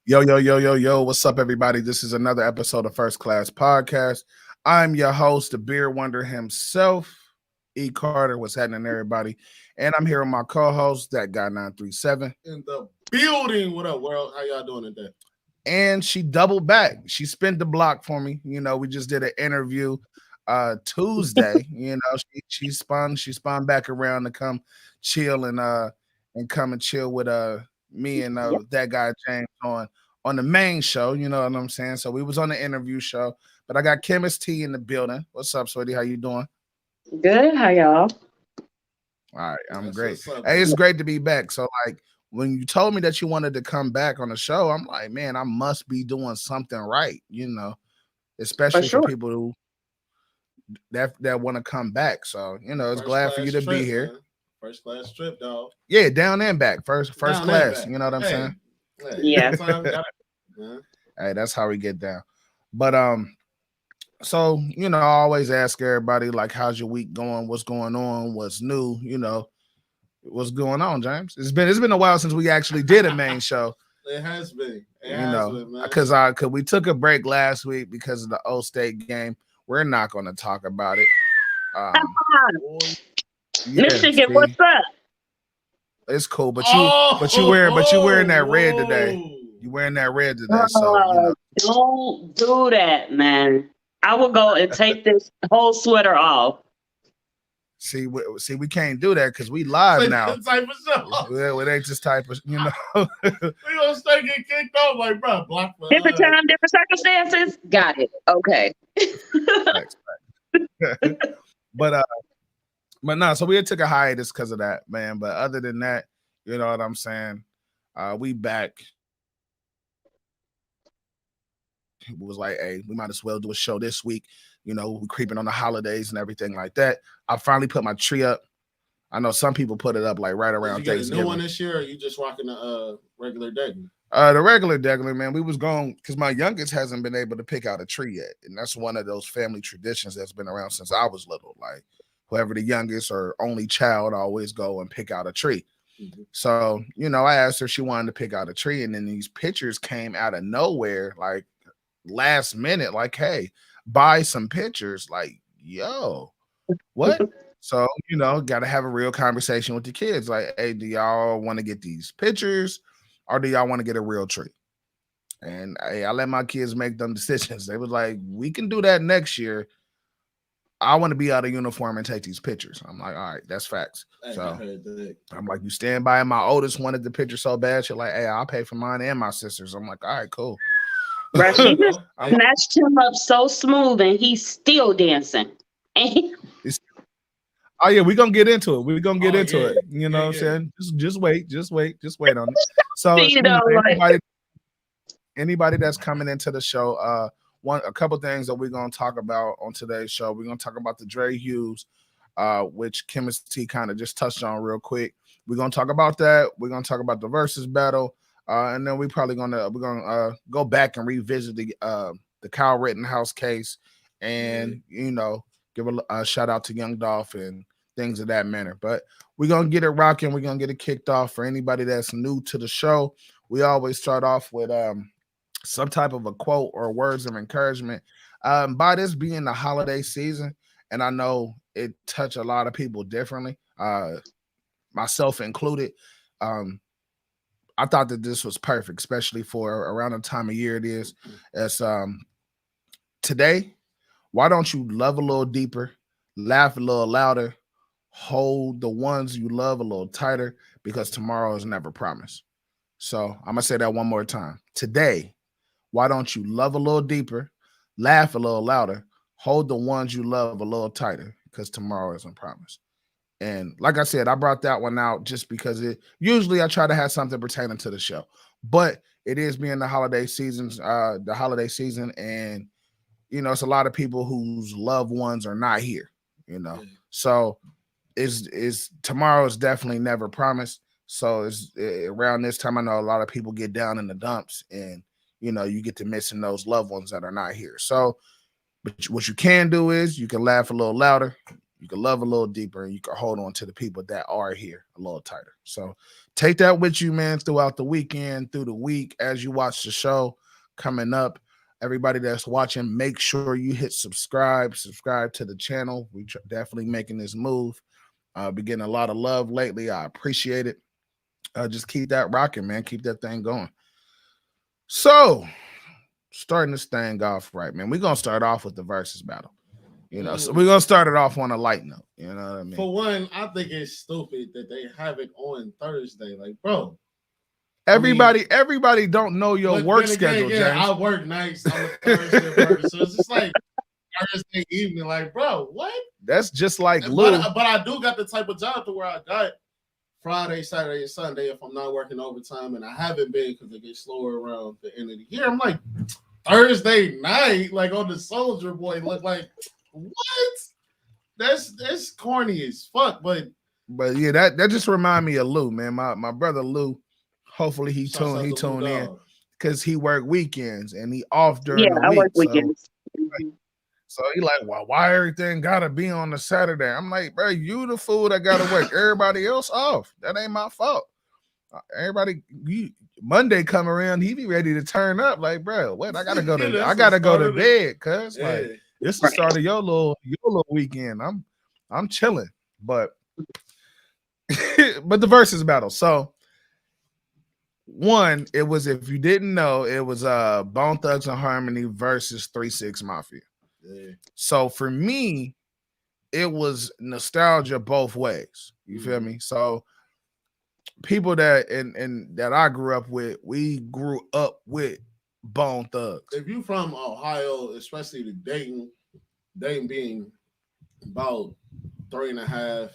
Yo, yo, yo, yo, yo. What's up, everybody? This is another episode of First Class Podcast. I'm your host, the beer wonder himself, E. Carter. What's happening, everybody? And I'm here with my co-host, that guy 937. In the building. What up, world? How y'all doing today? And she doubled back. She spent the block for me. You know, we just did an interview Tuesday. You know, she spun back around to come chill and come and chill with me and that guy James on the main show. You know what I'm saying? So we was on the interview show, but I got Chemist T in the building. What's up, sweetie? How you doing? Good. How y'all? All right, I'm great. Hey, it's great to be back. So like when you told me that you wanted to come back on the show, I'm like, man, I must be doing something right, you know, especially for people who that want to come back. So, you know, it's glad for you to be here. Man. First class trip, dog. Yeah, down and back. First class. You know what I'm saying? Yeah. Hey, that's how we get down. But so you know, I always ask everybody like, how's your week going? What's going on? What's new? You know, what's going on, James? It's been a while since we actually did a main show. It has been. Because we took a break last week because of the O State game. We're not going to talk about it. Michigan, what's up? It's cool, but you wearing that red today. You wearing that red today, so you know. Don't do that, man. I will go and take this whole sweater off. See, we can't do that because we live now. Type of show. Well, it ain't this type of, you know. We gonna start getting kicked off like, bro, block. Different time, different circumstances. Got it. Okay. But no, so we took a hiatus because of that, man. But other than that, you know what I'm saying? We back. It was like, hey, we might as well do a show this week. You know, we're creeping on the holidays and everything like that. I finally put my tree up. I know some people put it up like right around Thanksgiving. You get a new one this year, or you just rocking the regular decorator? The regular decorator, man. We was going because my youngest hasn't been able to pick out a tree yet, and that's one of those family traditions that's been around since I was little. Like whoever the youngest or only child always go and pick out a tree. Mm-hmm. So you know, I asked her she wanted to pick out a tree, and then these pictures came out of nowhere, like last minute, like, hey, buy some pictures. Like, yo, what? So, you know, got to have a real conversation with the kids. Like, hey, do y'all want to get these pictures or do y'all want to get a real tree? And hey, I let my kids make them decisions. They was like, we can do that next year. I want to be out of uniform and take these pictures. I'm like, all right, that's facts. So I'm like, you stand by. My oldest wanted the picture so bad. She's like, hey, I'll pay for mine and my sisters. I'm like, all right, cool. Right, she just snatched him up so smooth, and he's still dancing. Oh yeah, we're gonna get into it. We're gonna get into it. You know what I'm saying? Just wait on it. So you know, anybody that's coming into the show, a couple things that we're gonna talk about on today's show. We're gonna talk about the Dre Hughes, which Chemist T kind of just touched on real quick. We're gonna talk about that. We're gonna talk about the versus battle. And then we're gonna go back and revisit the Kyle Rittenhouse case, and you know, give a shout out to Young Dolph and things of that manner. But we're gonna get it rocking. We're gonna get it kicked off. For anybody that's new to the show, we always start off with some type of a quote or words of encouragement. By this being the holiday season, and I know it touched a lot of people differently, myself included. I thought that this was perfect, especially for around the time of year it is. As today, why don't you love a little deeper, laugh a little louder, hold the ones you love a little tighter, because tomorrow is never promised. So I'm gonna say that one more time. Today, why don't you love a little deeper, laugh a little louder, hold the ones you love a little tighter, because tomorrow isn't promised. And like I said, I brought that one out just because usually I try to have something pertaining to the show, but it is being the holiday season, and you know, it's a lot of people whose loved ones are not here, you know. So is tomorrow is definitely never promised. So it's around this time, I know a lot of people get down in the dumps, and you know, you get to missing those loved ones that are not here. So but what you can do is you can laugh a little louder. you can love a little deeper, and you can hold on to the people that are here a little tighter. So take that with you, man, throughout the weekend, through the week, as you watch the show coming up. Everybody that's watching, make sure you hit subscribe to the channel. We definitely making this move. Been getting a lot of love lately. I appreciate it. Just keep that rocking, man. Keep that thing going. So, starting this thing off right, man. We're gonna start off with the versus battle. You know, so we're gonna start it off on a light note. You know what I mean? For one, I think it's stupid that they have it on Thursday. Like, bro. Everybody don't know your work schedule, James. I work nights on a Thursday work, so it's just like Thursday evening. Like, bro, what? That's just like Lou. But I do got the type of job to where I got Friday, Saturday, and Sunday if I'm not working overtime, and I haven't been because it gets slower around the end of the year. I'm like, Thursday night, like on the Soldier Boy, look like what? That's corny as fuck. But yeah, that just remind me of Lou, man. My brother Lou. Hopefully he tuned in because he work weekends and he off during the week. I work weekends. So he like, well, why everything gotta be on the Saturday? I'm like, bro, you the fool that gotta work. Everybody else off. That ain't my fault. Everybody, Monday come around, he be ready to turn up. Like, bro, what? I gotta go to bed, cuz like this is the start of your little weekend. I'm chilling, but the versus battle. So. One, it was, if you didn't know, it was Bone Thugs and Harmony versus 3 6 Mafia. Yeah. So for me, it was nostalgia both ways. You feel me? So people that and that I grew up with, we grew up with Bone Thugs. If you from Ohio, especially the Dayton being about 3.5,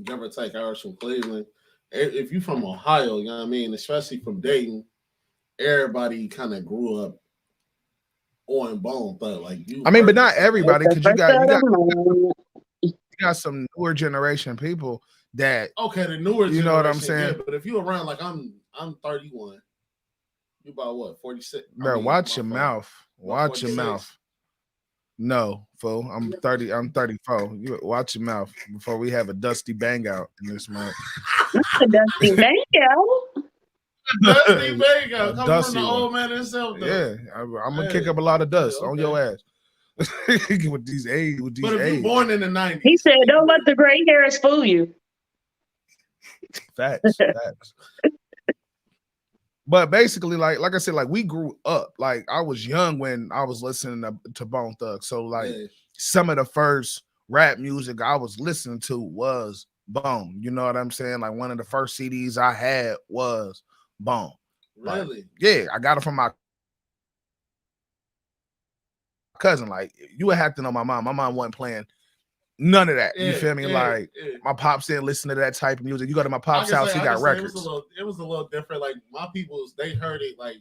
give or take hours from Cleveland. If you from Ohio, you know what I mean, especially from Dayton, everybody kind of grew up on Bone Thug. Like you, I mean, but not everybody, because you got some newer generation people that the newer, you know what I'm saying. Yeah, but if you around, like I'm 31, you about what 46? Bro, watch your mouth. Watch your mouth. No, fool. I'm 30. I'm 34. You watch your mouth before we have a dusty bang out in this month. A dusty bang out. Dusty bang out. Coming from the old man himself. Though. Yeah, I'm gonna kick up a lot of dust on your ass. with these age. But if you're born in the 90s, he said, "Don't let the gray hairs fool you." Facts. But basically, like I said, like we grew up. Like I was young when I was listening to Bone Thugs. So like some of the first rap music I was listening to was Bone. You know what I'm saying? Like one of the first CDs I had was Bone. Really? Like, yeah, I got it from my cousin. Like you would have to know my mom. My mom wasn't playing none of that. You feel me? Like my pops didn't listen to that type of music. You go to my pop's house, he got records. It was a little different. Like my people's, they heard it. Like,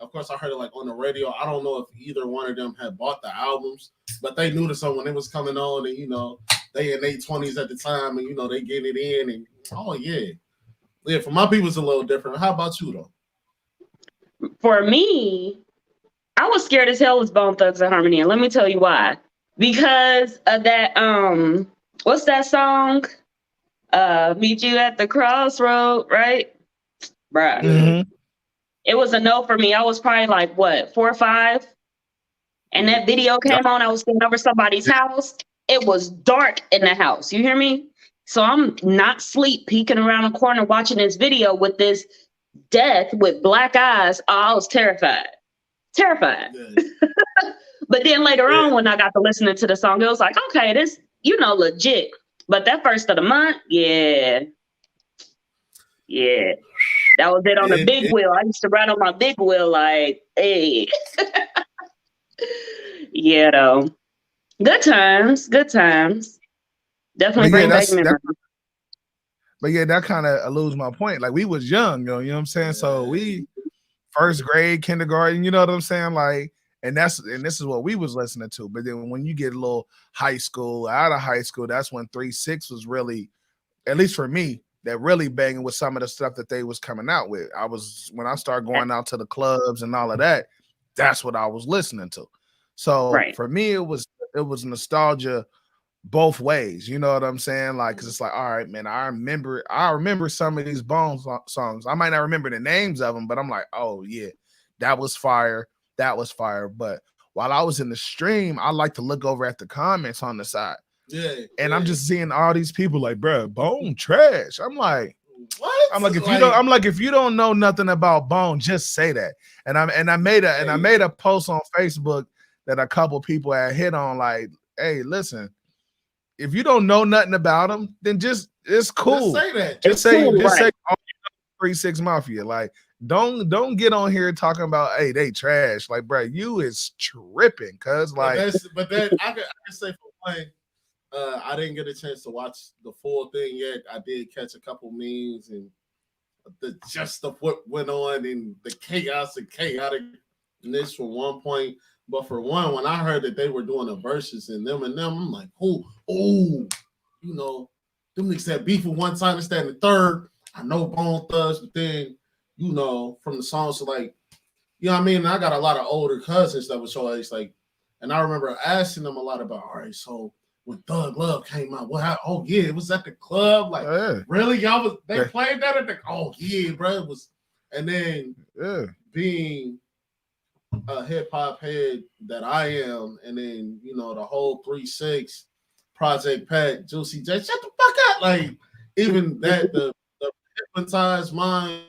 of course, I heard it like on the radio. I don't know if either one of them had bought the albums, but they knew the song when it was coming on, and you know, they in their 20s at the time, and you know, they get it in, and for my people, it's a little different. How about you though? For me, I was scared as hell with Bone Thugs and Harmony, and let me tell you why. Because of that, what's that song? Meet You at the Crossroad, right? Bruh. Mm-hmm. It was a no for me. I was probably like, what, 4 or 5? And that video came on. I was sitting over somebody's house. It was dark in the house. You hear me? So I'm not asleep, peeking around the corner, watching this video with this death with black eyes. Oh, I was terrified. Terrified. But then later on, when I got to listening to the song, it was like, okay, this, legit. But that first of the month, yeah. That was it on the big wheel. I used to ride on my big wheel like, hey. Yeah, though. Good times. Definitely bring back memories. But yeah, that kind of alludes my point. Like we was young, you know what I'm saying? So we first grade, kindergarten, you know what I'm saying? Like, and this is what we was listening to. But then when you get a little high school, out of high school, that's when 3 6 was really, at least for me, that really banging with some of the stuff that they was coming out with. When I started going out to the clubs and all of that, that's what I was listening to. So for me, it was nostalgia both ways. You know what I'm saying? Like, cause it's like, all right, man, I remember some of these Bone songs. I might not remember the names of them, but I'm like, oh yeah, that was fire. That was fire. But while I was in the stream, I like to look over at the comments on the side. Yeah. And I'm just seeing all these people like, bro, Bone trash. I'm like, what? I'm like, if you don't know nothing about Bone, just say that. And I made a post on Facebook that a couple people had hit on, like, hey, listen, if you don't know nothing about them, then it's cool. Just say that. Just say 3-6 Mafia. Like, don't get on here talking about, hey, they trash. Like, bro, you is tripping, cuz like. But then I can say for one, I didn't get a chance to watch the full thing yet. I did catch a couple memes and the gist of what went on and the chaos and chaoticness from one point. But for one, when I heard that they were doing the verses and them, I'm like, oh, you know, them niggas had beef with one time, instead of the third. I know Bone Thugs, but then, you know, from the songs, so like, you know what I mean? And I got a lot of older cousins that was always like, and I remember asking them a lot about, all right, so when Thug Love came out, what happened? Oh yeah, it was at the club. Like, really? Y'all they played that at the, oh yeah, bro. It was, and then being a hip hop head that I am, and then, you know, the whole 3-6 Project Pat, Juicy J, shut the fuck up. Like, even that, the hypnotized mind,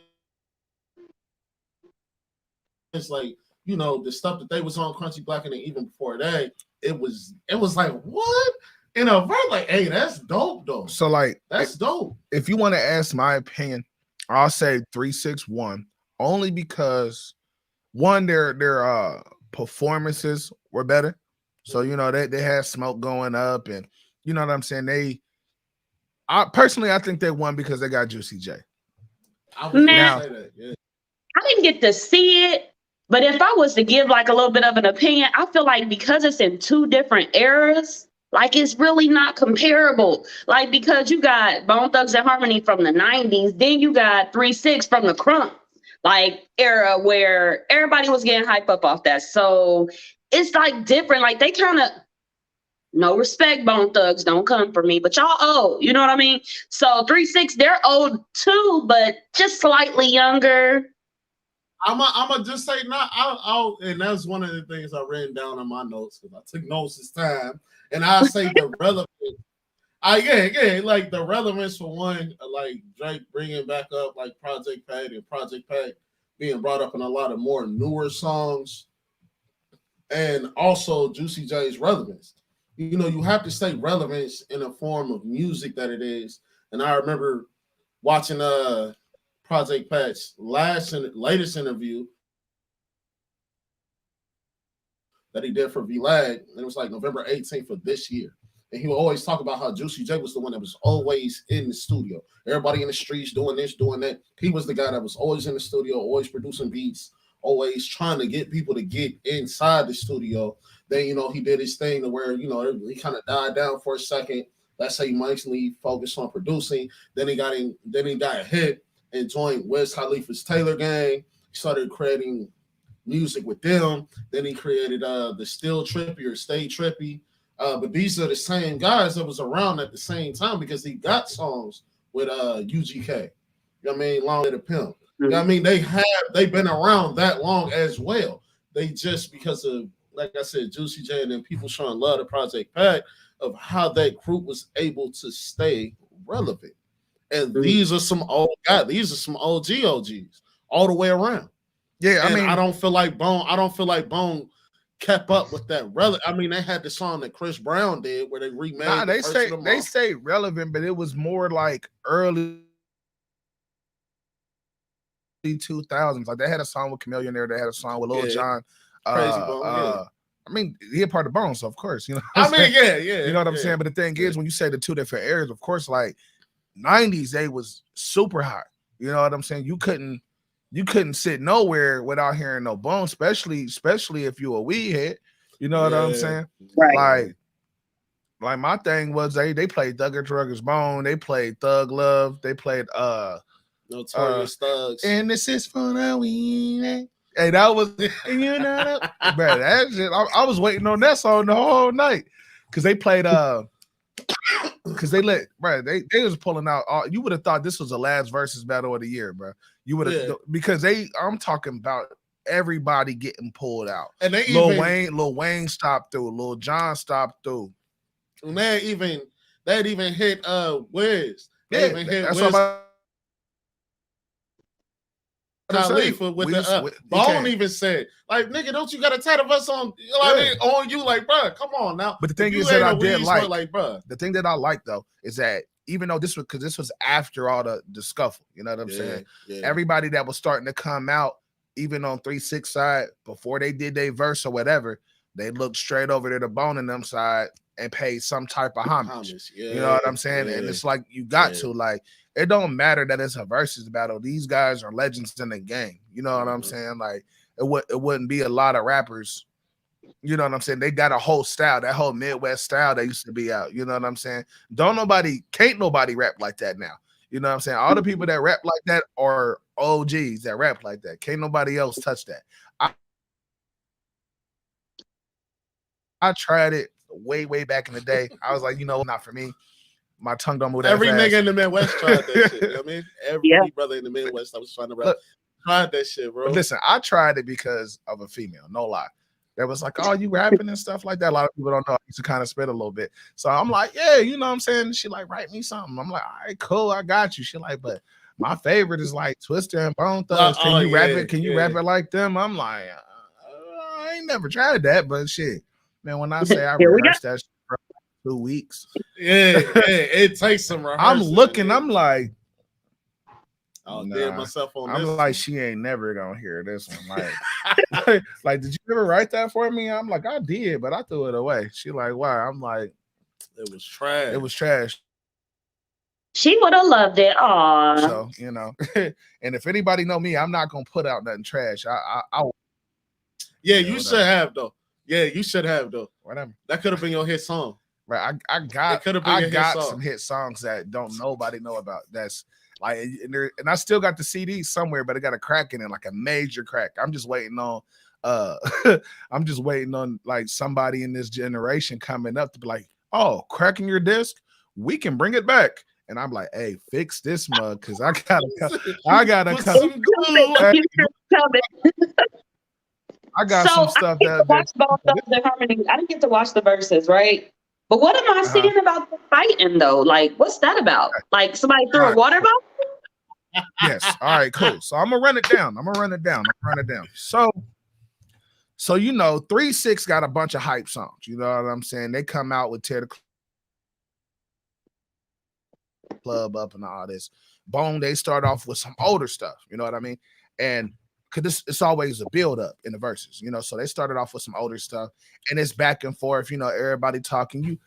it's like, you know, the stuff that they was on Crunchy Black, and then even before that, it was like, what? In a verse, like, hey, that's dope though. So like, that's dope. If you want to ask my opinion, I'll say 3-6-1, only because one, their performances were better. So, you know, they had smoke going up, and you know what I'm saying? I think they won because they got Juicy J. I didn't get to see it, but if I was to give like a little bit of an opinion, I feel like because it's in two different eras, like it's really not comparable. Like, because you got Bone Thugs and Harmony from the 90s, then you got 3-6 from the Crunk like era where everybody was getting hype up off that. So it's like different. Like, they kind of, no respect, Bone Thugs, don't come for me, but y'all old, you know what I mean? So 3-6, they're old too, but just slightly younger. I'm gonna just say I'll and that's one of the things I written down on my notes, because I took notes this time, and I say the relevance. Like the relevance for one, like Drake bringing back up like Project Pat, and Project Pat being brought up in a lot of more newer songs, and also Juicy J's relevance. You know, you have to say relevance in a form of music that it is. And I remember watching Project Pat's latest interview that he did for VLAG, and it was like November 18th of this year. And he would always talk about how Juicy J was the one that was always in the studio. Everybody in the streets doing this, doing that. He was the guy that was always in the studio, always producing beats, always trying to get people to get inside the studio. Then, you know, he did his thing to where, you know, he kind of died down for a second. Let's say he mostly focused on producing. Then he got a hit and joined Wiz Khalifa's Taylor Gang. He started creating music with them. Then he created the Still Trippy or Stay Trippy. But these are the same guys that was around at the same time, because he got songs with UGK. You know what I mean? Long Live the Pimp. You know what I mean? They've been around that long as well. They just, because of, like I said, Juicy J, and then people showing love to Project Pat, of how that group was able to stay relevant. And these are some old guys. These are some OGs all the way around. Yeah, I mean, I don't feel like Bone kept up with that. I mean, they had the song that Chris Brown did where they remade. They stayed relevant, but it was more like early 2000s. Like, they had a song with Chameleon there. They had a song with Lil Jon. Crazy Bone. I mean, he a part of Bone, so of course, you know. Yeah. You know what I'm saying? But the thing is, when you say the two different eras, of course, like 90s, they was super hot. You know what I'm saying? You couldn't sit nowhere without hearing no Bone, especially if you a weed head. You know what I'm saying? Right. Like my thing was they played Thugger Druggers Bone, they played Thug Love, they played Notorious Thugs. And this is for the weed. Hey, that was, you know, man, that shit. I was waiting on that song the whole night, because they played because they was pulling out all, you would have thought this was the last versus battle of the year, bro. You would have because I'm talking about everybody getting pulled out. And they Lil Wayne stopped through, Lil Jon stopped through. And that even hit Wiz. They even hit that's Wiz what Khalifa with the Bone even said, like, nigga, don't you got a title verse on on you? Like, bro, come on now. But the thing is that I did like, bro. The thing that I like though is that even though this was after all the scuffle, you know what I'm saying? Yeah. Everybody that was starting to come out, even on 3-6 side, before they did their verse or whatever, they looked straight over to the Bone in them side and paid some type of homage. You know what I'm saying? And it's like you got to like. It don't matter that it's a versus battle. These guys are legends in the game. You know what I'm saying? Like it wouldn't be a lot of rappers. You know what I'm saying? They got a whole style, that whole Midwest style that used to be out. You know what I'm saying? Can't nobody rap like that now. You know what I'm saying? All the people that rap like that are OGs that rap like that. Can't nobody else touch that. I tried it way back in the day. I was like, you know, not for me. My tongue don't move that Every fast. nigga in the Midwest tried that shit. You know what I mean? Every brother in the Midwest that was trying to rap tried that shit, bro. But listen, I tried it because of a female, no lie. That was like, oh, you rapping and stuff like that. A lot of people don't know. I used to kind of spit a little bit. So I'm like, yeah, you know what I'm saying? She like, write me something. I'm like, all right, cool, I got you. She like, but my favorite is like Twister and Bone Thugs. Can you rap it? Can you rap it like them? I'm like, I ain't never tried that, but shit. Man, when I say I rehearsed that shit for 2 weeks. It takes some rehearsal. I'm looking, I'm like, damn myself on I'm this. I'm like, she ain't never gonna hear this one. Like, did you ever write that for me? I'm like, I did, but I threw it away. She like, why? I'm like, it was trash. It was trash. She would have loved it. Aww. So, you know, and if anybody know me, I'm not gonna put out nothing trash. You should have though. Yeah, you should have though. Whatever. That could have been your hit song. Right. I got some hit songs that don't nobody know about. That's like, and I still got the CD somewhere, but it got a crack in it, like a major crack. I'm just waiting on like somebody in this generation coming up to be like, oh, cracking your disc, we can bring it back. And I'm like, hey, fix this mug, because I gotta come. I got some stuff that watch both the harmony. I didn't get to watch the verses, right? But what am I seeing about the fighting though? Like, what's that about? Like somebody threw a water bottle? Yes. All right, cool. So I'm gonna run it down. So you know, 3-6 got a bunch of hype songs. You know what I'm saying? They come out with Tear the Club Up and all this. Bone, they start off with some older stuff. You know what I mean? And because it's always a build up in the verses, you know. So they started off with some older stuff, and it's back and forth. You know, everybody talking.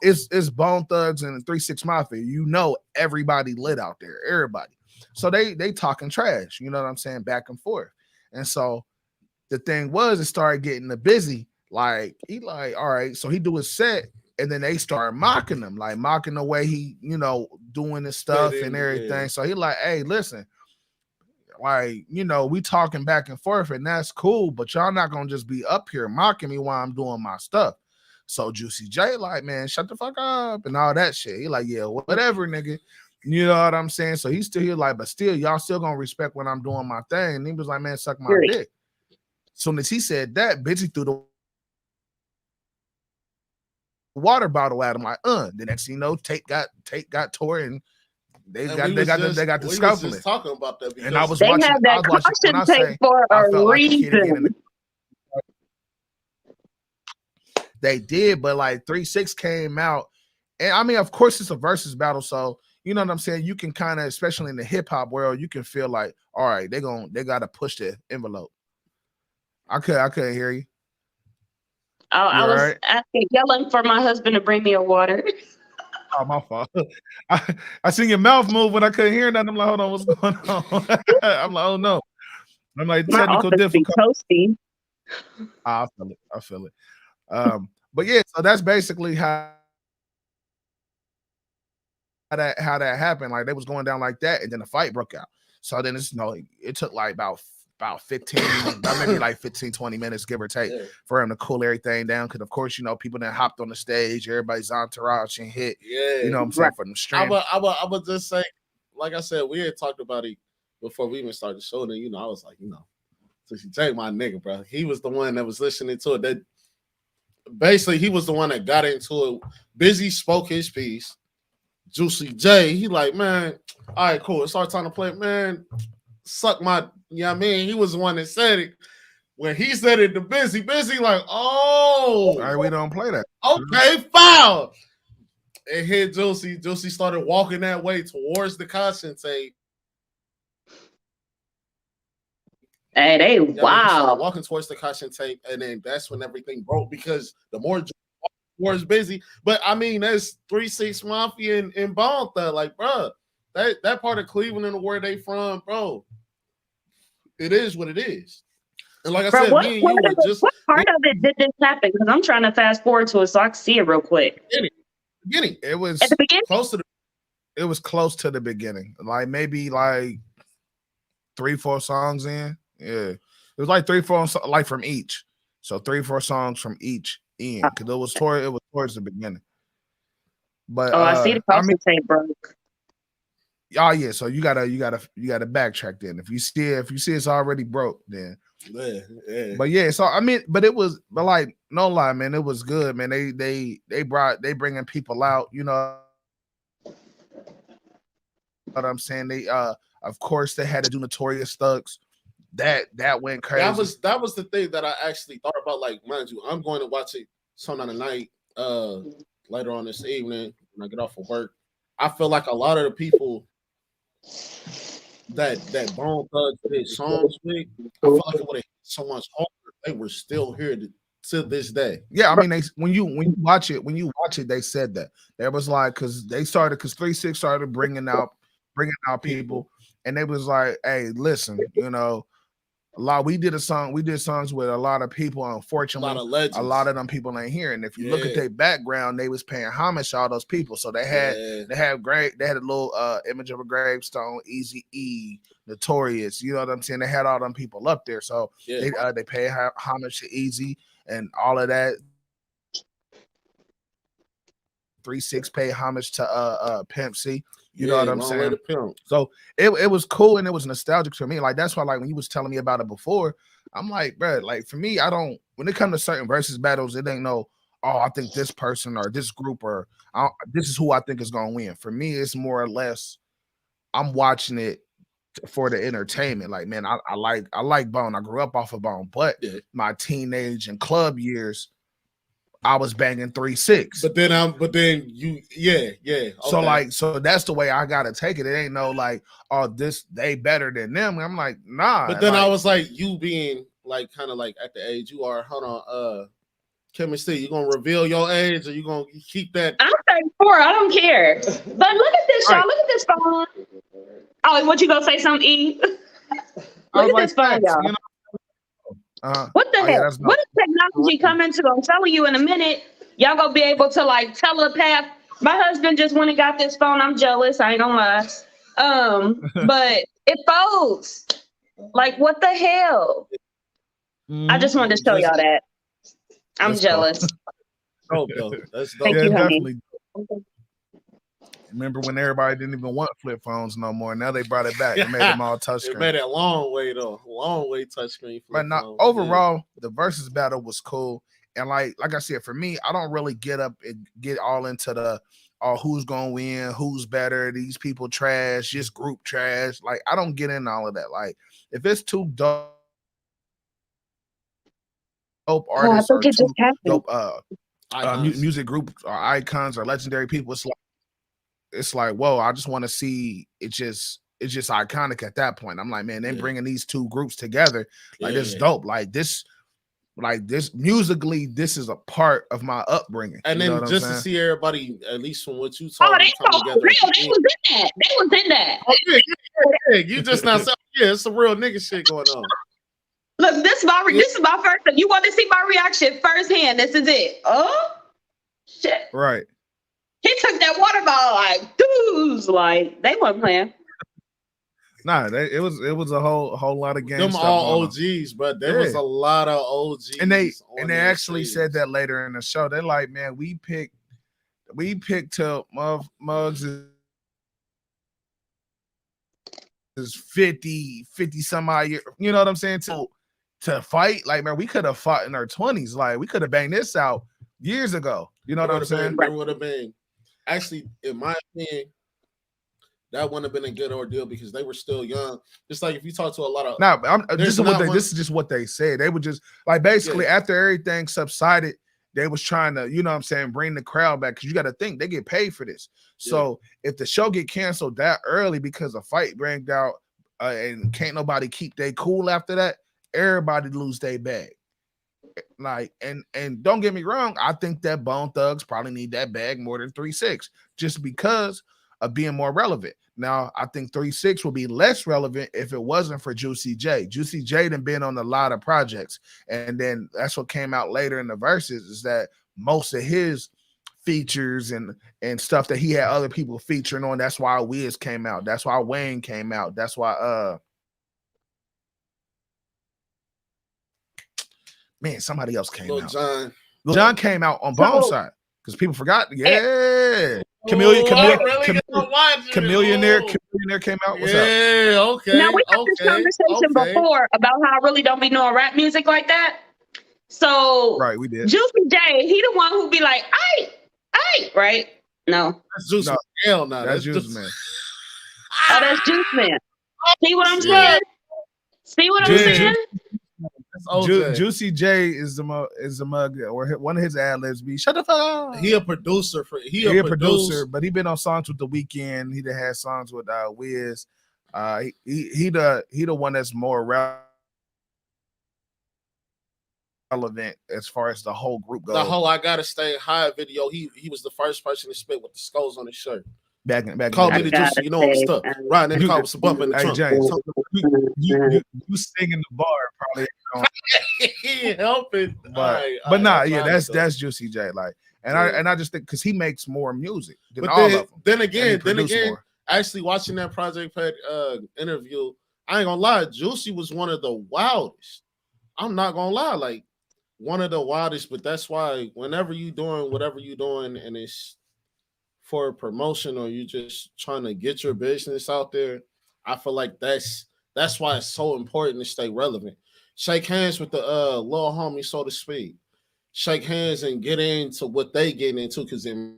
It's Bone Thugs and 3-6 Mafia. You know, everybody lit out there. Everybody. So they talking trash. You know what I'm saying? Back and forth. And so the thing was, it started getting busy. Like he like, all right. So he do his set, and then they start mocking him, like mocking the way he, you know, doing his stuff and everything. Yeah. So he like, hey, listen. Like, you know, we talking back and forth, and that's cool, but y'all not gonna just be up here mocking me while I'm doing my stuff. So Juicy J like, man, shut the fuck up and all that shit. He like, yeah, whatever, nigga. You know what I'm saying? So he's still here like, but still, y'all still gonna respect when I'm doing my thing. And he was like, man, suck my dick. Soon as he said that, bitch, he threw the water bottle at him like, the next thing you know, Tate got tore, and they got the scuffling. Talking about that, and I was they watching. Have that caution tape for a reason. They did, but like 3-6 came out, and I mean, of course, it's a versus battle, so you know what I'm saying. You can kind of, especially in the hip hop world, you can feel like, all right, they got to push the envelope. I couldn't hear you. Oh, I was yelling for my husband to bring me a water. Oh, my fault. I seen your mouth move when I couldn't hear nothing. I'm like, hold on, what's going on? I'm like, oh no. I'm like, technical difficulty. I feel it. But yeah, so that's basically how that happened. Like they was going down like that, and then the fight broke out. So then it's it took like about about 15, about maybe like 15, 20 minutes, give or take, for him to cool everything down. Because of course, you know, people that hopped on the stage, everybody's entourage and hit. You know what I'm saying, for them streams. I would just say, like I said, we had talked about it before we even started the show. Then, you know, I was like, you know, so you take my nigga, bro. He was the one that was listening to it. That basically he was the one that got into it. Busy spoke his piece. Juicy J, he like, man, all right, cool. It's our time to play, man. Suck my, you know what I mean? He was the one that said it. When he said it to Busy like, oh, all right, we don't play that. Okay, foul. It hit Juicy. Juicy started walking that way towards the caution tape. Hey, they wow. Walking towards the caution tape, and then that's when everything broke because the more was Busy. But I mean, that's 3-6 Mafia and Bone Thug. Like, bro, that part of Cleveland and where they from, bro. It is what it is. And like I said, me and you were just what part of it did this happen? Because I'm trying to fast forward to it so I can see it real quick. Beginning. It was at the beginning. It was close to the beginning. Like maybe like 3-4 songs in. Yeah. It was like 3-4 like from each. So 3-4 songs from each end. Because it was towards the beginning. But I see the caution tape broke. Oh yeah, so you gotta backtrack then. If you see it's already broke, then yeah. But yeah, so I mean, but like no lie, man, it was good, man. They bringing people out, you know what I'm saying. They of course they had to do Notorious Thugs. That went crazy. That was the thing that I actually thought about. Like, mind you, I'm going to watch it sometime tonight, later on this evening when I get off of work. I feel like a lot of the people that Bone Thugs did songs with, I feel like it would have hit so much harder if they were still here to this day. Yeah, I mean, when you watch it, they said that there was like because 3-6 started bringing out people, and they was like, hey, listen, you know. We did songs with a lot of people. Unfortunately, a lot of them people ain't here. And if you look at their background, they was paying homage to all those people. So they had a little image of a gravestone, Easy E, Notorious. You know what I'm saying? They had all them people up there. So they pay homage to Easy and all of that. 3-6 pay homage to Pimp C. You know what I'm saying? So it was cool and it was nostalgic for me. Like that's why, like when you was telling me about it before, I'm like, bro, like for me, when it comes to certain versus battles, it ain't no, oh, I think this person or this group or this is who I think is gonna win. For me, it's more or less I'm watching it for the entertainment. Like, man, I like Bone. I grew up off of Bone, but my teenage and club years, I was banging 3-6. But then you, Okay. So that's the way I gotta take it. It ain't no like, oh, they better than them. I'm like, nah. But then I was like, you being like kind of like at the age you are. Hold on, Chemistry, you gonna reveal your age or you gonna keep that? I'm 34. I don't care. But look at this, y'all. Right. Look at this phone. Oh, what you gonna say? Something? E? Look at this phone, y'all. You know? What the hell? Yeah, what is technology coming to? I'm telling you in a minute, y'all gonna be able to like telepath. My husband just went and got this phone. I'm jealous. I ain't gonna lie. But it folds. Like what the hell? I just wanted to show y'all that. I'm jealous. Oh, that's dope. Thank you, honey. Remember when everybody didn't even want flip phones no more? Now they brought it back. They made them all touchscreen. It made it a long way though. Long way touchscreen. But overall, the versus battle was cool. And like I said, for me, I don't really get up and get all into the who's gonna win, who's better, these people trash, just group trash. Like I don't get in all of that. Like if it's two dope artists or two dope music groups or icons or legendary people, it's like, whoa, I just want to see it's just iconic at that point. I'm like, man, they bringing these two groups together. Like this dope. Like this musically, this is a part of my upbringing. And then just to see everybody, at least from what you told me, come together. They was in that. Oh, yeah. You just not saying, it's some real nigga shit going on. Look, this is my first. You want to see my reaction firsthand? This is it. Oh shit! Right. He took that water bottle like, dudes, like they weren't playing. Nah, it was a whole lot of game Them stuff all going on. OGs, but there was a lot of OGs. And they on actually stage. said that later in the show. They're like, man, we picked till Muggs is 50 some odd year. You know what I'm saying? To fight, like, man, we could have fought in our 20s. Like, we could have banged this out years ago. You know what I'm saying? There would have been, actually, in my opinion, that wouldn't have been a good ordeal because they were still young. Just like if you talk to a lot of this is just what they said. They would just like basically after everything subsided, they was trying to, you know what I'm saying, bring the crowd back because you got to think they get paid for this. So if the show get canceled that early because a fight banged out and can't nobody keep their cool after that, everybody lose their bag. Like and don't get me wrong, I think that Bone Thugs probably need that bag more than 3-6 just because of being more relevant. Now, I think 3-6 would be less relevant if it wasn't for Juicy J. Juicy J done been on a lot of projects, and then that's what came out later in the verses is that most of his features and stuff that he had other people featuring on. That's why Wiz came out. That's why Wayne came out. That's why man, somebody else came out. Lil Jon came out on Bone side because people forgot. Yeah. Chameleon there came out. What's up? Okay. Now we had this conversation before about how I really don't be knowing rap music like that. So right, we did. Juicy J, he the one who be like, "Aight," right? No, that's Juice. No. Hell no, that's Juice Man. Oh, that's Juice Man. See what I'm saying? See what I'm saying? Juicy J is the mug, or one of his ad libs be shut the fuck up. He a producer he a producer, but he been on songs with The Weeknd. He done had songs with Wiz. He the one that's more relevant as far as the whole group goes. The whole "I Gotta Stay High" video. He was the first person to spit with the skulls on his shirt. Back Call me the Juice, you know all the stuff. Riding in the car with some bump in the trunk. James, you singing the bar probably. He ain't helping, but that's Juicy J. Like, and I just think because he makes more music than all of them. Then again, actually watching that Project Pet interview, I ain't gonna lie, Juicy was one of the wildest. I'm not gonna lie, like one of the wildest. But that's why whenever you doing whatever you doing, and it's for promotion or you just trying to get your business out there, I feel like that's why it's so important to stay relevant. Shake hands with the little homie, so to speak. Shake hands and get into what they get into. Because in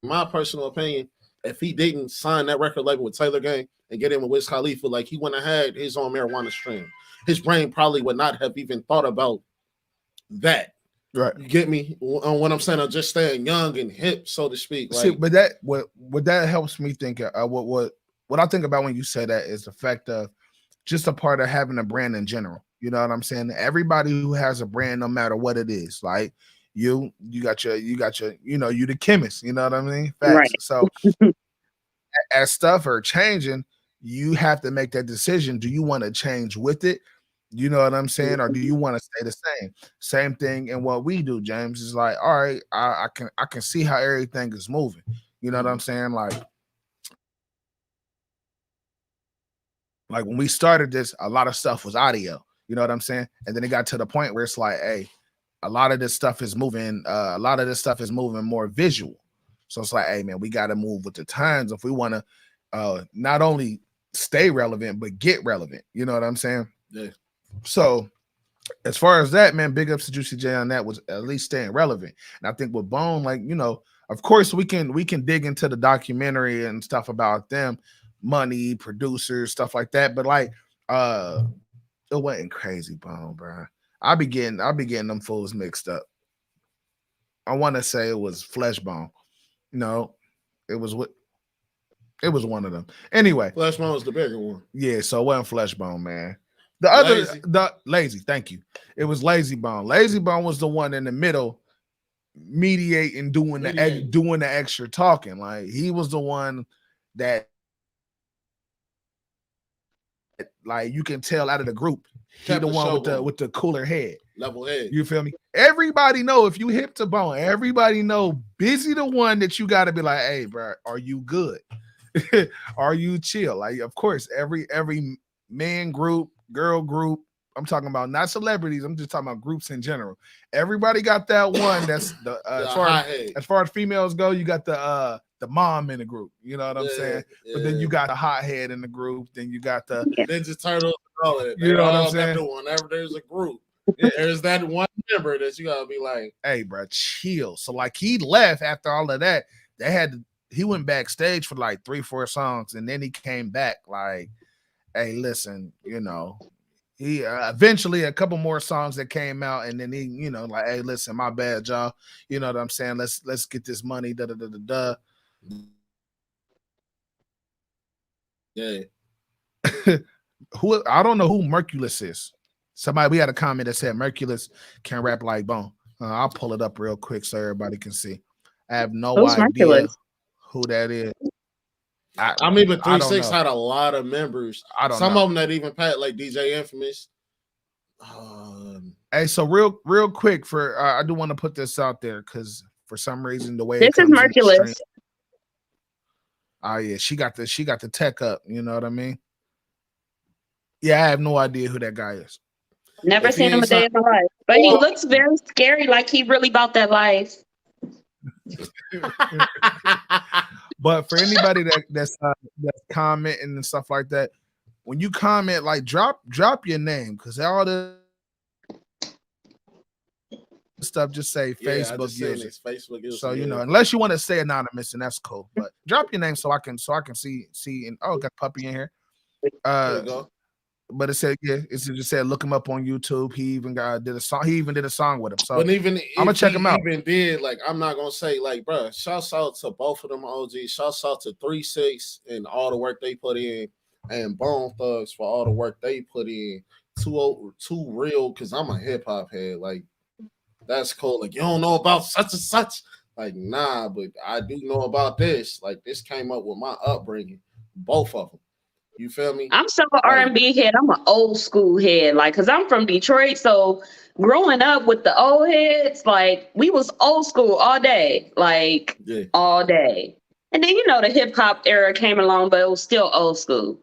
my personal opinion, if he didn't sign that record label with Taylor Gang and get in with Wiz Khalifa, like he wouldn't have had his own marijuana stream. His brain probably would not have even thought about that. Right. You get me on what I'm saying? I'm just staying young and hip, so to speak. Like, see, but that what that helps me think. What I think about when you say that is the fact of just a part of having a brand in general. You know what I'm saying? Everybody who has a brand, no matter what it is, like you got your, you know, you the chemist. You know what I mean? Facts. Right. So as stuff are changing, you have to make that decision. Do you want to change with it? You know what I'm saying? Or do you want to stay the same? Same thing in what we do, James. Is like, all right, I can see how everything is moving. You know what I'm saying? Like when we started this, a lot of stuff was audio. You know what I'm saying? And then it got to the point where it's like, hey, a lot of this stuff is moving. A lot of this stuff is moving more visual. So it's like, hey, man, we got to move with the times if we want to not only stay relevant but get relevant. You know what I'm saying? Yeah. So as far as that, man, big ups to Juicy J on that, was at least staying relevant. And I think with Bone, like, you know, of course we can dig into the documentary and stuff about them, money, producers, stuff like that. But like it wasn't crazy Bone, bro. I be getting them fools mixed up. I want to say it was Flesh Bone. No, it was one of them. Anyway, Flesh Bone was the bigger one. Yeah, so it wasn't Flesh Bone, man. The Lazy, thank you. It was Lazy Bone. Lazy Bone was the one in the middle, mediating, doing the extra talking. Like he was the one that, like, you can tell out of the group, he the one with the cooler head, level head. You feel me? Everybody know if you hip to Bone. Everybody know Busy the one that you got to be like, hey, bro, are you good? Are you chill? Like, of course, every man group, girl group. I'm talking about not celebrities. I'm just talking about groups in general. Everybody got that one. That's the as far as females go, you got the mom in the group. You know what I'm saying? Yeah. But then you got the hothead in the group. Then you got the Ninja Turtles and all that. You know what I'm saying? Whenever there's a group, there's that one member that you gotta be like, hey, bro, chill. So like he left after all of that. He went backstage for like 3-4 songs, and then he came back like, hey, listen, you know. He eventually a couple more songs that came out, and then he, you know, like, hey, listen, my bad, y'all. You know what I'm saying? Let's get this money. Da da da da da. Yeah. Who I don't know who Merculus is. Somebody we had a comment that said Merculus can rap like Bone. I'll pull it up real quick so everybody can see. I have no idea Merculus? Who that is. I mean, but 3-6 had a lot of members. Some know. of them that even passed, like DJ Infamous. Hey, so real quick for I do want to put this out there because for some reason the way this is Merculus. Oh yeah, she got the tech up. You know what I mean? Yeah, I have no idea who that guy is. Never seen him a day in my life, but he looks very scary, like he really about that life. But for anybody that's commenting and stuff like that, when you comment, like drop your name because all the stuff just say Facebook user. Facebook user. So you know, unless you want to stay anonymous, and that's cool. But drop your name so I can see. And got Puppy in here. There you go. But it just said look him up on YouTube. He even did a song. He even did a song with him. So but even I'm gonna check him out. Even did like I'm not gonna say like, bro. Shouts out to both of them OGs. Shouts out to 3-6 and all the work they put in, and Bone Thugs for all the work they put in. Too real because I'm a hip hop head. Like that's cool. Like you don't know about such and such. Like nah, but I do know about this. Like this came up with my upbringing. Both of them. You feel me? I'm so R&B head. I'm an old school head, like, cause I'm from Detroit. So growing up with the old heads, like we was old school all day, like all day. And then you know the hip hop era came along, but it was still old school.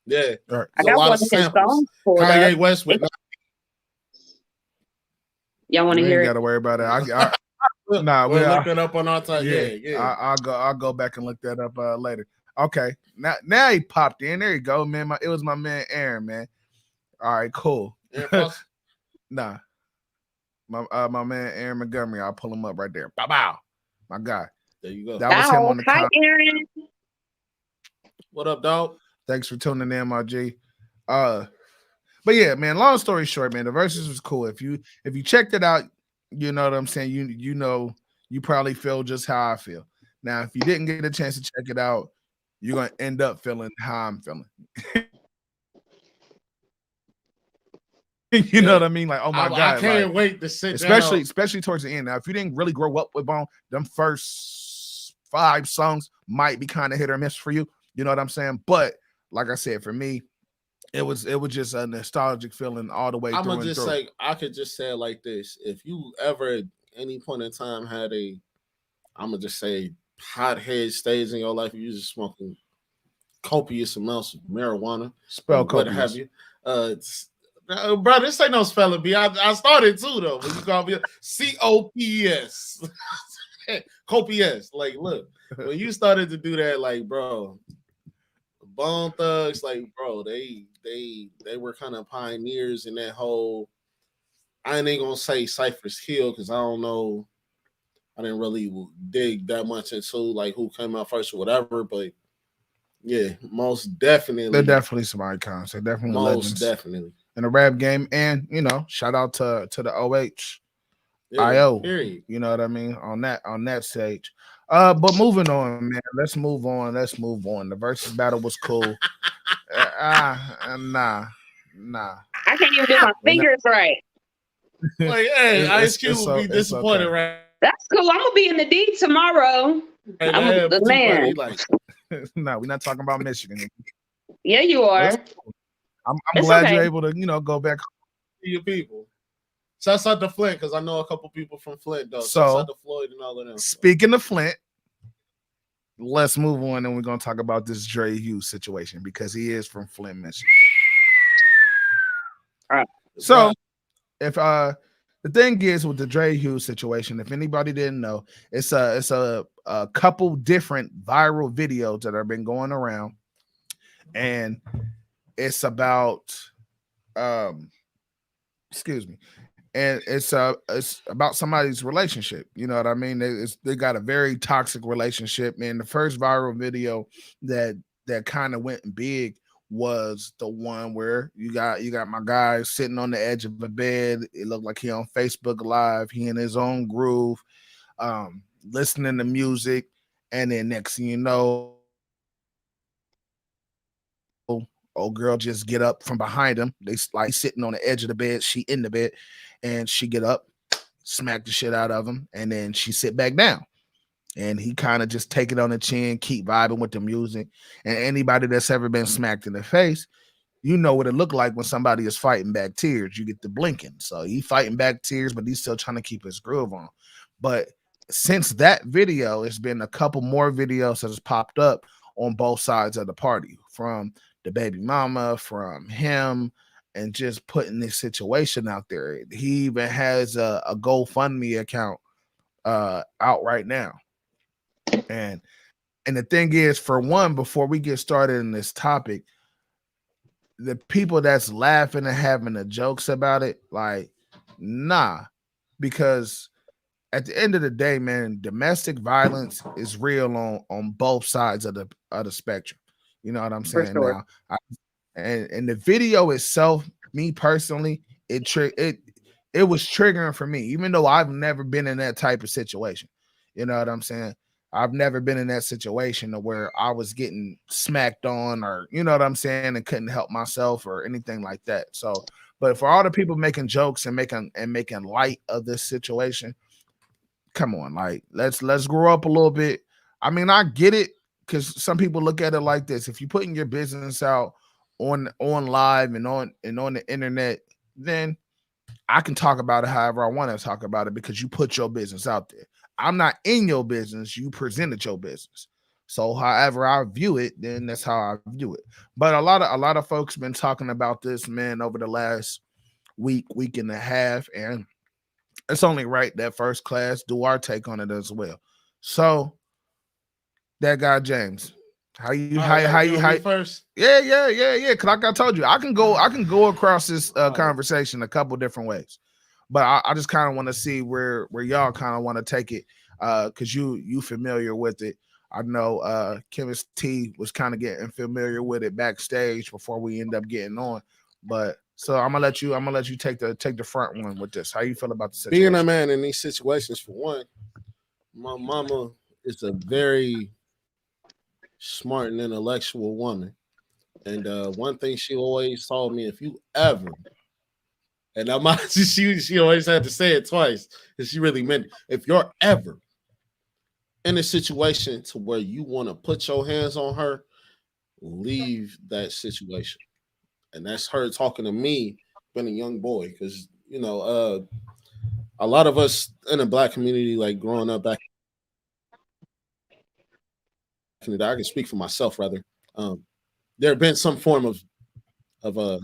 Yeah, right. I got one of his songs for Kanye West with. Y'all want to hear it? Got to worry about it. Nah, we're looking up on our time. Yeah. I'll go back and look that up later. Okay, now he popped in. There you go, man. It was my man Aaron, man. All right, cool. Nah, my man Aaron Montgomery. I'll pull him up right there. Bow, my guy. There you go. That was him on the Hi, Aaron. What up, dog? Thanks for tuning in, my G. But yeah, man. Long story short, man, the verses was cool. If you checked it out. You know what I'm saying? You know, you probably feel just how I feel. Now, if you didn't get a chance to check it out, you're going to end up feeling how I'm feeling. You know what I mean? Like, oh my God. I can't wait to sit down. Especially towards the end. Now, if you didn't really grow up with Bone, them first 5 songs might be kind of hit or miss for you. You know what I'm saying? But like I said, for me, it was just a nostalgic feeling all the way through. I could just say it like this. If you ever at any point in time had I'm gonna just say hothead stage in your life, you just smoking copious amounts of marijuana. Spell copious. What have you? Bro, this ain't no spelling bee. I started too though. When you call me COPS. Copious. Like, look, when you started to do that, like, bro, Bone Thugs, like, bro, they were kind of pioneers in that whole. I ain't gonna say Cypress Hill because I don't know. I didn't really dig that much into like who came out first or whatever, but yeah, most definitely. They're definitely some icons. They're definitely most legends definitely in the rap game, and you know, shout out to the OH. IO, you know what I mean, on that stage. But moving on, man. Let's move on. The versus battle was cool. Nah. I can't even do my fingers right. Like, hey, Ice Cube will be disappointed, right? That's cool. I'm gonna be in the D tomorrow. Hey, I'm the man. Like, no, we're not talking about Michigan. Yeah, you are. I'm glad you're able to, go back to your people. Shouts out to Flint, because I know a couple people from Flint, though. So, shouts out to Floyd and all of them. Speaking of Flint, let's move on, and we're gonna talk about this Dre Hughes situation because he is from Flint, Michigan. All right. So if the thing is with the Dre Hughes situation, if anybody didn't know, it's a couple different viral videos that have been going around, and it's about excuse me, and it's about somebody's relationship. You know what I mean? They got a very toxic relationship. Man, the first viral video that kind of went big was the one where you got my guy sitting on the edge of a bed. It looked like he on Facebook Live. He in his own groove, listening to music, and then next thing you know, old girl just get up from behind him. They like sitting on the edge of the bed. She in the bed, and she get up, smack the shit out of him, and then she sit back down. And he kind of just take it on the chin, keep vibing with the music. And anybody that's ever been smacked in the face, you know what it looked like when somebody is fighting back tears. You get the blinking. So he fighting back tears, but he's still trying to keep his groove on. But since that video, it's been a couple more videos that has popped up on both sides of the party, from the baby mama, from him, and just putting this situation out there. He even has a GoFundMe account out right now. And the thing is, for one, before we get started in this topic, the people that's laughing and having the jokes about it, like, nah, because at the end of the day, man, domestic violence is real on both sides of the spectrum. You know what I'm For saying? sure. Now, and the video itself, me personally, it was triggering for me, even though I've never been in that type of situation. You know what I'm saying? I've never been in that situation where I was getting smacked on, or you know what I'm saying, and couldn't help myself or anything like that. So, but for all the people making jokes and making light of this situation, come on, like let's grow up a little bit. I mean, I get it, because some people look at it like this: if you're putting your business out on live and on the internet, then I can talk about it however I want to talk about it, because you put your business out there. I'm not in your business. You presented your business. So however I view it, then that's how I view it. But a lot of folks been talking about this, man, over the last week and a half, and it's only right that First Class do our take on it as well. So that guy James, how you how first? yeah. Cause like I told you, I can go across this conversation a couple different ways, but I just kind of want to see where y'all kind of want to take it, cause you familiar with it. I know Chemist T was kind of getting familiar with it backstage before we end up getting on, but so I'm gonna let you take the front one with this. How you feel about the situation? Being a man in these situations, for one, my mama is a very smart and intellectual woman. And one thing she always told me, if you ever, and I might, she always had to say it twice, and she really meant it. If you're ever in a situation to where you want to put your hands on her, leave that situation. And that's her talking to me, being a young boy, because a lot of us in the black community, like growing up back in the day, I can speak for myself rather. Um, there have been some form of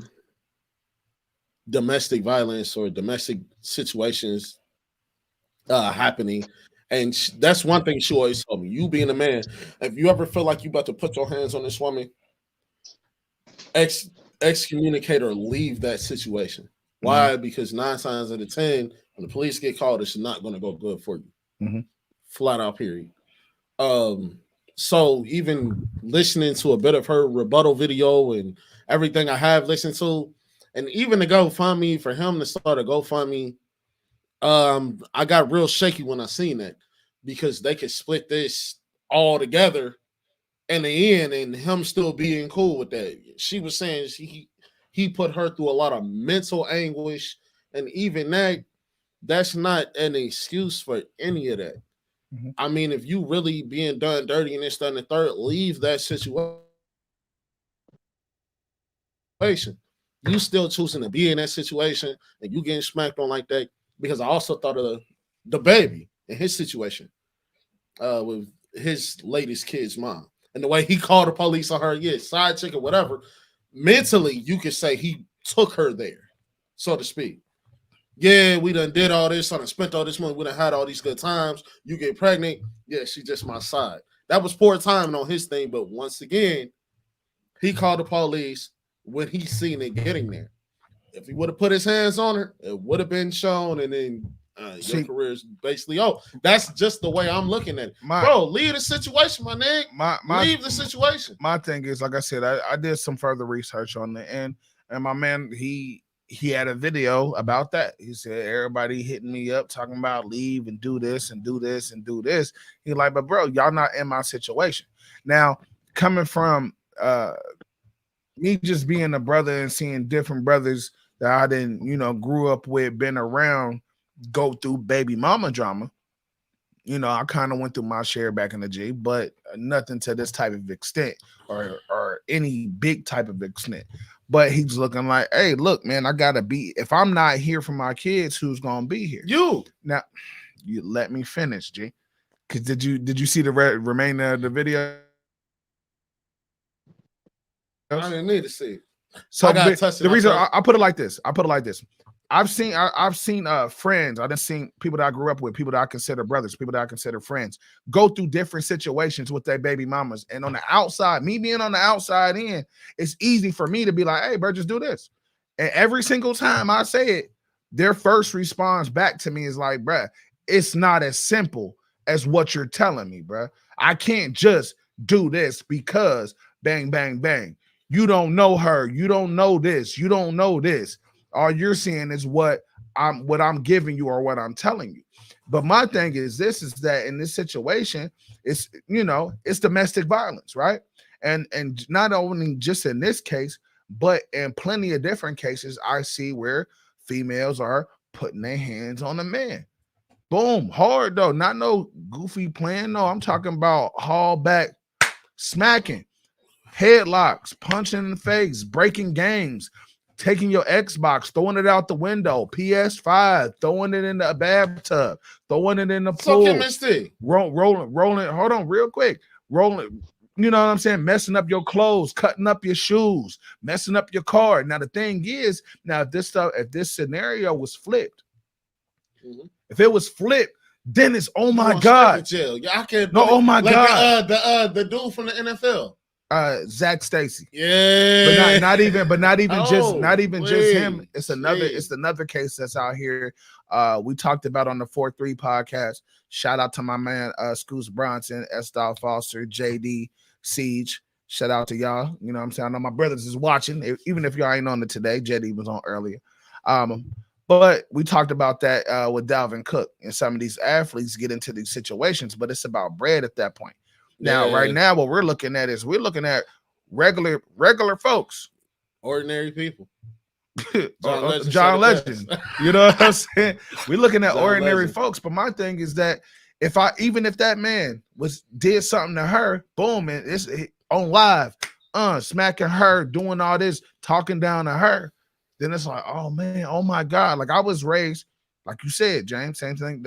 domestic violence or domestic situations happening. And that's one thing she always told me. You being a man, if you ever feel like you about to put your hands on this woman, excommunicate or leave that situation. Why? Because 9 times out of 10, when the police get called, it's not going to go good for you. Flat out, period. So even listening to a bit of her rebuttal video and everything I have listened to, and even the GoFundMe, for him to start a GoFundMe, I got real shaky when I seen that, because they could split this all together in the end and him still being cool with that. She was saying he put her through a lot of mental anguish, and even that's not an excuse for any of that. I mean, if you really being done dirty and this, that, and the third, leave that situation. You still choosing to be in that situation, and you getting smacked on like that. Because I also thought of the baby in his situation with his latest kid's mom. And the way he called the police on her, side chick or whatever, mentally, you could say he took her there, so to speak. Yeah, we done did all this, I done spent all this money, we done had all these good times. You get pregnant, yeah, she just my side. That was poor timing on his thing, but once again, he called the police when he seen it getting there. If he would have put his hands on her, it would have been shown, and then your career is basically that's just the way I'm looking at it. Bro, leave the situation, my nigga. Leave the situation. My thing is, like I said, I did some further research on it, and my man, he had a video about that. He said everybody hitting me up talking about leave and do this and do this and do this. He like, but bro, y'all not in my situation. Now, coming from me just being a brother and seeing different brothers that I didn't, grew up with, been around, go through baby mama drama. I kind of went through my share back in the G, but nothing to this type of extent or any big type of extent. But he's looking like, hey, look, man, I gotta be. If I'm not here for my kids, who's gonna be here? You. Now, you let me finish, G. Because did you see the remainder of the video? I didn't need to see it. So the reason I put it like this, I've seen friends. I've seen people that I grew up with, people that I consider brothers, people that I consider friends, go through different situations with their baby mamas. And on the outside, me being on the outside in, it's easy for me to be like, hey, bro, just do this. And every single time I say it, their first response back to me is like, bro, it's not as simple as what you're telling me, bro. I can't just do this because bang, bang, bang. You don't know her. You don't know this. You don't know this. All you're seeing is what I'm giving you or what I'm telling you. But my thing is that in this situation, it's domestic violence, right? And not only just in this case, but in plenty of different cases, I see where females are putting their hands on a man. Boom, hard though, not no goofy plan. No, I'm talking about haul back, smacking, headlocks, punching in the face, breaking games, taking your Xbox, throwing it out the window, PS5, throwing it in the bathtub, throwing it in the pool, rolling. Hold on, real quick, rolling. You know what I'm saying? Messing up your clothes, cutting up your shoes, messing up your car. Now the thing is, if this scenario was flipped, if it was flipped, then it's oh my god, jail. Yeah, I can't. No, oh my god, the dude from the NFL. Zach Stacy. Yeah, but not even just him. It's another case that's out here. We talked about on the 4-3 podcast. Shout out to my man Scoots Bronson, Estelle Foster, JD Siege. Shout out to y'all. You know what I'm saying? I know my brothers is watching, even if y'all ain't on it today. JD was on earlier. But we talked about that with Dalvin Cook, and some of these athletes get into these situations, but it's about bread at that point. Now, right now, what we're looking at regular folks, ordinary people. John Legend. You know what I'm saying? We're looking at ordinary folks. But my thing is that if that man did something to her, boom, and it's on live, smacking her, doing all this, talking down to her, then it's like, oh man, oh my God. Like I was raised, like you said, James, same thing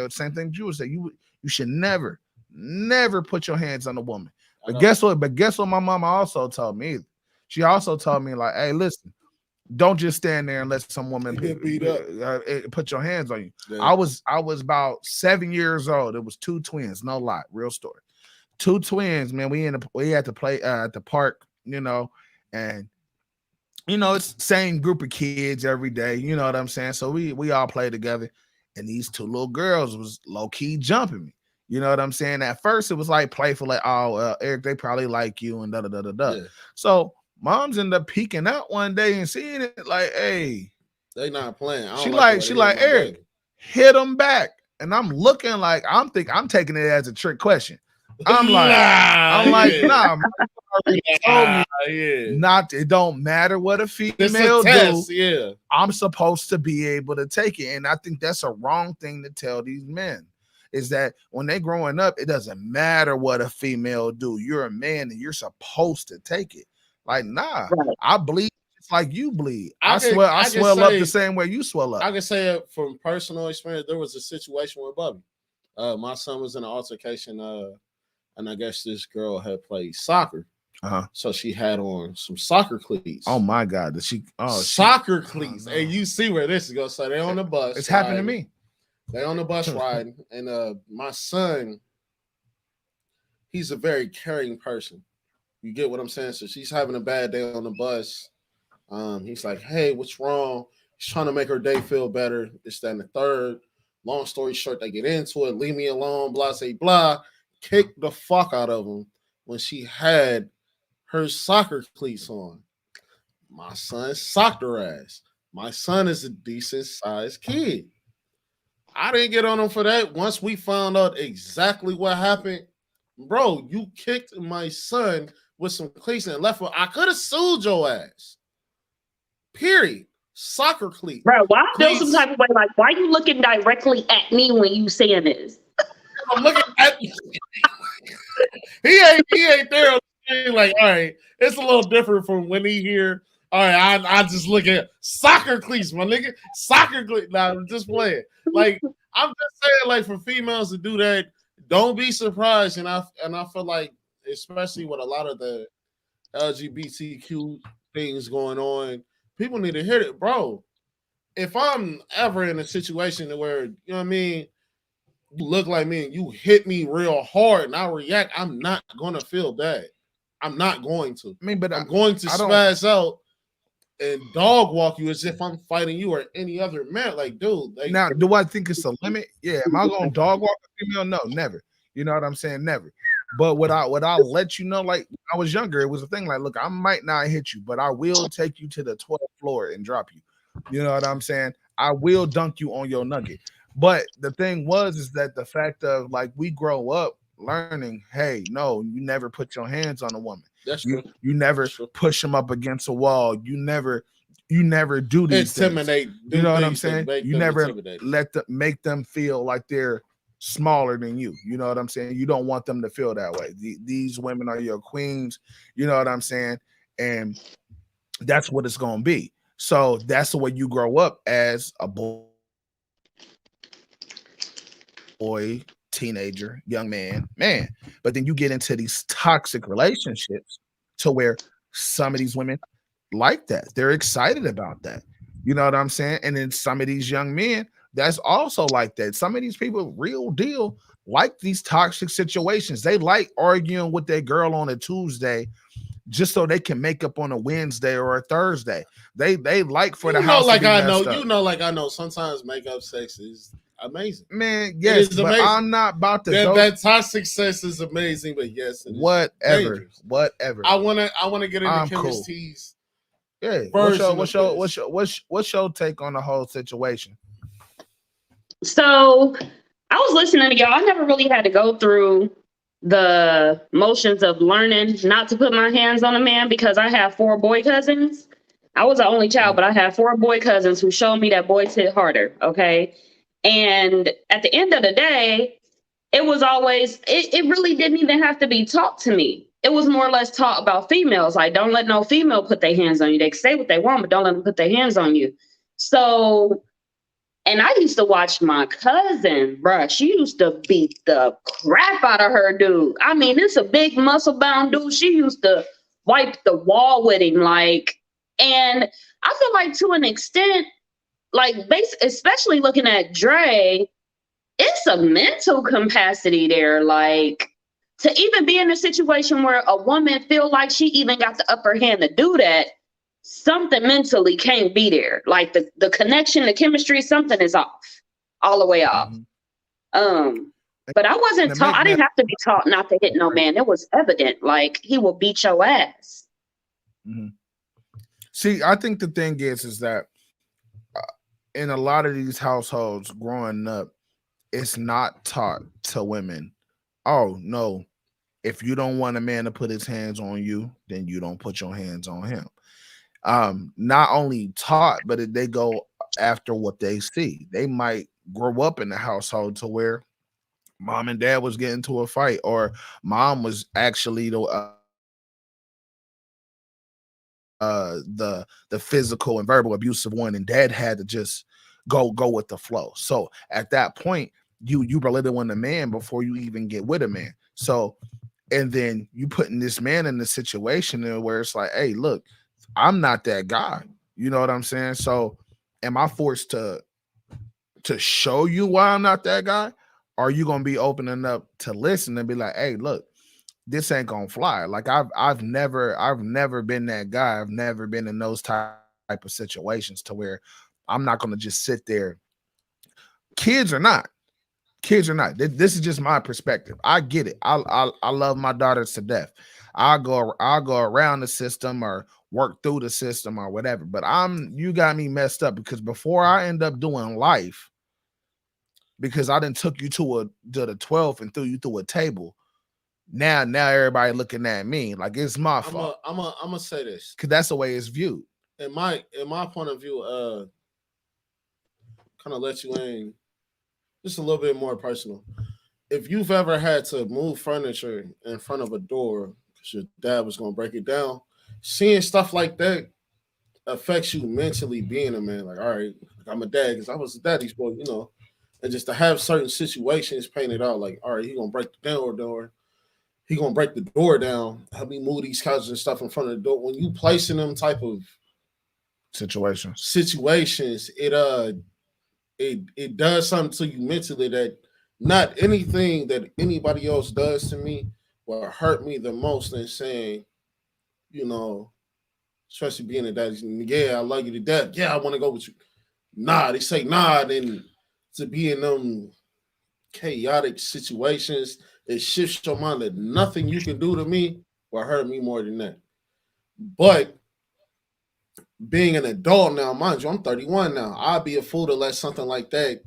you would say. You should never put your hands on a woman. But guess what? My mama also told me. She also told me, like, hey, listen, don't just stand there and let some woman put your hands on you. Yeah. I was about 7 years old. It was two twins, no lie, real story. Two twins, man. We had to play at the park, and it's same group of kids every day. You know what I'm saying? So we all play together, and these two little girls was low key jumping me. You know what I'm saying? At first, it was like playful, like, oh, Eric, they probably like you and da-da-da-da-da. Yeah. So moms end up peeking out one day and seeing it like, hey. They not playing. She like Eric, hit them back. And I'm looking like, I'm taking it as a trick question. I'm like, nah. It don't matter what a female do. Yeah. I'm supposed to be able to take it. And I think that's a wrong thing to tell these men. Is that when they growing up, it doesn't matter what a female do. You're a man and you're supposed to take it. Like, nah, right. I bleed just like you bleed. I swell up the same way you swell up. I can say it from personal experience. There was a situation with Bubby. My son was in an altercation and I guess this girl had played soccer. So she had on some soccer cleats. Oh my God. Soccer cleats. And you see where this is going. So they're on the bus. It's happened to me. They're on the bus riding. And my son, he's a very caring person. You get what I'm saying? So she's having a bad day on the bus. He's like, hey, what's wrong? He's trying to make her day feel better. This, that, and the third. Long story short, they get into it. Leave me alone. Blah, say blah. Kick the fuck out of him when she had her soccer cleats on. My son socked her ass. My son is a decent sized kid. I didn't get on him for that. Once we found out exactly what happened, bro, you kicked my son with some cleats and left him. I could have sued your ass. Period. Soccer cleats. Bro, why I feel some type of way? Like, why you looking directly at me when you saying this? I'm looking at you. He ain't there. Like, all right, it's a little different from when he here. All right, I just look at soccer cleats, my nigga. Soccer cleats. Nah, I'm just playing. Like, I'm just saying, like, for females to do that, don't be surprised. And I feel like, especially with a lot of the LGBTQ things going on, people need to hear it, bro. If I'm ever in a situation where, you know what I mean, you look like me and you hit me real hard and I react, I'm not gonna feel bad. I'm not going to. I mean, but I'm going to spaz out and dog walk you as if I'm fighting you or any other man. Like, dude. Like, now, do I think it's a limit? Yeah. Am I going to dog walk a female? No, never. You know what I'm saying? Never. But what I'll let you know, like, when I was younger, it was a thing like, look, I might not hit you, but I will take you to the 12th floor and drop you. You know what I'm saying? I will dunk you on your nugget. But the thing is that the fact of, like, we grow up learning, hey, no, you never put your hands on a woman. That's true. You never push them up against a wall. You never do these intimidate. Things. You know what I'm saying? You never make them feel like they're smaller than you. You know what I'm saying? You don't want them to feel that way. These women are your queens. You know what I'm saying? And that's what it's gonna be. So that's the way you grow up as a boy, teenager, young man. But then you get into these toxic relationships to where some of these women like that. They're excited about that. You know what I'm saying? And then some of these young men, that's also like that. Some of these people, real deal, like these toxic situations. They like arguing with their girl on a Tuesday just so they can make up on a Wednesday or a Thursday. They like for the house to be messed up. You know, like I know sometimes makeup sex is amazing. Man, yes, but amazing. I'm not about to that toxic sex is amazing, but yes, whatever. I wanna get into Chemist T's. Yeah. What's your take on the whole situation? So I was listening to y'all. I never really had to go through the motions of learning not to put my hands on a man because I have 4 boy cousins. I was the only child, but I have 4 boy cousins who showed me that boys hit harder. Okay. And at the end of the day, it was always, it really didn't even have to be taught to me. It was more or less taught about females. Like, don't let no female put their hands on you. They can say what they want, but don't let them put their hands on you. So, and I used to watch my cousin, bruh. She used to beat the crap out of her dude. I mean, it's a big muscle-bound dude. She used to wipe the wall with him, like, and I feel like to an extent, like, especially looking at Dre, it's a mental capacity there. Like, to even be in a situation where a woman feel like she even got the upper hand to do that, something mentally can't be there. Like the connection, the chemistry, something is off, all the way off. But I wasn't taught. I didn't have to be taught not to hit no man. It was evident. Like, he will beat your ass. Mm-hmm. See, I think the thing is that in a lot of these households growing up, it's not taught to women. Oh, no, if you don't want a man to put his hands on you, then you don't put your hands on him. Not only taught, but they go after what they see. They might grow up in a household to where mom and dad was getting into a fight, or mom was actually the physical and verbal abusive one, and dad had to just go with the flow. So at that point, you belittling a man before you even get with a man. So, and then you putting this man in the situation where it's like, hey, look, I'm not that guy. You know what I'm saying? So, am I forced to show you why I'm not that guy? Or are you gonna be opening up to listen and be like, hey, look, this ain't gonna fly. Like I've never been that guy. I've never been in those type of situations to where I'm not gonna just sit there. Kids or not, This is just my perspective. I get it. I love my daughters to death. I'll go around the system or work through the system or whatever. But you got me messed up because before I end up doing life, because I didn't took you to the 12th and threw you through a table. Now everybody looking at me like it's my fault. I'm gonna say this because that's the way it's viewed. In my point of view, kind of let you in just a little bit more personal. If you've ever had to move furniture in front of a door because your dad was gonna break it down, seeing stuff like that affects you mentally. Being a man, like, all right, I'm a dad because I was a daddy's boy, and just to have certain situations painted out, like, all right, he gonna break the door. He gonna break the door down. Help me move these couches and stuff in front of the door. When you placing them type of situations, it does something to you mentally that not anything that anybody else does to me will hurt me the most than saying, especially being a daddy, yeah, I love you to death. Yeah, I want to go with you. Nah, they say nah, then to be in them chaotic situations, it shifts your mind that nothing you can do to me will hurt me more than that. But being an adult now, mind you, I'm 31 now. I'd be a fool to let something like that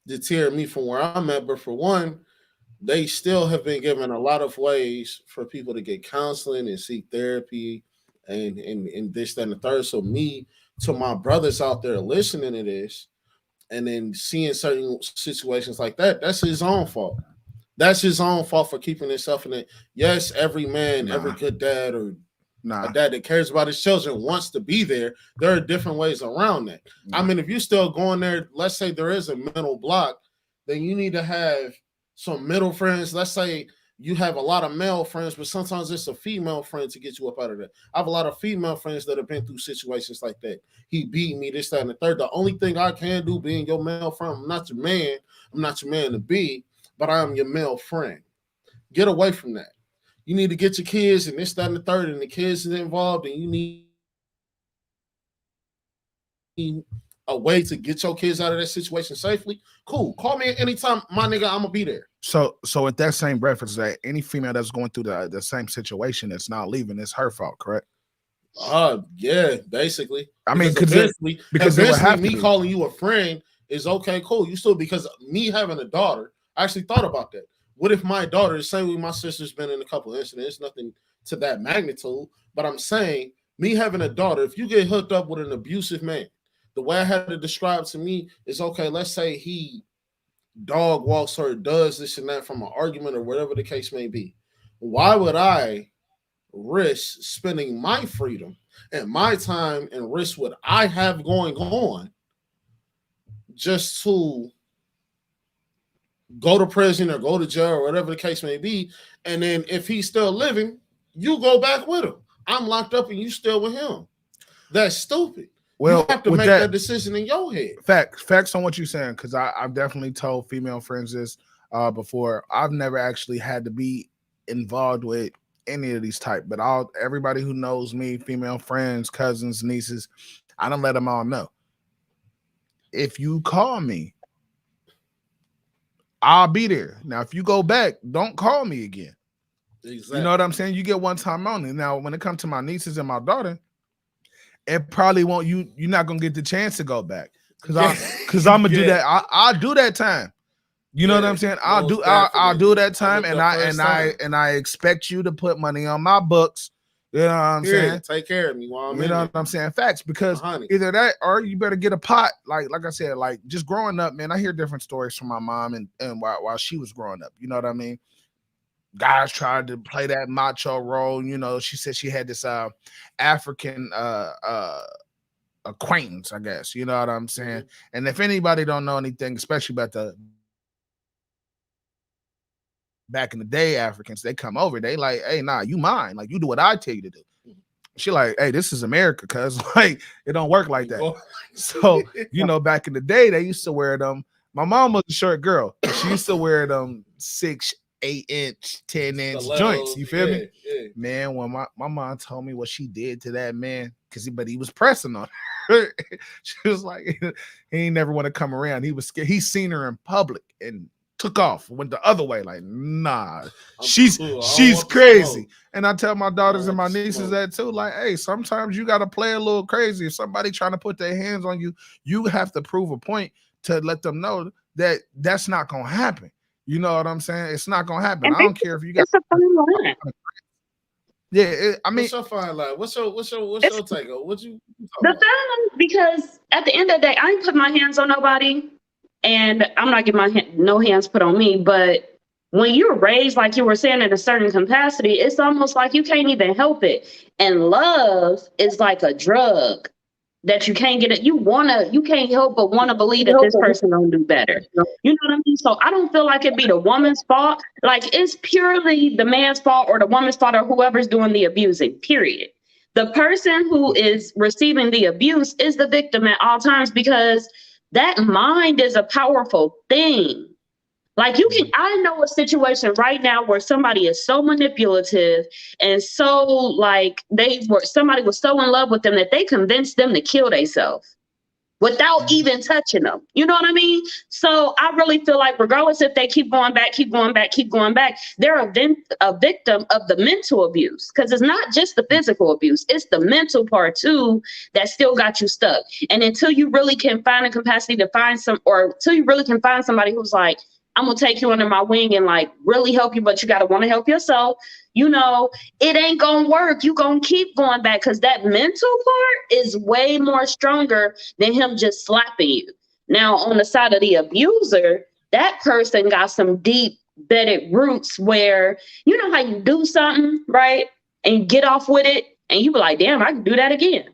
deter me from where I'm at. But for one, they still have been given a lot of ways for people to get counseling and seek therapy and this, that, and the third. So me, to my brothers out there listening to this, and then seeing certain situations like that, that's his own fault. That's his own fault for keeping himself in it. Yes, every man, every good dad or a dad that cares about his children wants to be there. There are different ways around that. I mean, if you're still going there, let's say there is a mental block, then you need to have some middle friends. Let's say you have a lot of male friends, but sometimes it's a female friend to get you up out of that. I have a lot of female friends that have been through situations like that. He beat me, this, that, and the third. The only thing I can do being your male friend, I'm not your man. I'm not your man to be, but I am your male friend. Get away from that. You need to get your kids and this, that, and the third, and the kids is involved, and you need a way to get your kids out of that situation safely. Cool. Call me at any time, my nigga. I'm gonna be there. So at that same reference, that any female that's going through the same situation that's not leaving, it's her fault, correct? Yeah, basically. I mean, because eventually me calling you a friend is okay, cool. You still, because me having a daughter, I actually thought about that. What if my daughter, the same way my sister's been in a couple of incidents, nothing to that magnitude, but I'm saying me having a daughter, if you get hooked up with an abusive man, the way I had to describe to me is, okay, let's say he dog walks her, does this and that from an argument or whatever the case may be. Why would I risk spending my freedom and my time and risk what I have going on just to go to prison or go to jail or whatever the case may be? And then if he's still living, you go back with him. I'm locked up and you still with him. That's stupid. Well, you have to make that decision in your head. Facts on what you're saying, because I've definitely told female friends this before. I've never actually had to be involved with any of these type, but everybody who knows me, female friends, cousins, nieces, I don't let them all know. If you call me, I'll be there. Now, if you go back, don't call me again. Exactly. You know what I'm saying? You get one time only. Now, when it comes to my nieces and my daughter, it probably won't. You're not gonna get the chance to go back because I'm gonna do that. I'll do that time. You know what I'm saying? I'll do that time, and I expect you to put money on my books. You know what I'm saying? Take care of me while I'm you know what I'm saying? Facts, because either that or you better get a pot. Like I said, like just growing up, man, I hear different stories from my mom and while she was growing up. You know what I mean? Guys tried to play that macho role. You know, she said she had this African acquaintance, I guess. You know what I'm saying? And if anybody don't know anything, especially about the back in the day, Africans, they come over, they like, hey, nah, you mine. Like, you do what I tell you to do. She like, hey, this is America, cuz like it don't work like that. So, back in the day, they used to wear them. My mom was a short girl. She used to wear them 6, 8-inch, 10-inch joints. You feel me? Yeah. Man, when my mom told me what she did to that man, but he was pressing on her. She was like, he ain't never want to come around. He was scared. He seen her in public and took off, went the other way. Like, nah, she's crazy. And I tell my daughters and my nieces that too. Like, hey, sometimes you got to play a little crazy. If somebody trying to put their hands on you, you have to prove a point to let them know that that's not gonna happen. You know what I'm saying? It's not gonna happen. I don't care if you got. It's a fine line. Yeah, I mean, what's your fine line? What's your take? What you the fine, because at the end of the day, I ain't put my hands on nobody. And I'm not getting no hands put on me, but when you're raised, like you were saying, in a certain capacity, it's almost like you can't even help it. And love is like a drug that you can't get it. You can't help but want to believe that this person gonna do better. You know what I mean? So I don't feel like it be the woman's fault. Like, it's purely the man's fault or the woman's fault or whoever's doing the abusing, period. The person who is receiving the abuse is the victim at all times, because that mind is a powerful thing. Like, I know a situation right now where somebody is so manipulative and so like somebody was so in love with them that they convinced them to kill themselves without even touching them. You know what I mean? So I really feel like regardless if they keep going back, they're a victim of the mental abuse, because it's not just the physical abuse, it's the mental part too that still got you stuck. And until you really can find a capacity to until you really can find somebody who's like, I'm gonna take you under my wing and like really help you, but you gotta want to help yourself. It ain't gonna work. You gonna keep going back, because that mental part is way more stronger than him just slapping you. Now, on the side of the abuser, that person got some deep bedded roots where, you know how you do something, right? And you get off with it and you be like, damn, I can do that again.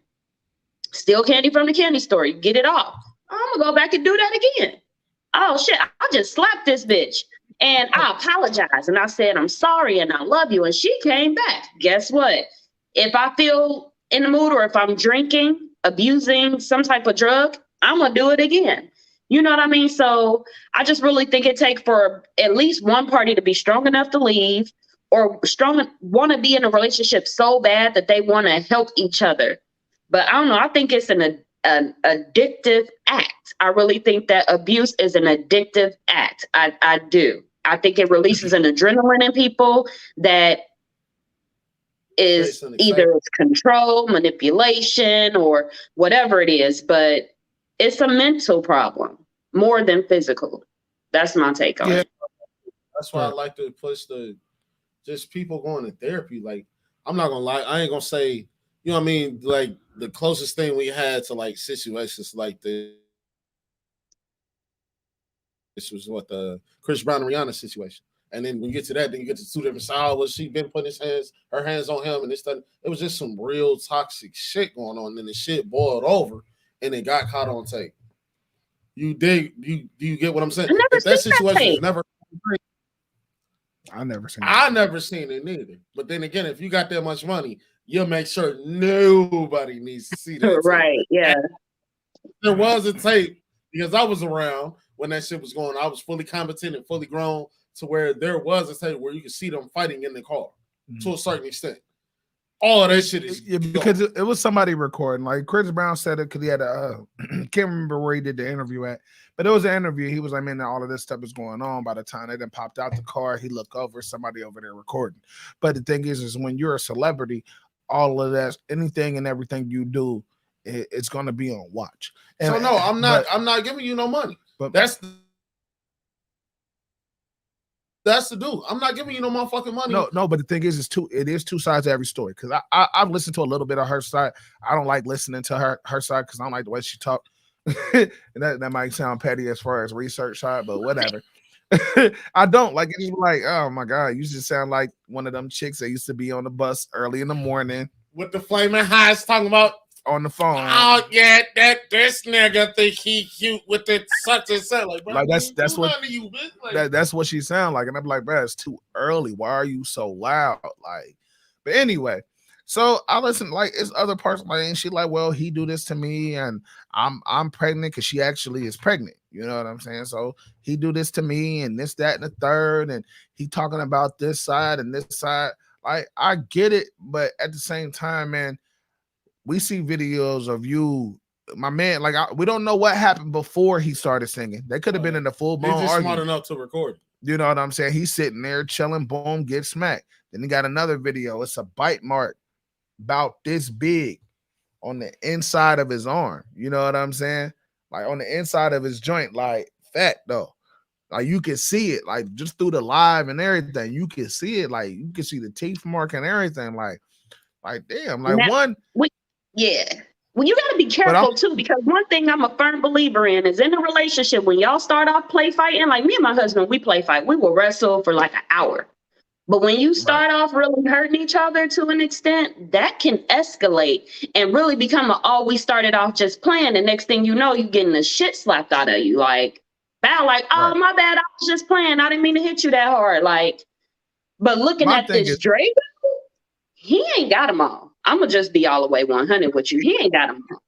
Steal candy from the candy store, you get it off. I'm gonna go back and do that again. Oh shit, I just slapped this bitch. And I apologized and I said, I'm sorry and I love you. And she came back. Guess what? If I feel in the mood, or if I'm drinking, abusing some type of drug, I'm going to do it again. You know what I mean? So I just really think it takes for at least one party to be strong enough to leave, or want to be in a relationship so bad that they want to help each other. But I don't know. I think it's an addictive act. I really think that abuse is an addictive act. I do. I think it releases an adrenaline in people that is either it's control, manipulation, or whatever it is, but it's a mental problem more than physical. That's my take on it. That's why I like to push just people going to therapy. Like, I'm not gonna lie, I ain't gonna say, you know what I mean, like the closest thing we had to like situations like this was what the Chris Brown and Rihanna situation. And then when you get to that, then you get to two different sides. Was she been putting her hands on him, and this stuff? It was just some real toxic shit going on, and then the shit boiled over, and it got caught on tape. Do you get what I'm saying? If that situation is never, I never seen it neither. But then again, if you got that much money, you'll make sure nobody needs to see that. Right? Yeah. There was a tape because I was around when that shit was going. I was fully competent and fully grown to where there was a tape where you could see them fighting in the car to a certain extent. All of that shit is because it was somebody recording. Like Chris Brown said it because he had can't remember where he did the interview at, but it was an interview. He was like, man, all of this stuff is going on. By the time they then popped out the car, he looked over, somebody over there recording. But the thing is when you're a celebrity, all of that, anything and everything you do, it's going to be on watch. And, so no, I'm not giving you no money. But that's the dude. I'm not giving you no motherfucking money. No, but the thing is, it is two sides to every story. Because I've listened to a little bit of her side. I don't like listening to her side because I don't like the way she talk. And that might sound petty as far as research side, but whatever. I don't like it. Just like, oh my god, you just sound like one of them chicks that used to be on the bus early in the morning with the flaming highs talking about on the phone. Oh yeah, this nigga think he cute with the such and such. Like, bro, Like that's what you, like, that's what she sound like, and I'm like, bro, it's too early. Why are you so loud? Like, but anyway, so I listen. Like, it's other parts. Like, and she like, well, he do this to me, and I'm pregnant because she actually is pregnant. You know what I'm saying? So he do this to me, and this, that, and the third, and he talking about this side and this side. Like, I get it, but at the same time, man, we see videos of you, my man. Like, we don't know what happened before he started singing. They could have been in a full blown just argument. Smart enough to record. You know what I'm saying? He's sitting there chilling, boom, get smacked. Then he got another video. It's a bite mark about this big on the inside of his arm. You know what I'm saying? Like on the inside of his joint, like fat though. Like you can see it, like just through the live and everything. You can see it, like you can see the teeth mark and everything. Like damn, like Now, yeah. Well, you got to be careful too, because one thing I'm a firm believer in is in a relationship, when y'all start off play fighting, like me and my husband, we play fight. We will wrestle for like an hour. But when you start off really hurting each other to an extent, that can escalate and really become we started off just playing. The next thing you know, you getting the shit slapped out of you. Like, oh, my bad. I was just playing. I didn't mean to hit you that hard. Like, but looking at this Dre, he ain't got them all. I'm going to just be all the way 100 with you. He ain't got them all.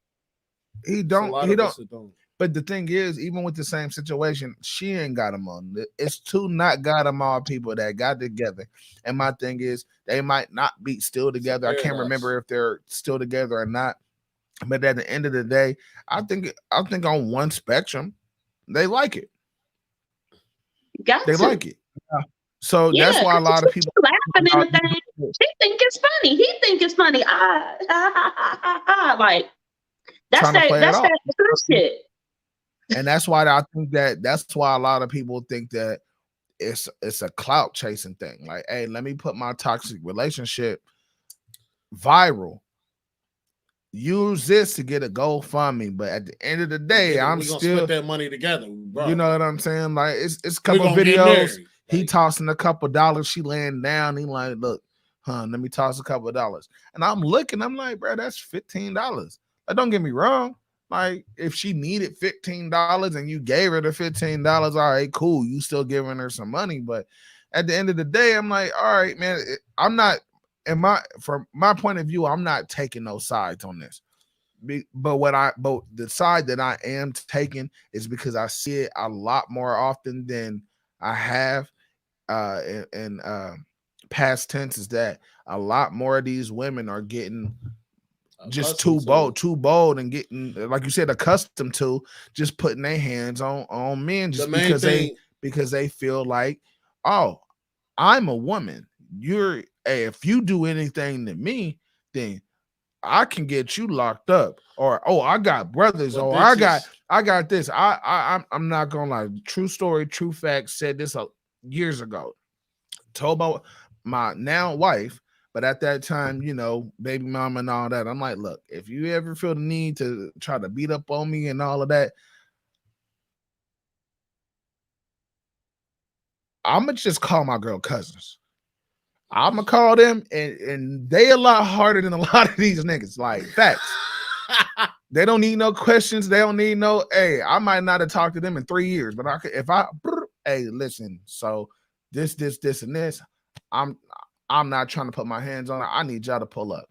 He don't. But the thing is, even with the same situation, she ain't got them on. It's two not got them all people that got together. And my thing is, they might not be still together. I can't remember if they're still together or not. But at the end of the day, I think on one spectrum, they like it. They like it. So that's why a lot of people laughing in the thing. They think it's funny. He think it's funny. Like that's that shit. And that's why I think that's why a lot of people think that it's a clout chasing thing. Like, hey, let me put my toxic relationship viral. Use this to get a GoFundMe, but at the end of the day, I'm still split that money together, bro. You know what I'm saying? Like, it's a couple videos. He tossing a couple dollars. She laying down. He like, look, let me toss a couple of dollars. And I'm looking. I'm like, bro, that's $15. Like, don't get me wrong. Like, if she needed $15 and you gave her the $15, all right, cool. You still giving her some money. But at the end of the day, I'm like, all right, man, I'm not, from my point of view, I'm not taking no sides on this. But the side that I am taking is because I see it a lot more often than I have in past tense, is that a lot more of these women are getting just too bold and getting, like you said, accustomed to just putting their hands on men just because they feel like, oh, I'm a woman. If you do anything to me, then I can get you locked up. Or I got brothers, or bitches. I got this. I'm not gonna lie. True story, true fact. Said this years ago. Told about my now wife. But at that time, baby mama and all that, I'm like, look, if you ever feel the need to try to beat up on me and all of that, I'm going to just call my girl cousins. I'm going to call them, and they a lot harder than a lot of these niggas. Like, facts. They don't need no questions. They don't need no, hey, I might not have talked to them in 3 years, but hey, listen, so this, and this, I'm not trying to put my hands on it. I need y'all to pull up.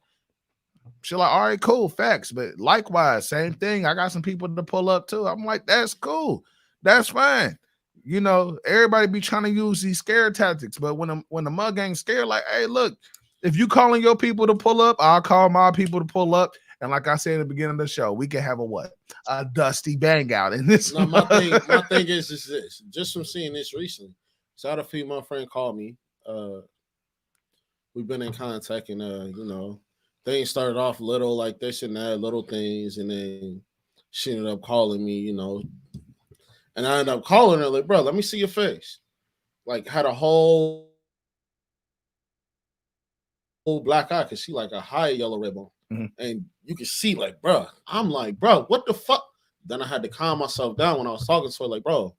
She's like, all right, cool, facts. But likewise, same thing. I got some people to pull up too. I'm like, that's cool. That's fine. Everybody be trying to use these scare tactics. But when the mug ain't scared, like, hey, look, if you calling your people to pull up, I'll call my people to pull up. And like I said in the beginning of the show, we can have a dusty bang out in this. No, my thing is just this. Just from seeing this recently. So I had a female friend call me. We've been in contact, and things started off little like this and that, little things, and then she ended up calling me, and I ended up calling her like, bro, let me see your face. Like, had a whole black eye because she like a high yellow ribbon, and you can see like, bro. I'm like, bro, what the fuck? Then I had to calm myself down when I was talking to her, like, bro.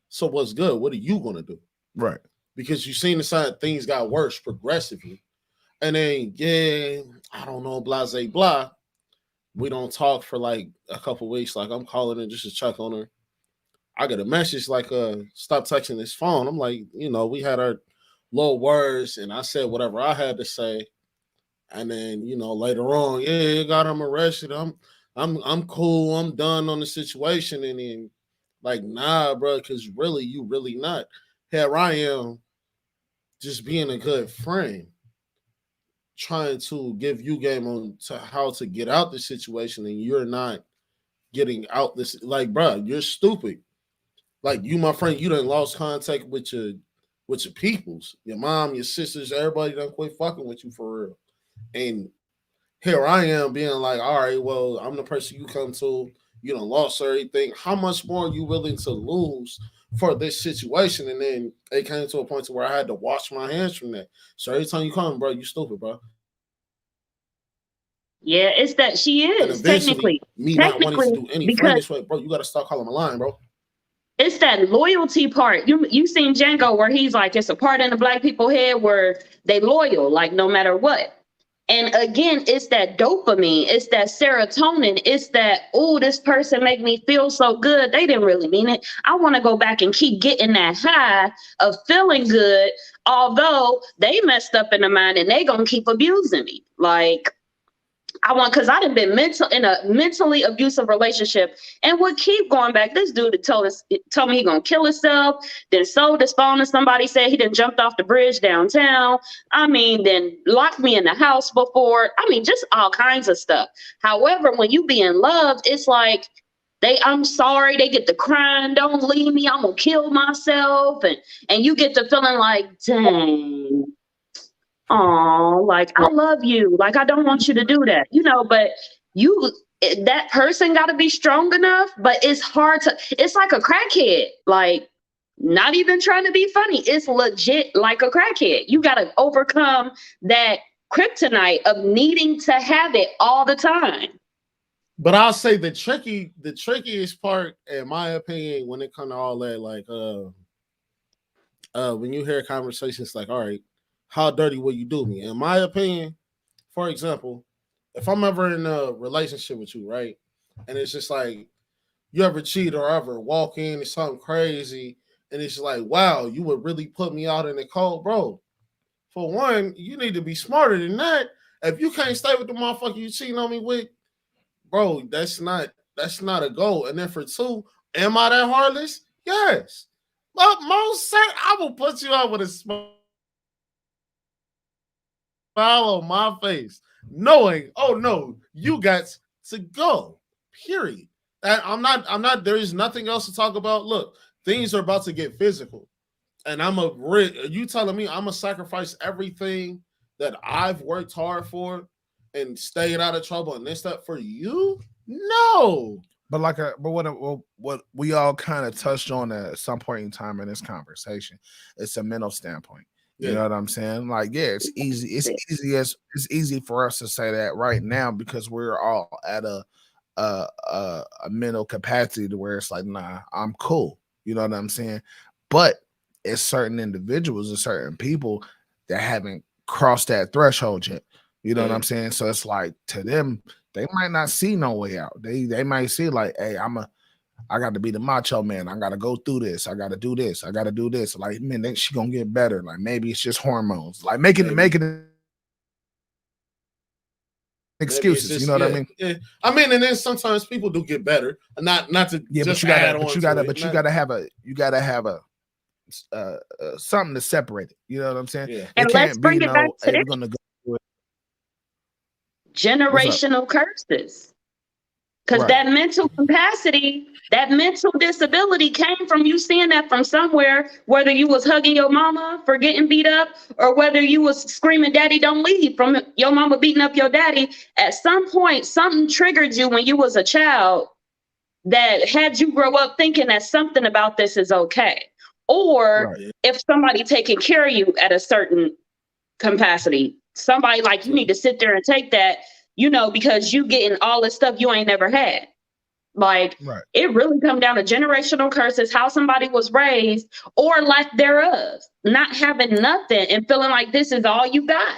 So what's good? What are you gonna do? Right. Because you seen the side things got worse progressively. And then, I don't know, blah, blah. we don't talk for like a couple weeks. Like I'm calling her just to check on her. I get a message like, stop texting this phone. I'm like, we had our little words and I said whatever I had to say. And then, later on, yeah, got him arrested. I'm cool. I'm done on the situation. And then like, nah, bro, because really, you really not. Here I am just being a good friend, trying to give you game on to how to get out the situation, and you're not getting out this. Like, bro, you're stupid. Like, you, my friend, you done lost contact with your peoples, your mom, your sisters, everybody done quit fucking with you for real. And here I am being like, all right, well, I'm the person you come to. You done lost everything. How much more are you willing to lose for this situation? And then it came to a point to where I had to wash my hands from that. So every time you come, bro, you stupid, bro. Yeah, it's that she is technically me not wanting to do any friend this way, bro. You got to start calling my line, bro. It's that loyalty part. You seen Django where he's like, it's a part in the black people head where they loyal, like no matter what. And again, it's that dopamine, it's that serotonin, it's that, oh, this person make me feel so good. They didn't really mean it. I want to go back and keep getting that high of feeling good, although they messed up in the mind and they gonna keep abusing me. Like, because I done been in a mentally abusive relationship and would keep going back. This dude told me he gonna kill himself, then sold his phone to somebody, said he done jumped off the bridge downtown. I mean, then locked me in the house before. I mean, just all kinds of stuff. However, when you be in love, it's like I'm sorry, they get to crying, don't leave me, I'm gonna kill myself. And you get to feeling like, dang. Oh, like, I love you. Like, I don't want you to do that, but that person got to be strong enough, but it's hard it's like a crackhead, like, not even trying to be funny. It's legit like a crackhead. You got to overcome that kryptonite of needing to have it all the time. But I'll say the trickiest part, in my opinion, when it comes to all that, like, when you hear conversations like, all right, how dirty will you do me? In my opinion, for example, if I'm ever in a relationship with you, right, and it's just like you ever cheat or ever walk in and something crazy, and it's like, wow, you would really put me out in the cold, bro. For one, you need to be smarter than that. If you can't stay with the motherfucker you cheating on me with, bro, that's not a goal. And then for two, am I that heartless? Yes. But most certain, I will put you out with a smile on my face, knowing, oh no, you got to go. Period. And I'm not. There is nothing else to talk about. Look, things are about to get physical, and you telling me I'm gonna sacrifice everything that I've worked hard for and stayed out of trouble and this stuff for you? No. But what we all kind of touched on at some point in time in this conversation, it's a mental standpoint. You know what I'm saying? Like, yeah, it's easy. It's easy for us to say that right now because we're all at a mental capacity to where it's like, nah, I'm cool. You know what I'm saying? But it's certain individuals and certain people that haven't crossed that threshold yet. You know what I'm saying? So it's like, to them, they might not see no way out. They might see like, hey, I got to be the macho man. I got to go through this. I got to do this. I got to do this. Like, man, she gonna get better. Like, maybe it's just hormones. Like, making excuses. You know what I mean? Yeah. I mean, and then sometimes people do get better. Not to just but you gotta have a something to separate it. You know what I'm saying? Yeah. And let's bring it back to this. Generational curses. Because that mental capacity, that mental disability came from you seeing that from somewhere, whether you was hugging your mama for getting beat up or whether you was screaming, daddy, don't leave, from your mama beating up your daddy. At some point, something triggered you when you was a child that had you grow up thinking that something about this is okay. Or if somebody taking care of you at a certain capacity, somebody like, you need to sit there and take that, because you getting all this stuff you ain't never had. Like, it really come down to generational curses, how somebody was raised, or lack thereof, not having nothing and feeling like this is all you got.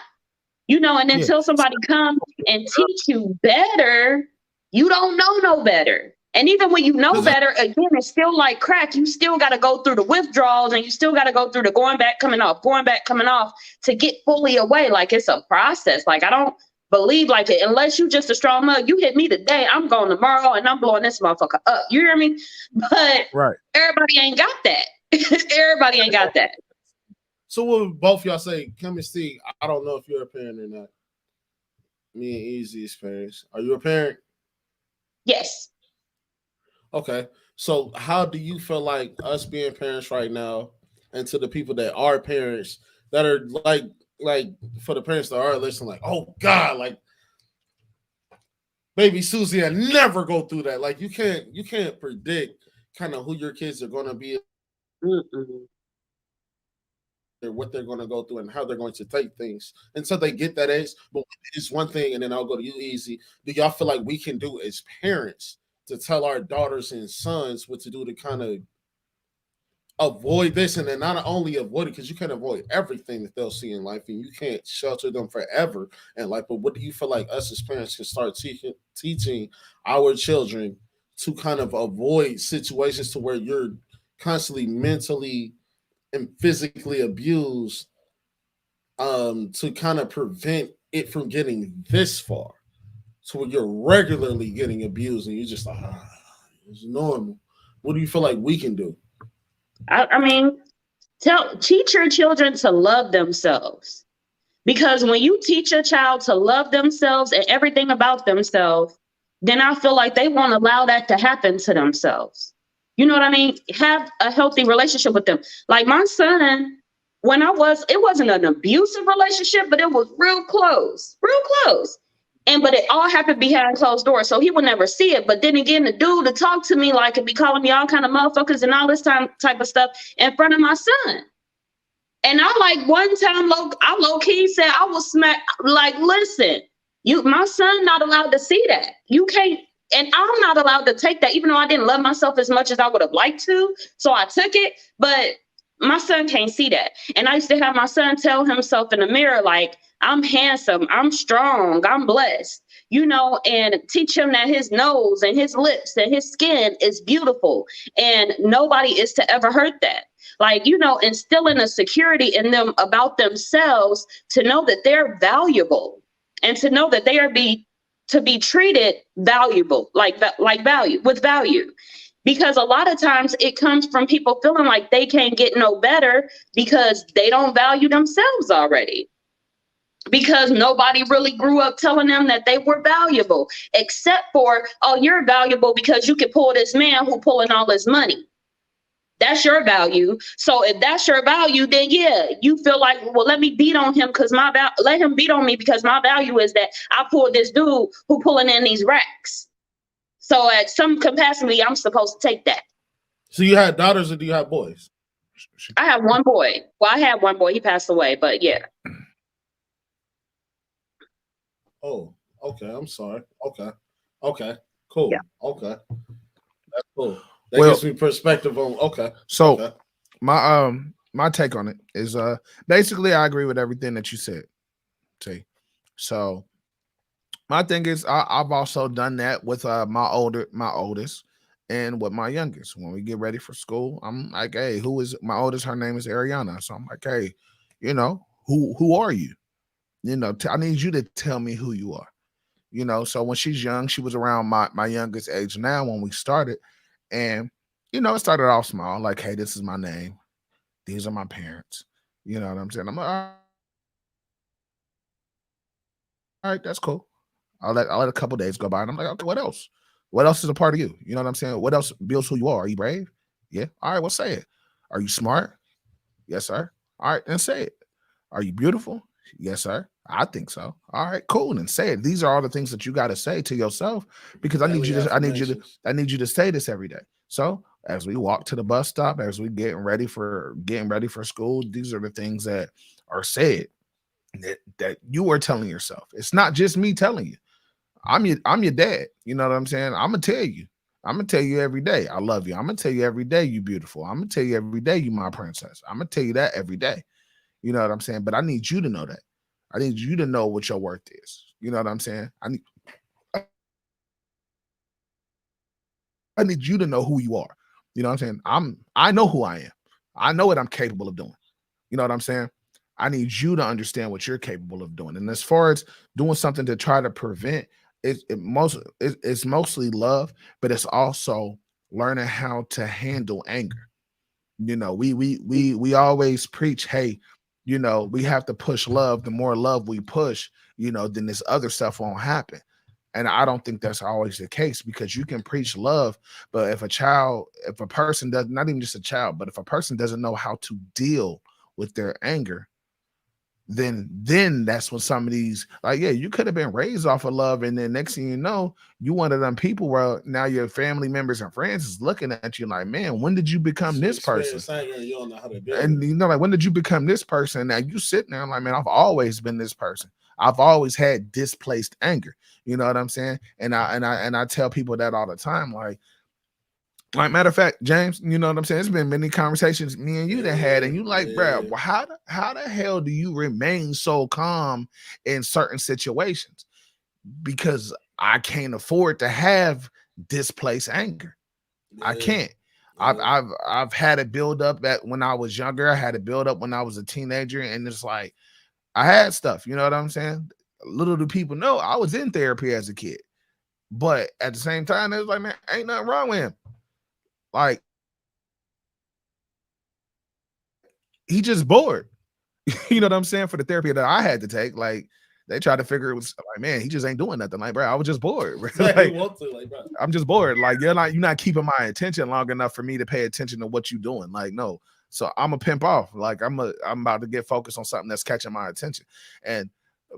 And until somebody comes and teach you better, You don't know no better. And even when you know better, again, it's still like crack. You still got to go through the withdrawals and you still got to go through the going back, coming off to get fully away. Like it's a process. Like I don't believe like it unless you just a strong mug. You hit me today, I'm going tomorrow and I'm blowing this motherfucker up. You hear me? But everybody ain't got that. Everybody ain't got that. So what both y'all say, Kim and Steve, I don't know if you're a parent or not. Me and Easy's parents. Are you a parent? Yes. Okay. So how do you feel like us being parents right now, and to the people that are parents that are like for the parents that are listening, like, oh God, like baby Susie, I never go through that. Like you can't predict kind of who your kids are gonna be. What they're going to go through and how they're going to take things until they get that age. But it's one thing, and then I'll go to you, Easy. Do y'all feel like we can do as parents to tell our daughters and sons what to do to kind of avoid this, and then not only avoid it, because you can't avoid everything that they'll see in life, and you can't shelter them forever in life. But what do you feel like us as parents can start teaching our children to kind of avoid situations to where you're constantly mentally and physically abused, to kind of prevent it from getting this far, so when you're regularly getting abused and you're just like, it's normal. What do you feel like we can do? I mean, teach your children to love themselves, because when you teach a child to love themselves and everything about themselves, then I feel like they won't allow that to happen to themselves. You know what I mean? Have a healthy relationship with them. Like my son, it wasn't an abusive relationship, but it was real close. But it all happened behind closed doors. So he would never see it. But then again, the dude to talk to me like and be calling me all kind of motherfuckers and all this type of stuff in front of my son. And I like one time low key said I was smack, like, listen, my son not allowed to see that. You can't. And I'm not allowed to take that, even though I didn't love myself as much as I would have liked to. So I took it, but my son can't see that. And I used to have my son tell himself in the mirror, like, I'm handsome, I'm strong, I'm blessed, and teach him that his nose and his lips and his skin is beautiful. And nobody is to ever hurt that. Like, instilling a security in them about themselves to know that they're valuable and to know that they are to be treated valuable, like value, with value. Because a lot of times it comes from people feeling like they can't get no better because they don't value themselves already. Because nobody really grew up telling them that they were valuable, except for, oh, you're valuable because you can pull this man who pulling all his money. That's your value. So if that's your value, then yeah, you feel like, well, let me beat on him let him beat on me because my value is that I pulled this dude who pulling in these racks. So at some capacity, I'm supposed to take that. So you had daughters or do you have boys? I have one boy. Well, I had one boy. He passed away, but yeah. Oh, okay. I'm sorry. Okay. Cool. Yeah. Okay. That's cool. That gives me perspective on. Okay. So my take on it is basically I agree with everything that you said. See, so my thing is I've also done that with my oldest and with my youngest. When we get ready for school, I'm like, hey, who is my oldest? Her name is Ariana. So I'm like, hey, who are you? I need you to tell me who you are. So when she's young, she was around my youngest age now when we started. And, it started off small, like, hey, this is my name. These are my parents. You know what I'm saying? I'm like, all right, that's cool. I'll let a couple days go by. And I'm like, okay, what else? What else is a part of you? You know what I'm saying? What else builds who you are? Are you brave? Yeah. All right, well, say it. Are you smart? Yes, sir. All right, then say it. Are you beautiful? Yes, sir. I think so. All right, cool. And say it. These are all the things that you got to say to yourself because I need you to say this every day. So as we walk to the bus stop, as we getting ready for school, these are the things that are said that you are telling yourself. It's not just me telling you. I'm your dad. You know what I'm saying? I'm gonna tell you. I'm gonna tell you every day I love you. I'm gonna tell you every day you beautiful. I'm gonna tell you every day you my princess. I'm gonna tell you that every day. You know what I'm saying? But I need you to know that. I need you to know what your worth is. You know what I'm saying? I need you to know who you are. You know what I'm saying? I know who I am. I know what I'm capable of doing. You know what I'm saying? I need you to understand what you're capable of doing. And as far as doing something to try to prevent, it's mostly love, but it's also learning how to handle anger. You know, we always preach, hey, you know, we have to push love. The more love we push, you know, then this other stuff won't happen. And I don't think that's always the case, because you can preach love, but if a person does, not even just a child, but if a person doesn't know how to deal with their anger, then that's when some of these, like, yeah, you could have been raised off of love, and then next thing you know, you one of them people where now your family members and friends is looking at you like, man, when did you become this person? You don't know how to do And you know, like, when did you become this person? Now you sitting there like, man, I've always been this person. I've always had displaced anger. You know what I'm saying? And I tell people that all the time, like matter of fact, James, you know what I'm saying? It's been many conversations me and you that had, and you like, bro, how the hell do you remain so calm in certain situations? Because I can't afford to have displaced anger. I can't. I've had it build up when I was younger. I had it build up when I was a teenager, and it's like I had stuff. You know what I'm saying? Little do people know I was in therapy as a kid, but at the same time, it's like, man, ain't nothing wrong with him. Like, he just bored. You know what I'm saying? For the therapy that I had to take, like, they tried to figure it was like, man, he just ain't doing nothing. Like, bro, I was just bored. Like, bro. I'm just bored. Like, you're not keeping my attention long enough for me to pay attention to what you're doing. Like, no. So I'm a pimp off. Like, I'm about to get focused on something that's catching my attention.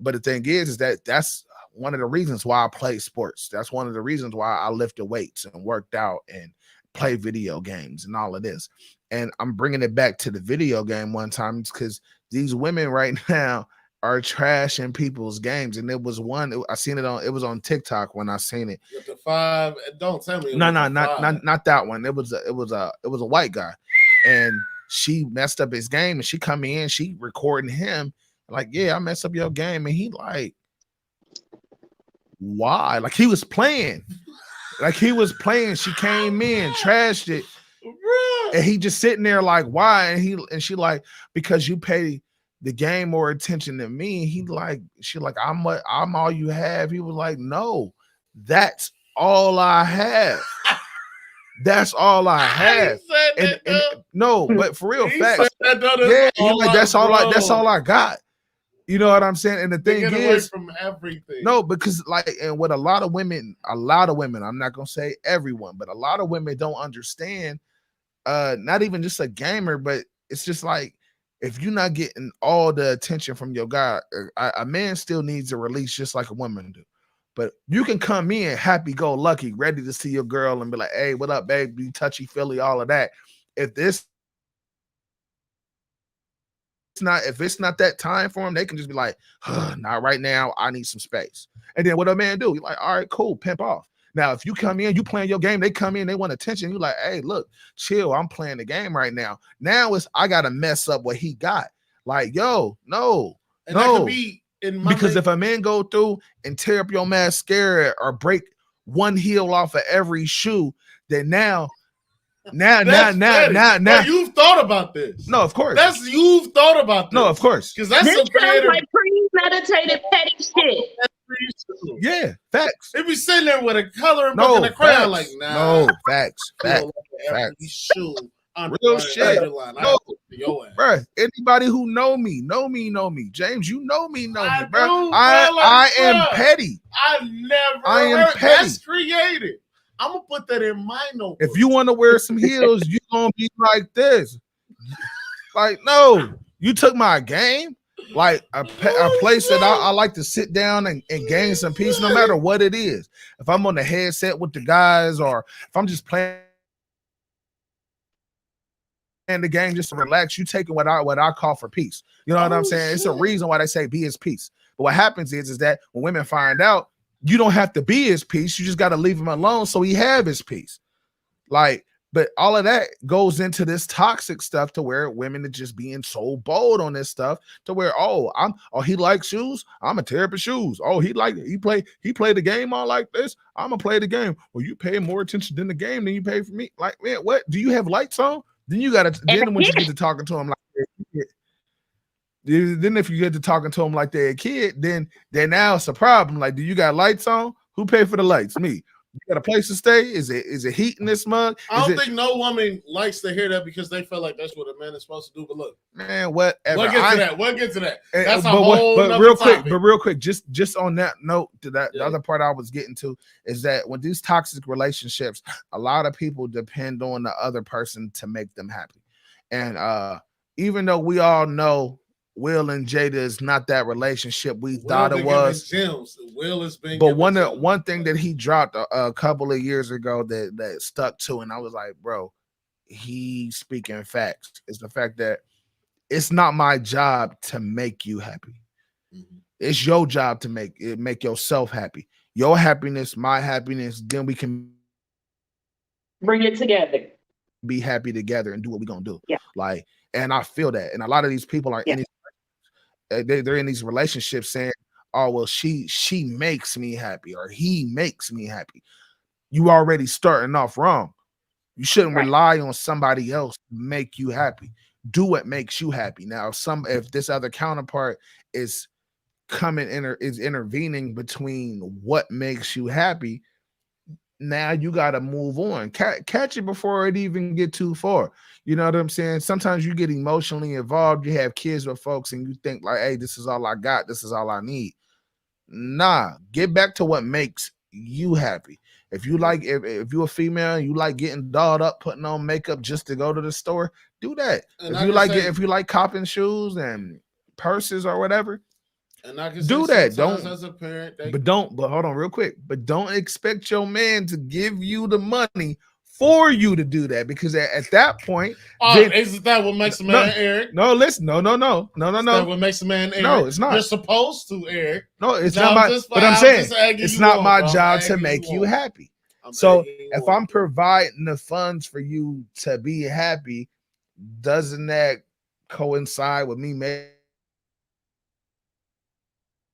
But the thing is that's one of the reasons why I play sports. That's one of the reasons why I lifted weights and worked out and play video games and all of this. And I'm bringing it back to the video game one time because these women right now are trashing people's games. And it was one, I seen it on TikTok when I seen it. With the 5, don't tell me. No, not that one. It was a white guy, and she messed up his game, and she come in, she recording him like, yeah, I messed up your game, and he like, why? Like, he was playing. She came in, trashed it, and he just sitting there like, why? And she like, because you pay the game more attention than me. She like, I'm all you have. He was like, no, that's all I have. That's all I have. And no, but for real facts. Yeah, that's all I got. You know what I'm saying? And the thing is, from everything. No, because and what a lot of women, I'm not gonna say everyone, but a lot of women don't understand. Not even just a gamer, but it's just like, if you're not getting all the attention from your guy, a man still needs a release just like a woman do. But you can come in happy go lucky, ready to see your girl and be like, hey, what up, babe? Be touchy feely, all of that. If it's not that time for them, they can just be like, not right now. I need some space. And then what a man do? He's like, all right, cool, pimp off. Now, if you come in, you playing your game, they come in, they want attention. You're like, hey, look, chill. I'm playing the game right now. Now I gotta mess up what he got. Like, yo, no. That could be because if a man go through and tear up your mascara or break one heel off of every shoe, then now. You've thought about this. No, of course. You've thought about this. No, of course. Because that's this some creative, like premeditated petty shit. Yeah, facts. They be sitting there with a coloring book and a crayon, like, nah. No, facts. Shoe. Real shit. No, bro. Anybody who know me. James, you know me, bro. Do, I am petty. I am petty. That's creative. I'm gonna put that in my notebook. If you want to wear some heels, you gonna be like this. Like, no, you took my game. Like a place that I like to sit down and gain some peace, no matter what it is. If I'm on the headset with the guys, or if I'm just playing the game just to relax, you taking what I call for peace. You know what I'm saying? It's a reason why they say be his peace. But what happens is that when women find out, you don't have to be his peace. You just got to leave him alone so he have his peace. Like, But all of that goes into this toxic stuff to where women are just being so bold on this stuff to where, he likes shoes, I'm gonna tear up his shoes. Oh, he play the game all like this, I'm gonna play the game. Well, you pay more attention than the game than you pay for me. Like, man, what? Do you have lights on? Then you gotta then when you get to talking to him like that, then if you get to talking to him like they're a kid, then now it's a problem. Like, do you got lights on? Who paid for the lights? Me. You got a place to stay? Is it heat in this mug? I don't think no woman likes to hear that because they feel like that's what a man is supposed to do. But look, man, whatever. We'll get to that. That's a whole but real quick, just on that note, to that the other part I was getting to is that when these toxic relationships, a lot of people depend on the other person to make them happy. And even though we all know Will and Jada is not that relationship we thought it was. Gems. Will has been. But one thing that he dropped a couple of years ago that stuck to, and I was like, bro, he's speaking facts. Is the fact that it's not my job to make you happy. Mm-hmm. It's your job to make yourself happy. Your happiness, my happiness. Then we can bring it together. Be happy together and do what we're gonna do. Yeah. Like, and I feel that, and a lot of these people are in these. They're in these relationships saying, oh, well, she makes me happy or he makes me happy. You already starting off wrong. You shouldn't rely on somebody else to make you happy. Do what makes you happy. Now, if this other counterpart is intervening between what makes you happy, now you got to move on. Catch it before it even get too far. You know what I'm saying? Sometimes you get emotionally involved. You have kids with folks and you think like, hey, this is all I got. This is all I need. Nah, get back to what makes you happy. If you like, if you're a female and you like getting dolled up, putting on makeup just to go to the store, do that. And if you like copping shoes and purses or whatever, and I can do that. Don't as a parent, but hold on real quick. But don't expect your man to give you the money for you to do that, because at that point, isn't that what makes a man, Eric? No, listen, no. Is that what makes a man, Eric? No, it's not. You're supposed to, Eric. No, it's not my. But I'm saying it's not my job to make you happy. So if I'm providing the funds for you to be happy, doesn't that coincide with me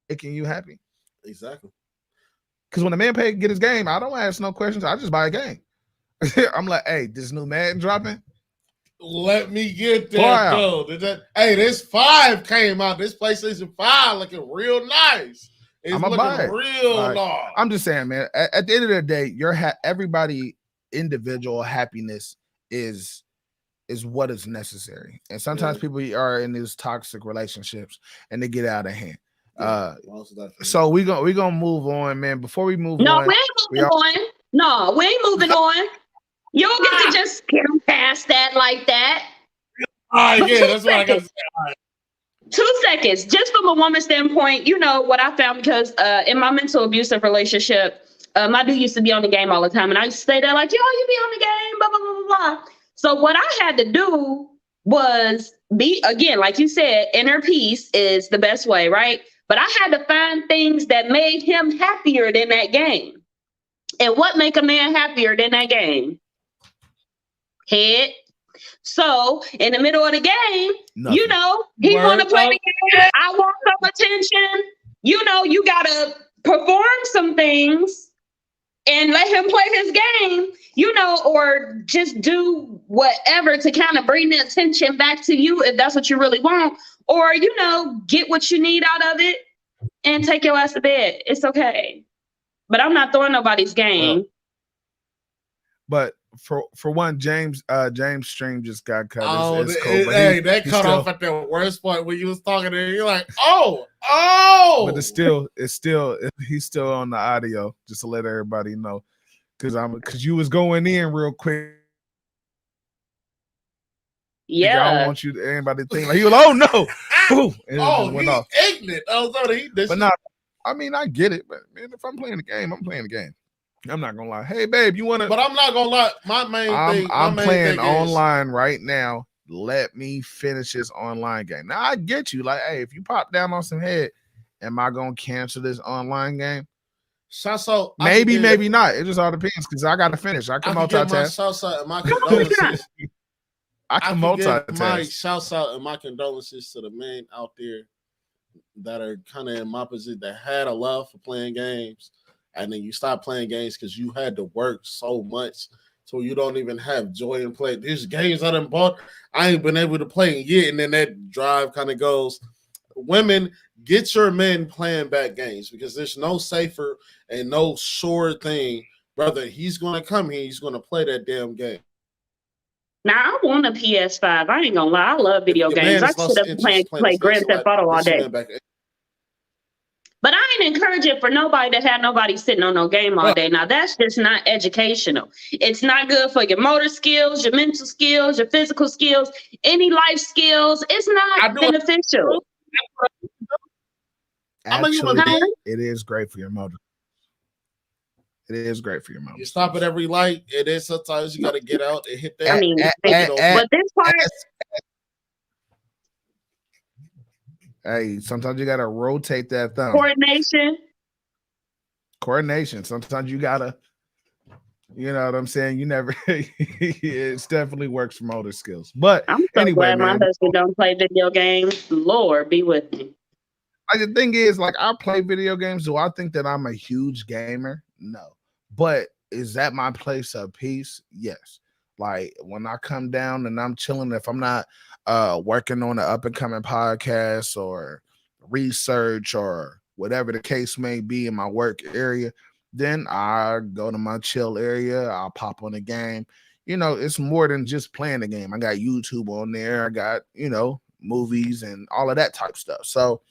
making you happy? Exactly. Because when a man get his game, I don't ask no questions. I just buy a game. I'm like, hey, this new Madden dropping? Let me get that though. This 5 came out. This PlayStation 5 looking real nice. It's looking real nice. I'm just saying, man. At the end of the day, everybody individual happiness is what is necessary. And sometimes people are in these toxic relationships and they get out of hand. So we gonna move on, man. Before we move on, we ain't moving on. No, we ain't moving on. You don't get to just get past that like that. All right, that's what I got to say. All right. 2 seconds, just from a woman's standpoint, you know what I found, because in my mental abusive relationship, my dude used to be on the game all the time, and I used to stay there like, yo, you be on the game, blah blah blah blah blah. So what I had to do was be, again, like you said, inner peace is the best way, right? But I had to find things that made him happier than that game. And what make a man happier than that game? Head. So in the middle of the game, nothing. You know, he want to play the game. I want some attention. You know, you got to perform some things and let him play his game, you know, or just do whatever to kind of bring the attention back to you if that's what you really want. Or, you know, get what you need out of it and take your ass to bed. It's okay. But I'm not throwing nobody's game. But for one, James stream just got cut. It's cool, they cut off at the worst point when you was talking to him. You're like, oh. But he's still on the audio, just to let everybody know. Because you was going in real quick. Yeah. I don't want anybody to think like he was, oh no. Went off. Ignorant. But not, I mean, I get it, but man, if I'm playing the game, I'm playing the game. I'm not gonna lie. Hey, babe, you wanna? But I'm not gonna lie. I'm playing online right now. Let me finish this online game. Now I get you. Like, hey, if you pop down on some head, am I gonna cancel this online game? Shouts out. Maybe not. It just all depends because I gotta finish. I can multitask. My shouts out and my condolences. I can multitask. Give my shouts out and my condolences to the men out there that are kind of in my position that had a love for playing games, and then you stop playing games because you had to work so much, so you don't even have joy in play. There's games I done bought, I ain't been able to play yet, and then that drive kind of goes. Women, get your men playing back games because there's no safer and no sure thing, brother. He's going to come here. He's going to play that damn game. Now, I want a PS5. I ain't going to lie. I love video games. I sit up and play Grand Theft Auto all day. But I ain't encouraging for nobody to have nobody sitting on no game all day. Now, that's just not educational. It's not good for your motor skills, your mental skills, your physical skills, any life skills. It's not beneficial. Actually, it is great for your motor. It is great for your motor. You stop at every light. It is sometimes you got to get out and hit that. I mean, but this part. Hey, sometimes you got to rotate that thumb. Coordination. Sometimes you got to, you know what I'm saying? You never, it definitely works for motor skills. But I'm so anyway, glad my husband don't play video games. Lord be with me. Like, the thing is, like, I play video games. Do I think that I'm a huge gamer? No. But is that my place of peace? Yes. Like, when I come down and I'm chilling, if I'm not working on an up-and-coming podcast or research or whatever the case may be in my work area, then I go to my chill area. I'll pop on a game. You know, it's more than just playing the game. I got YouTube on there. I got, you know, movies and all of that type stuff. So,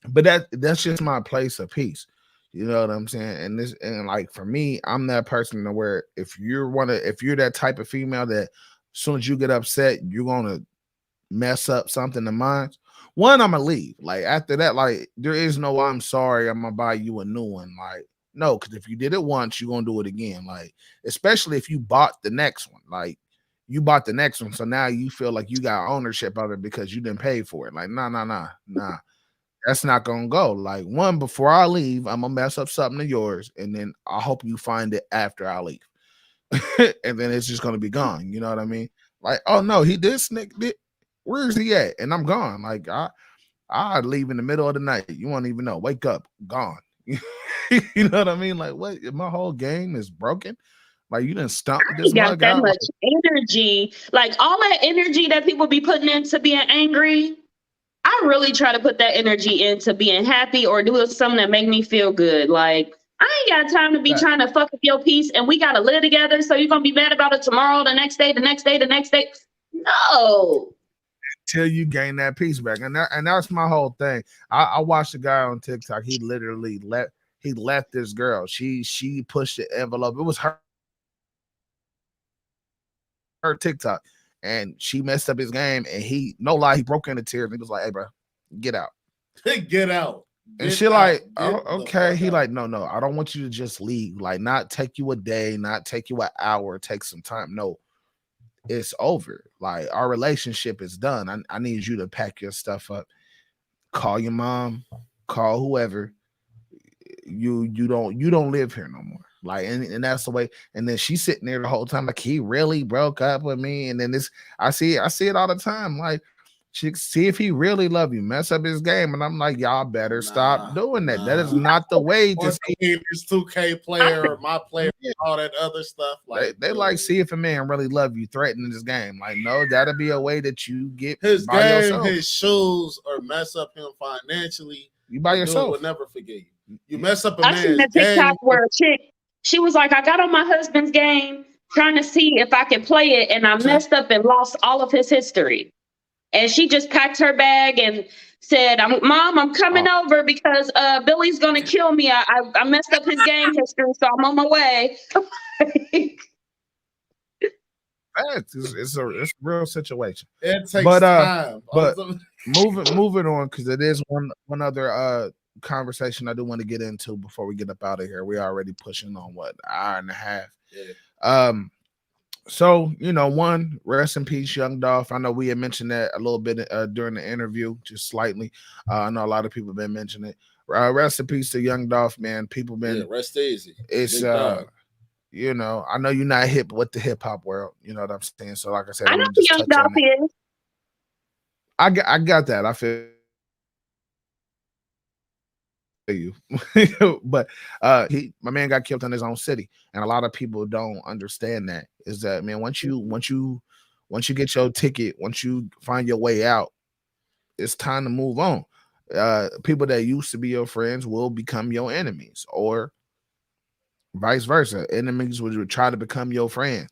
but that's just my place of peace. You know what I'm saying? And like for me, I'm that person to where if you're that type of female that as soon as you get upset, you're gonna mess up something of mine. One, I'm gonna leave. Like after that, like there is no I'm sorry, I'm gonna buy you a new one. Like, no, because if you did it once, you're gonna do it again. Like, especially if you bought the next one. Like you bought the next one, so now you feel like you got ownership of it because you didn't pay for it. Like, nah. That's not gonna go. Like, one, before I leave, I'm gonna mess up something of yours, and then I hope you find it after I leave. And then it's just gonna be gone. You know what I mean? Like, oh no, he did sneak it. Where is he at? And I'm gone. Like, I leave in the middle of the night. You won't even know. Wake up, gone. You know what I mean? Like, what? My whole game is broken. Like, you didn't stump this mug that out. much energy, like all that energy that people be putting into being angry. I really try to put that energy into being happy or doing something that make me feel good. Like, I ain't got time to be trying to fuck up your peace and we got to live together. So you're going to be mad about it tomorrow, the next day, the next day, the next day. No. Until you gain that peace back. And that's my whole thing. I watched a guy on TikTok. He literally left this girl. She pushed the envelope. It was her TikTok. And she messed up his game, and he broke into tears. And he was like, "Hey, bro, get out, get out." And she like, "Oh, okay." He like, no, I don't want you to just leave. Like, not take you a day, not take you an hour, take some time. No, it's over. Like, our relationship is done. I need you to pack your stuff up. Call your mom, call whoever. You don't live here no more. Like, and that's the way. And then she's sitting there the whole time, like, he really broke up with me. And then I see it all the time. Like, see if he really love you, mess up his game. And I'm like, y'all better stop doing that. That is not the way to see this 2K player or my player, all that other stuff. Like they like, see if a man really love you, threatening this game. Like, no, that'll be a way that you get his by game, yourself. His shoes, or mess up him financially. You by yourself. Will never forget you. You mess up a man's game. I've seen a TikTok where a chick, she was like, I got on my husband's game trying to see if I could play it, and I messed up and lost all of his history. And she just packed her bag and said, Mom, I'm coming over because Billy's going to kill me. I messed up his game history, so I'm on my way. It's a real situation. It takes time. But moving on, because it is one other conversation I do want to get into before we get up out of here. We're already pushing on an hour and a half. Yeah. So, you know, one, rest in peace, Young Dolph. I know we had mentioned that a little bit during the interview, just slightly. I know a lot of people have been mentioning it. Rest in peace to Young Dolph, man. People been rest easy. it's you know, I know you're not hip with the hip hop world. You know what I'm saying? So like I said, I let know me who just Young touch on Dolph it. is. I got that. I feel you. But my man got killed in his own city. And a lot of people don't understand that. Is that, man, once you get your ticket, once you find your way out, it's time to move on. People that used to be your friends will become your enemies, or vice versa. Enemies would try to become your friends.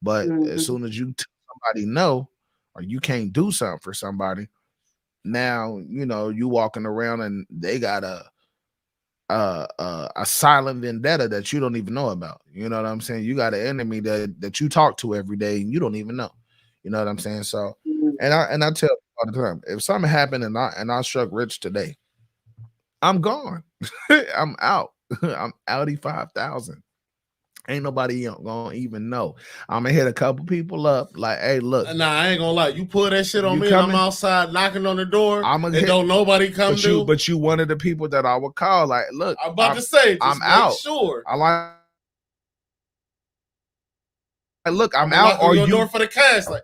But as soon as you tell somebody no, or you can't do something for somebody, now you know you walking around and they got a silent vendetta that you don't even know about. You know what I'm saying? You got an enemy that you talk to every day and you don't even know. You know what I'm saying? So, and I tell people all the time, if something happened and I struck rich today, I'm gone. I'm out. I'm Audi 5,000. Ain't nobody gonna even know. I'm gonna hit a couple people up, like, hey, look. Nah, I ain't gonna lie. You pull that shit on You me, coming? and I'm outside knocking on the door, and don't nobody come to. But you one of the people that I would call, like, look, I'm about to say, just I'm make out. Sure. I like. Look, I'm out. Are your you door for the cash? Like,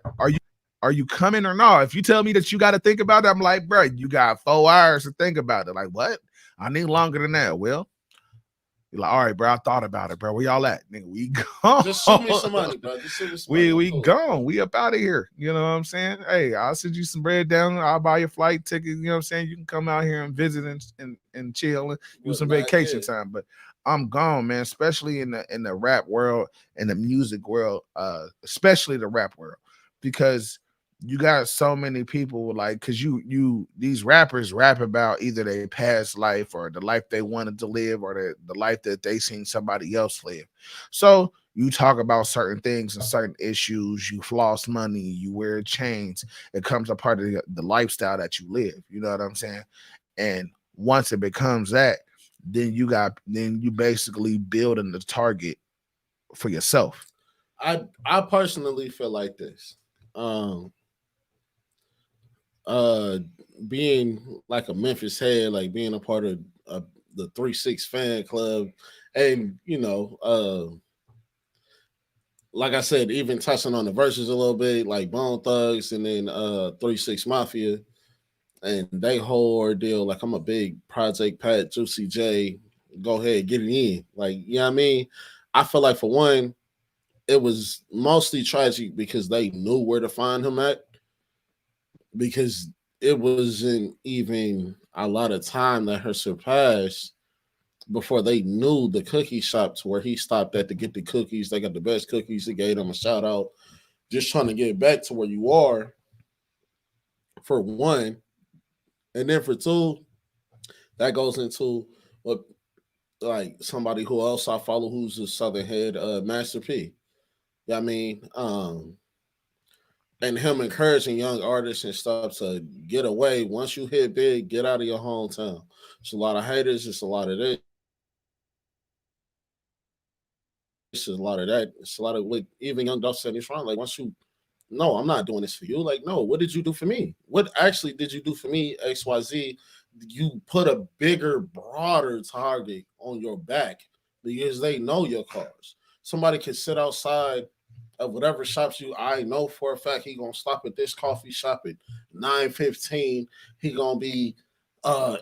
are you coming or not? If you tell me that you got to think about it, I'm like, bro, you got 4 hours to think about it. Like, what? I need longer than that. Well, you're like, all right, bro, I thought about it, bro. Where y'all at? Nigga, we gone. Just shoot me some money, bro. Just shoot me some money. We gone. We up out of here. You know what I'm saying? Hey, I'll send you some bread down. I'll buy your flight ticket. You know what I'm saying? You can come out here and visit and chill and do some vacation time. But I'm gone, man, especially in the rap world and the music world, especially the rap world, because you got so many people, like, because these rappers rap about either their past life or the life they wanted to live, or the life that they seen somebody else live. So you talk about certain things and certain issues. You floss money, you wear chains. It comes a part of the lifestyle that you live. You know what I'm saying? And once it becomes that, then you basically building the target for yourself. I personally feel like this. Being like a Memphis head, like being a part of the 3-6 fan club, and like I said, even touching on the verses a little bit, like Bone Thugs and then 3-6 Mafia and they whole ordeal. Like, I'm a big Project Pat, Juicy J, go ahead, get it in. Like, you know what I mean? I feel like, for one, it was mostly tragic because they knew where to find him at, because it wasn't even a lot of time that had surpassed before they knew the cookie shop to where he stopped at to get the cookies. They got the best cookies. They gave them a shout out. Just trying to get back to where you are, for one. And then for two, that goes into what, like, somebody who else I follow who's a Southern head, Master P. Yeah, I mean, and him encouraging young artists and stuff to get away. Once you hit big, get out of your hometown. It's a lot of haters. It's a lot of this. It's a lot of that. It's a lot of, like, even Young Dolph said in front. Like, once you, no, I'm not doing this for you. Like, no, what did you do for me? What actually did you do for me? XYZ. You put a bigger, broader target on your back because they know your cars. Somebody can sit outside of whatever shops I know for a fact he gonna stop at this coffee shop at 9:15. He gonna be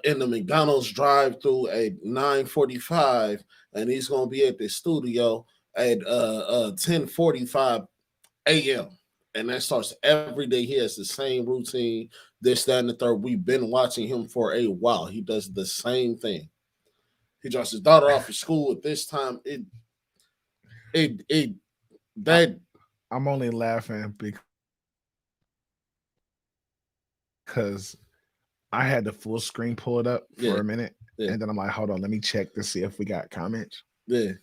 in the McDonald's drive-through at 9:45, and he's gonna be at the studio at 10:45 a.m. And that starts every day. He has the same routine, this, that, and the third. We've been watching him for a while. He does the same thing. He drops his daughter off at school at this time. I'm only laughing because I had the full screen pulled up for a minute, and then I'm like, hold on, let me check to see if we got comments. Yeah,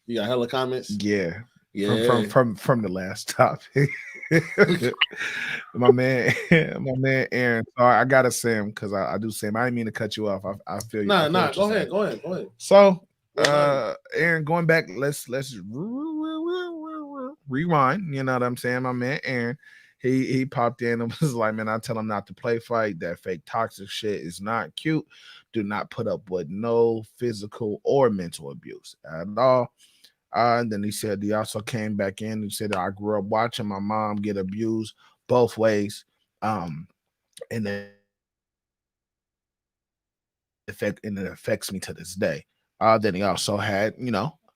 you got hella comments. Yeah. From the last topic. my man Aaron. Sorry, I gotta say him because I do say him. I didn't mean to cut you off. I feel you. Nah, go ahead. So Aaron, going back, let's rewind. You know what I'm saying? My man Aaron, he popped in and was like, man, I tell him not to play fight. That fake toxic shit is not cute. Do not put up with no physical or mental abuse at all. And then he also came back in and said, I grew up watching my mom get abused both ways. And it affects me to this day. Then he also had,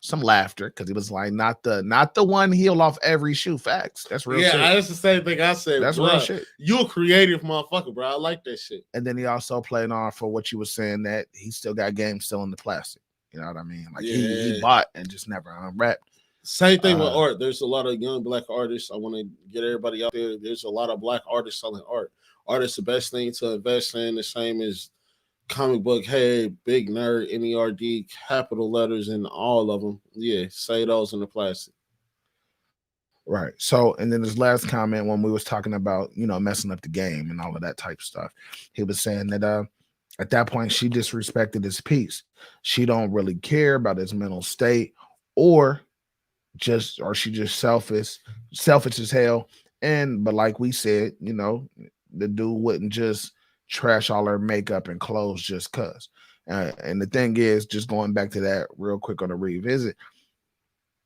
some laughter because he was like, not the one heel off every shoe. Facts. That's real shit. Yeah, that's the same thing I said. That's real shit. You a creative motherfucker, bro. I like that shit. And then he also played on for what you were saying, that he still got game still in the plastic. You know what I mean? Like he bought and just never unwrapped. Same thing with art. There's a lot of young black artists. I want to get everybody out there. There's a lot of black artists selling art. Art is the best thing to invest in. The same as comic book head, big nerd, NERD, capital letters in all of them. Yeah, say those in the plastic. Right. So, and then his last comment when we was talking about, messing up the game and all of that type of stuff, he was saying that at that point she disrespected his peace. She don't really care about his mental state, or she just selfish as hell. But like we said, the dude wouldn't just trash all her makeup and clothes just cuz. And the thing is, just going back to that real quick on the revisit,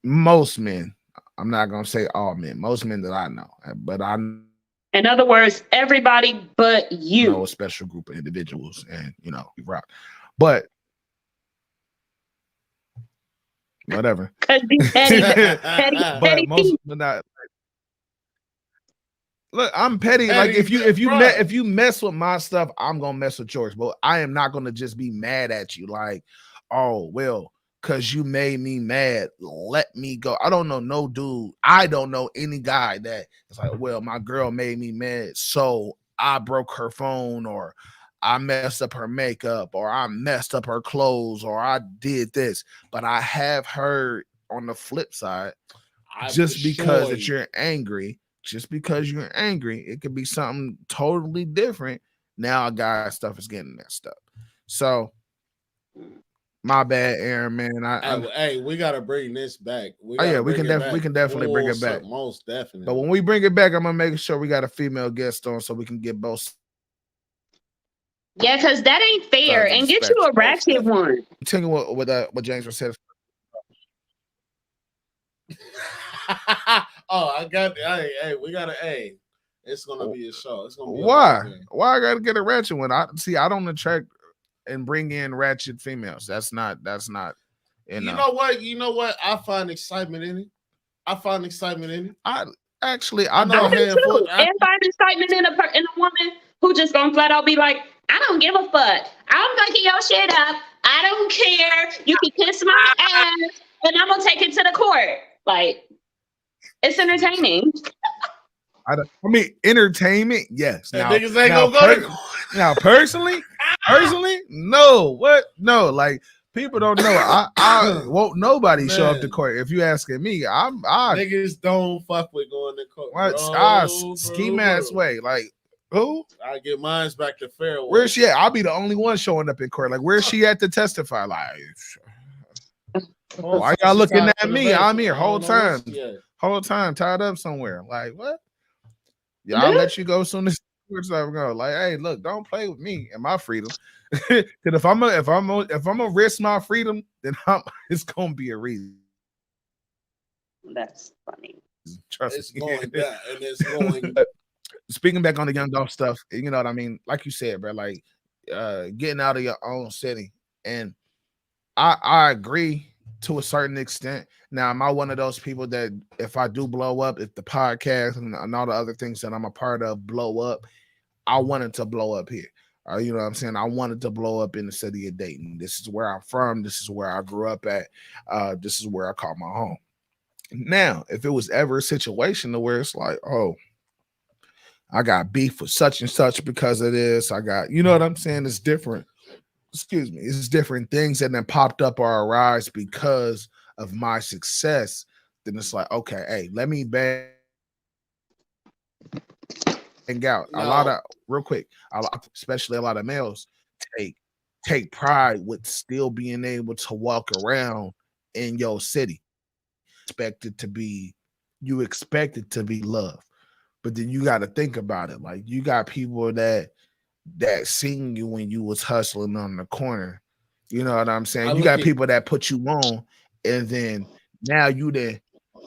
most men, I'm not gonna say all men, most men that I know, but I in other words, everybody but you know a special group of individuals, and we rock. But whatever. But most, but not. Look, I'm petty. Like if you mess with my stuff, I'm gonna mess with yours. But I am not gonna just be mad at you. Like, oh well, because you made me mad, let me go. I don't know no dude. I don't know any guy that is like, well, my girl made me mad, so I broke her phone, or I messed up her makeup, or I messed up her clothes, or I did this. But I have heard on the flip side, just because that you're angry. Just because you're angry, it could be something totally different. Now a guy's stuff is getting messed up. So my bad, Aaron, man. Hey, we gotta bring this back. We can definitely bring it back. Most definitely. But when we bring it back, I'm gonna make sure we got a female guest on so we can get both. Yeah, because that ain't fair. And get you a ratchet one. Continue what James was saying. Oh, I got it. Hey, we got to. It's gonna be a show. It's gonna be why I gotta get a ratchet one. I don't attract and bring in ratchet females. That's not. You know what? I find excitement in it. I know I do too. And find excitement in a woman who just gonna flat out be like, I don't give a fuck. I'm fucking your shit up. I don't care. You can kiss my ass, and I'm gonna take it to the court. Like, it's entertaining. I mean, entertainment, yes. Now, niggas ain't gonna go to court. Now, personally, no. What? No, like people don't know. I won't nobody show up to court. If you asking me, I niggas don't fuck with going to court. What? Scheme ass way. Like, who? I get mine's back to fair. Where's she at? I'll be the only one showing up in court. Like, where's she at to testify? Like, why y'all looking at me? I'm here whole time tied up somewhere. Like, what? Y'all let you go soon as go. Like, hey, look, don't play with me and my freedom. Because if I'm gonna risk my freedom, then it's gonna be a reason. That's funny. Trust me. Going down, and it's going. Speaking back on the Young Dolph stuff, you know what I mean? Like you said, bro, like getting out of your own city. And I agree to a certain extent. Now, am I one of those people that if I do blow up, if the podcast and all the other things that I'm a part of blow up, I wanted to blow up here. You know what I'm saying? I wanted to blow up in the city of Dayton. This is where I'm from. This is where I grew up at. This is where I call my home. Now, if it was ever a situation to where it's like, oh, I got beef with such and such because of this. I got, you know what I'm saying? It's different. Excuse me. It's different things that then popped up or arise because of my success. Then it's like, okay, hey, let me bang out. No. A lot of, real quick, especially a lot of males take pride with still being able to walk around in your city. You expect it to be love. But then you got to think about it. Like you got people that seen you when you was hustling on the corner. You know what I'm saying? You got people that put you on, and then now you then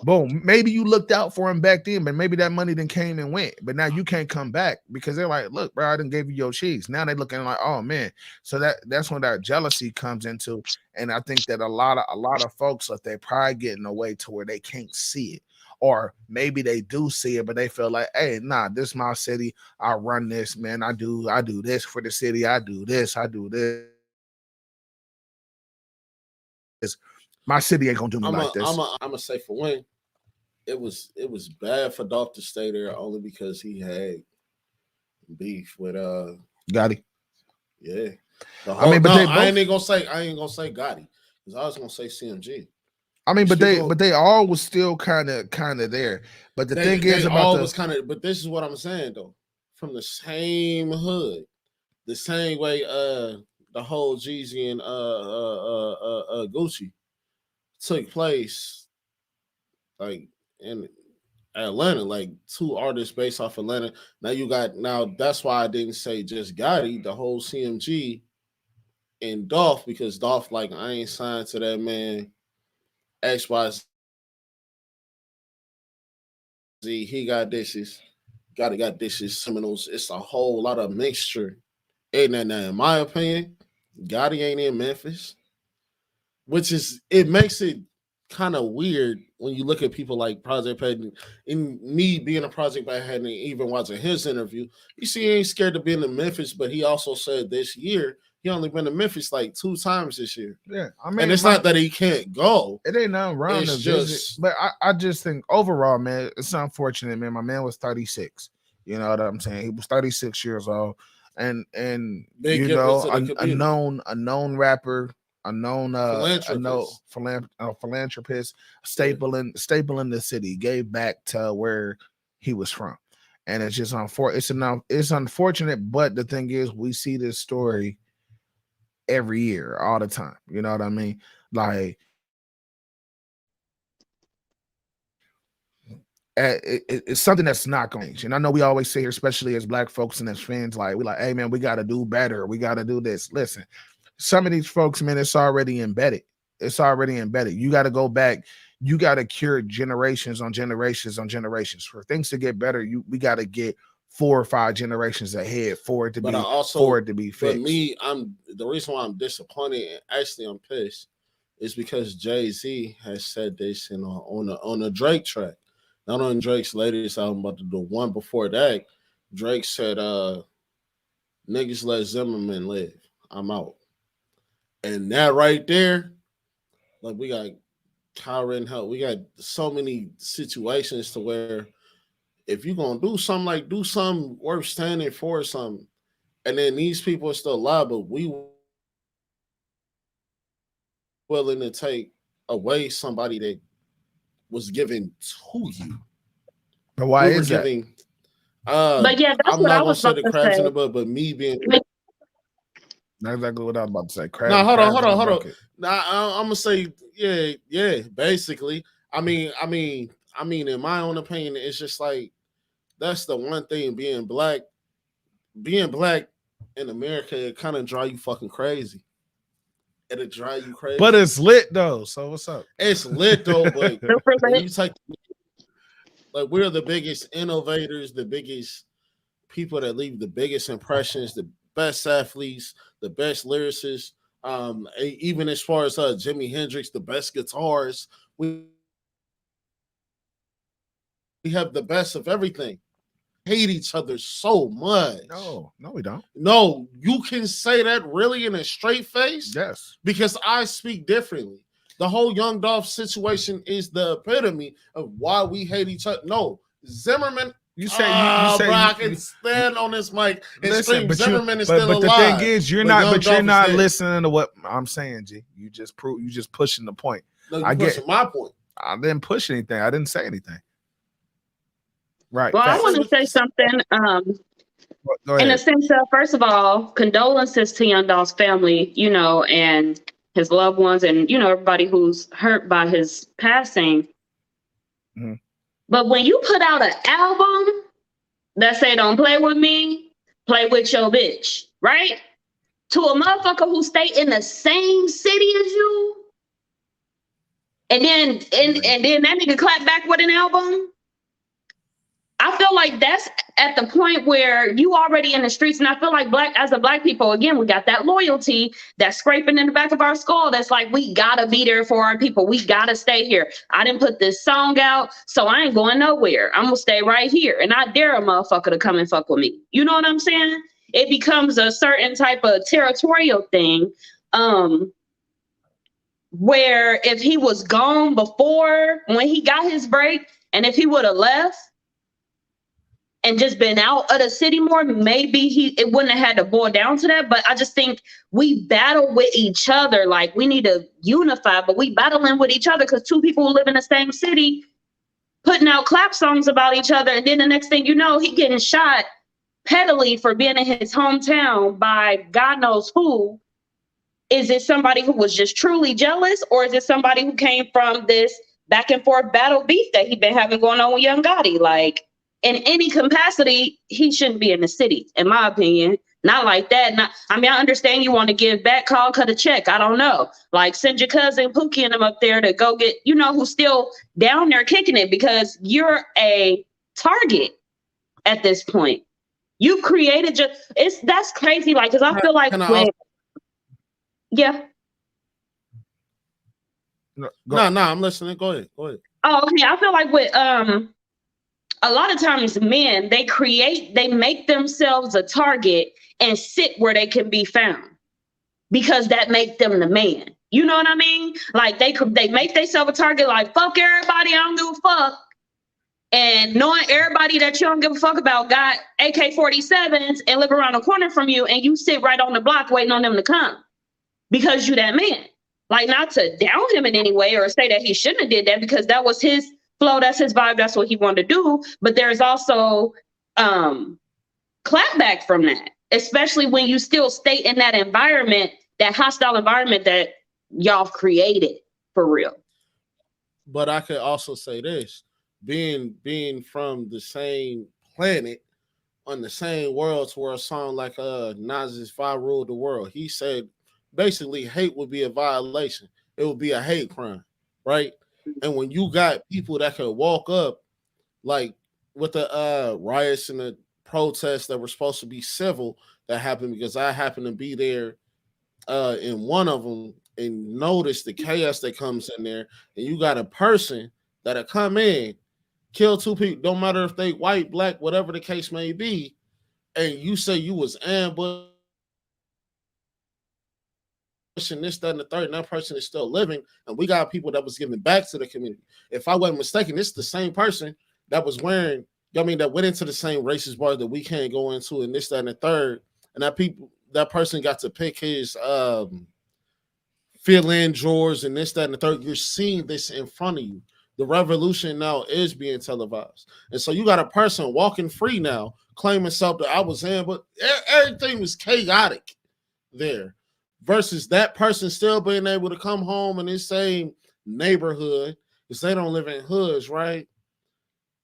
boom. Maybe you looked out for him back then, but maybe that money then came and went. But now you can't come back because they're like, look, bro, I didn't give you your cheese. Now they're looking like, oh man. So that's when that jealousy comes into. And I think that a lot of folks, if they probably getting away to where they can't see it. Or maybe they do see it, but they feel like, hey, nah, this is my city. I run this, man. I do this for the city. I do this. My city ain't gonna do me like this. I'm gonna say for one, it was bad for Dolph to stay there only because he had beef with Gotti. Yeah. I mean, but I ain't gonna say Gotti because I was gonna say CMG. I mean, but they all was still kind of there. But the thing is about was kind of. But this is what I'm saying though, from the same hood, the same way the whole Jeezy and Gucci took place, like in Atlanta, like two artists based off Atlanta. Now that's why I didn't say just Gotti, the whole CMG and Dolph, because Dolph like I ain't signed to that man. XYZ, he got dishes. Gotti got dishes, Seminoles. It's a whole lot of mixture. Ain't that now? In my opinion, Gotti ain't in Memphis, which is it makes it kind of weird when you look at people like Project Patton. In me being a Project Patton, even watching his interview, you see he ain't scared to be in Memphis, but he also said this year he only been to Memphis like 2 times this year. Yeah, I mean, and it's not that he can't go. It ain't nothing wrong to visit, but I just think overall, man, it's unfortunate, man. My man was 36. You know what I'm saying? He was 36 years old, and big, you know, a known rapper, a known philanthropist, staple in the city, gave back to where he was from, and it's just it's unfortunate. But the thing is, we see this story every year, all the time. You know what I mean? Like, it's something that's not going to change. And I know we always say here, especially as Black folks and as fans, like, we like, hey, man, we got to do better. We got to do this. Listen, some of these folks, man, it's already embedded. It's already embedded. You got to go back. You got to cure generations on generations on generations. For things to get better, we got to get 4 or 5 generations ahead for it to be fixed. For me, the reason why I'm disappointed and actually I'm pissed is because Jay-Z has said this on a Drake track, not on Drake's latest album, but the one before that. Drake said, "Niggas let Zimmerman live. I'm out." And that right there, like we got Kyron Help, we got so many situations to where, if you're gonna do something worth standing for, something, and then these people are still alive, but we willing to take away somebody that was given to you. But why is that? But yeah, that's I'm what not I was gonna say the crabs say. in the butt, but me being not exactly what I was about to say. No, hold on. Nah, I'm gonna say yeah. Basically, I mean, in my own opinion, it's just like that's the one thing being black in America, it kind of drive you fucking crazy. It'll drive you crazy. But it's lit though. So what's up? It's lit though, but when you take, like, we're the biggest innovators, the biggest people that leave the biggest impressions, the best athletes, the best lyricists. Even as far as Jimi Hendrix, the best guitars. We have the best of everything. Hate each other so much. No, we don't. No, you can say that really in a straight face. Yes, because I speak differently. The whole Young Dolph situation is the epitome of why we hate each other. No, Zimmerman. You say bro, I can stand on this mic and scream Zimmerman is still alive. But the thing is, you're not listening to what I'm saying, G. You just pushing the point. No, you're pushing my point. I didn't push anything. I didn't say anything. Right. Well, I want to say something. In the sense of, first of all, condolences to Young Dolph's family, and his loved ones, and everybody who's hurt by his passing. Mm-hmm. But when you put out an album that say don't play with me, play with your bitch, right? To a motherfucker who stay in the same city as you, and then that nigga clap back with an album. I feel like that's at the point where you already in the streets. And I feel like as a black people, again, we got that loyalty that's scraping in the back of our skull. That's like, we gotta be there for our people. We gotta stay here. I didn't put this song out, so I ain't going nowhere. I'm gonna stay right here. And I dare a motherfucker to come and fuck with me. You know what I'm saying? It becomes a certain type of territorial thing. Where if he was gone before when he got his break, and if he would have left and just been out of the city more, maybe it wouldn't have had to boil down to that. But I just think we battle with each other. Like, we need to unify, but we battling with each other because two people who live in the same city putting out clap songs about each other. And then the next thing you know, he getting shot pettily for being in his hometown by God knows who. Is it somebody who was just truly jealous, or is it somebody who came from this back and forth battle beef that he's been having going on with Young Gotti? Like, in any capacity, he shouldn't be in the city, in my opinion. Not like that. I understand you want to give back, call, cut a check. I don't know. Like, send your cousin Pookie and them up there to go get, who's still down there kicking it, because you're a target at this point. You created that's crazy. Like, because I feel like yeah. No, I'm listening. Go ahead. Oh, okay. I feel like with a lot of times men, they make themselves a target and sit where they can be found because that makes them the man. You know what I mean? Like, they make themselves a target, like, fuck everybody, I don't give a fuck. And knowing everybody that you don't give a fuck about got AK-47s and live around the corner from you, and you sit right on the block waiting on them to come because you that man. Like, not to down him in any way or say that he shouldn't have did that, because that was his flow, that's his vibe, that's what he wanted to do. But there's also clapback from that, especially when you still stay in that environment, that hostile environment that y'all created for real. But I could also say this, being from the same planet on the same world, to where a song like Nas's "If I Ruled the World," he said basically hate would be a violation. It would be a hate crime, right? And when you got people that could walk up, like with the riots and the protests that were supposed to be civil that happened, because I happened to be there in one of them and notice the chaos that comes in there, and you got a person that'll come in, kill two people, don't matter if they white, black, whatever the case may be, and you say you was ambushed and this, that, and the third, and that person is still living, and we got people that was giving back to the community. If I wasn't mistaken, this is the same person that was wearing, that went into the same racist bars that we can't go into, and this, that, and the third, and that person got to pick his fill-in drawers and this, that, and the third. You're seeing this in front of you. The revolution now is being televised. And so you got a person walking free now, claiming something I was in, but everything was chaotic there. Versus that person still being able to come home in this same neighborhood, because they don't live in hoods, right?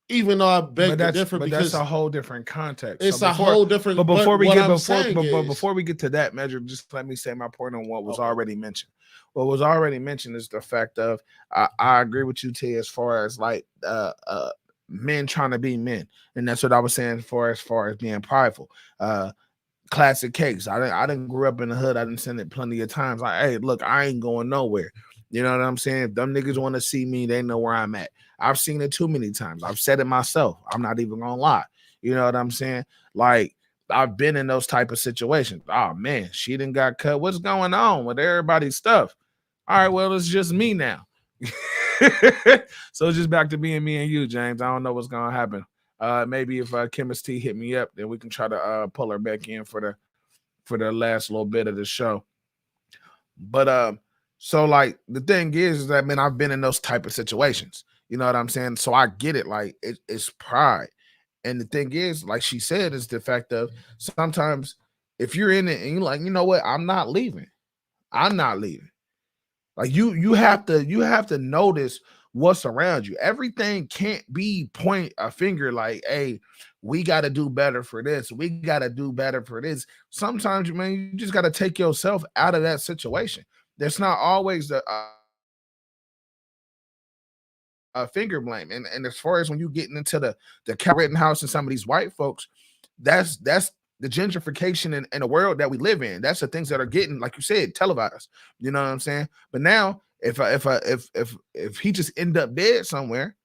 Even though I beg to differ, because that's a whole different context. It's a whole different. But before we get to that measure, just let me say my point on what was already mentioned. What was already mentioned is the fact of I agree with you, T, as far as like men trying to be men, and that's what I was saying as far as being prideful. Classic case. I didn't grow up in the hood. I didn't send it plenty of times. Like, hey, look, I ain't going nowhere. You know what I'm saying? If them niggas want to see me, they know where I'm at. I've seen it too many times. I've said it myself. I'm not even gonna lie. You know what I'm saying? Like, I've been in those type of situations. Oh man, she done got cut. What's going on with everybody's stuff? All right, well, it's just me now. So it's just back to being me and you, James. I don't know what's gonna happen. Maybe if Chemist T hit me up, then we can try to pull her back in for the last little bit of the show. But so like the thing is that, man, I've been in those type of situations. You know what I'm saying? So I get it. Like it's pride. And the thing is, like she said, is the fact of sometimes if you're in it and you're like, you know what, I'm not leaving. Like you have to notice what's around you. Everything can't be point a finger like, hey, we got to do better for this. We got to do better for this. Sometimes, man, you just got to take yourself out of that situation. There's not always finger blame. And as far as when you getting into the Rittenhouse and some of these white folks, that's the gentrification in the world that we live in. That's the things that are getting, like you said, televised. You know what I'm saying? But now, if he just end up dead somewhere,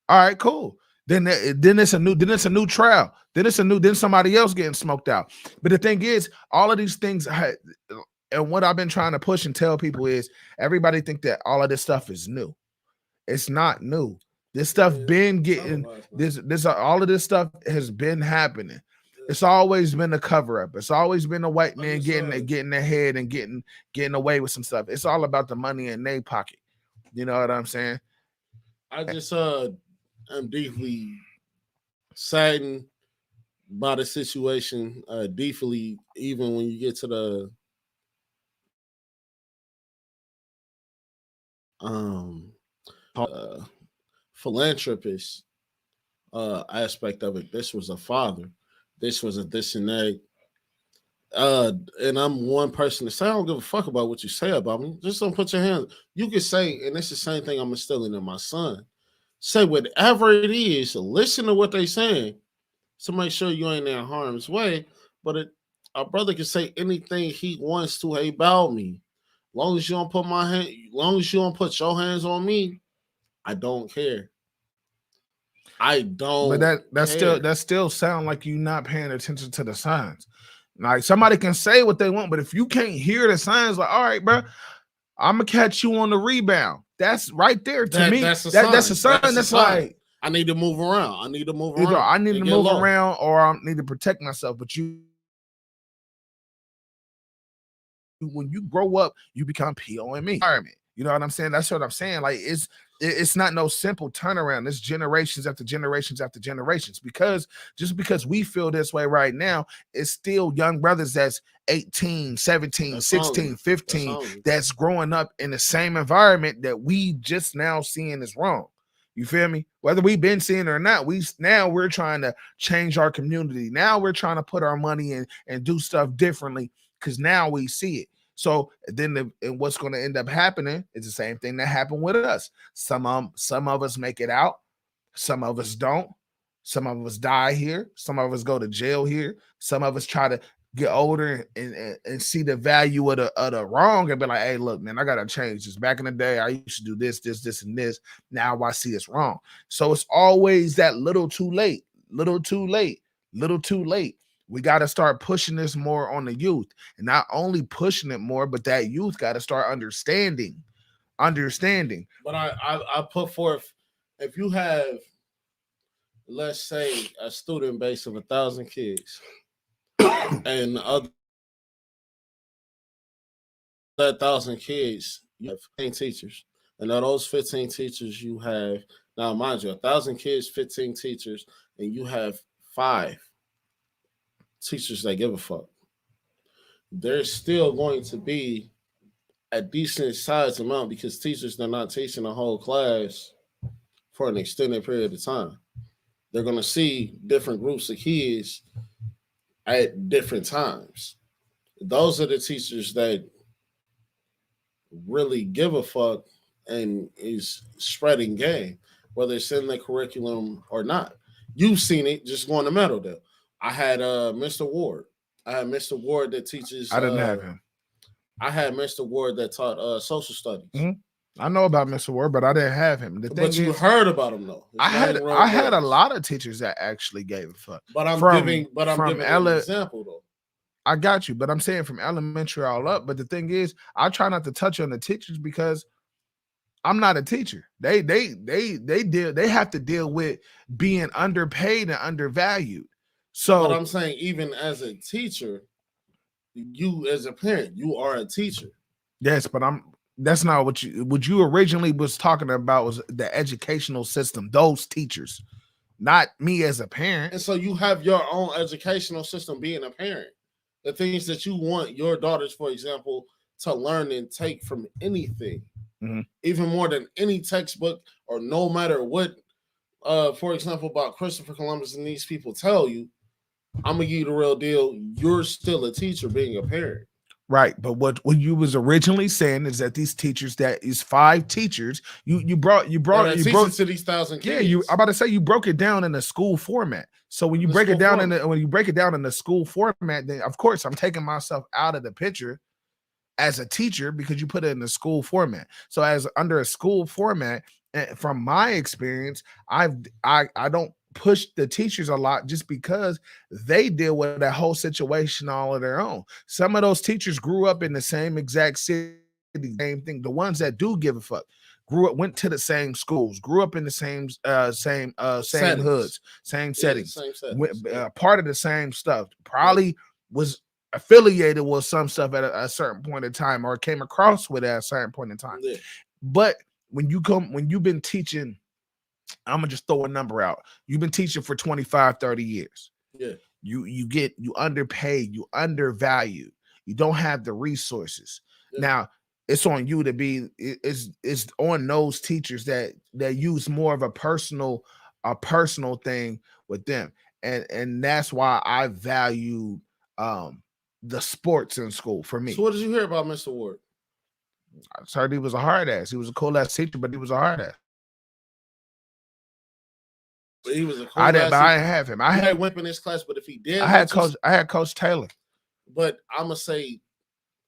all right, cool. Then it's a new trial. Then somebody else getting smoked out. But the thing is, all of these things, and what I've been trying to push and tell people is, everybody think that all of this stuff is new. It's not new. This stuff been getting this all of this stuff has been happening. It's always been a cover up. It's always been a white man getting ahead and getting away with some stuff. It's all about the money in their pocket. You know what I'm saying? I just am deeply saddened by the situation. Deeply, even when you get to the philanthropist aspect of it. This was a father. This was a this and that. And I'm one person to say, I don't give a fuck about what you say about me. Just don't put your hands. You can say, and it's the same thing I'm instilling in my son. Say whatever it is, listen to what they saying to make sure you ain't in harm's way. But a brother can say anything he wants to about me. Long as you don't put my hand, long as you don't put your hands on me, I don't care. I don't. But that still sound like you not paying attention to the signs. Like, somebody can say what they want, but if you can't hear the signs, like, all right, bro, I'm gonna catch you on the rebound. That's right there to me. That's a sign. That's like, I need to move around. I need to move around. Either I need to move around or I need to protect myself. But when you grow up, you become POME. You know what I'm saying? That's what I'm saying. Like, it's not no simple turnaround. It's generations after generations after generations. Because just because we feel this way right now, it's still young brothers that's 18, 17, 16, 15 that's growing up in the same environment that we just now seeing is wrong. You feel me? Whether we've been seeing it or not, we're trying to change our community. Now we're trying to put our money in and do stuff differently because now we see it. So then what's going to end up happening is the same thing that happened with us. Some of us make it out. Some of us don't. Some of us die here. Some of us go to jail here. Some of us try to get older and see the value of the wrong and be like, hey, look, man, I got to change this. Back in the day, I used to do this, and this. Now I see it's wrong. So it's always that little too late. We got to start pushing this more on the youth, and not only pushing it more, but that youth got to start understanding. But I put forth, if you have, let's say, a student base of 1,000 kids, and of that 1,000 kids, you have 15 teachers, and of those 15 teachers, you have, now mind you, 1,000 kids, 15 teachers, and you have 5 teachers that give a fuck. There's still going to be a decent size amount because teachers are not teaching a whole class for an extended period of time. They're going to see different groups of kids at different times. Those are the teachers that really give a fuck and is spreading game, whether it's in the curriculum or not. You've seen it just going to Meadowdale. I had Mr. Ward. I had Mr. Ward that teaches. I didn't have him. I had Mr. Ward that taught social studies. Mm-hmm. I know about Mr. Ward, but I didn't have him. But you heard about him though. I had a lot of teachers that actually gave a fuck. But I'm giving an example though. I got you, but I'm saying from elementary all up. But the thing is, I try not to touch on the teachers because I'm not a teacher. They have to deal with being underpaid and undervalued. So, but I'm saying, even as a teacher, you as a parent, you are a teacher. Yes, but that's not what you originally was talking about, was the educational system, those teachers, not me as a parent. And so you have your own educational system being a parent. The things that you want your daughters, for example, to learn and take from anything, even more than any textbook or no matter what for example, about Christopher Columbus and these people tell you, I'm gonna give you the real deal. You're still a teacher, being a parent. Right, but what you was originally saying is that these teachers, that is 5 teachers, you broke to these 1,000 kids. Yeah, I'm about to say you broke it down in a school format. So when you break it down in the school format, then of course I'm taking myself out of the picture as a teacher because you put it in the school format. So as under a school format, from my experience, I don't push the teachers a lot just because they deal with that whole situation all of their own. Some of those teachers grew up in the same exact city, same thing. The ones that do give a fuck went to the same schools, grew up in the same hoods, same settings, part of the same stuff. Probably was affiliated with some stuff at a certain point in time, or came across with at a certain point in time. Yeah. But when you've been teaching, I'm gonna just throw a number out. You've been teaching for 25, 30 years. Yeah. You underpaid, you undervalued, you don't have the resources. Yeah. Now it's on you to be, it's on those teachers that use more of a personal thing with them. And that's why I value the sports in school for me. So what did you hear about Mr. Ward? I heard he was a hard ass. He was a cool ass teacher, but he was a hard ass. But he was a cool I didn't have him. I had Wimp in his class, but if he did, I had Coach Taylor. But I'm gonna say,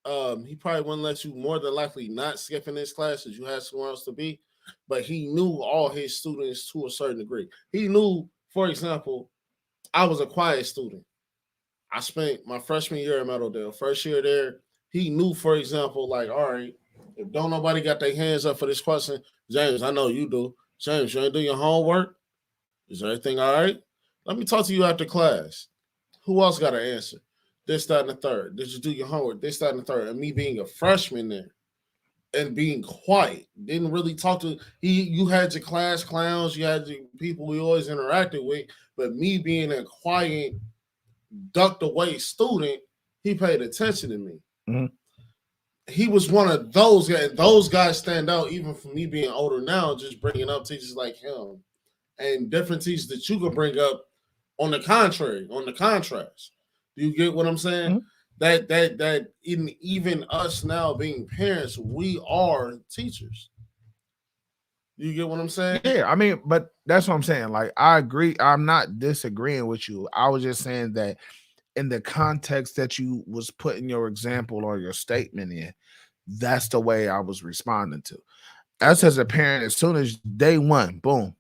he probably wouldn't let you more than likely not skip in his class because you had somewhere else to be. But he knew all his students to a certain degree. He knew, for example, I was a quiet student. I spent my freshman year at Meadowdale. First year there, he knew, for example, like, all right, if don't nobody got their hands up for this question, James, I know you do. James, you ain't do your homework? Is everything all right? Let me talk to you after class. Who else got an answer? This, that, and the third. Did you do your homework? This, that, and the third. And me being a freshman there and being quiet, didn't really talk to you had your class clowns, you had your people we always interacted with, but me being a quiet, ducked away student, he paid attention to me. Mm-hmm. He was one of those guys. Those guys stand out even for me being older now, just bringing up teachers like him and different teachers that you can bring up on the contrary, on the contrast. Do you get what I'm saying? Mm-hmm. That even us now being parents, we are teachers. You get what I'm saying? Yeah, I mean, but that's what I'm saying. Like, I agree. I'm not disagreeing with you. I was just saying that in the context that you was putting your example or your statement in, that's the way I was responding to. Us as a parent, as soon as day one, boom,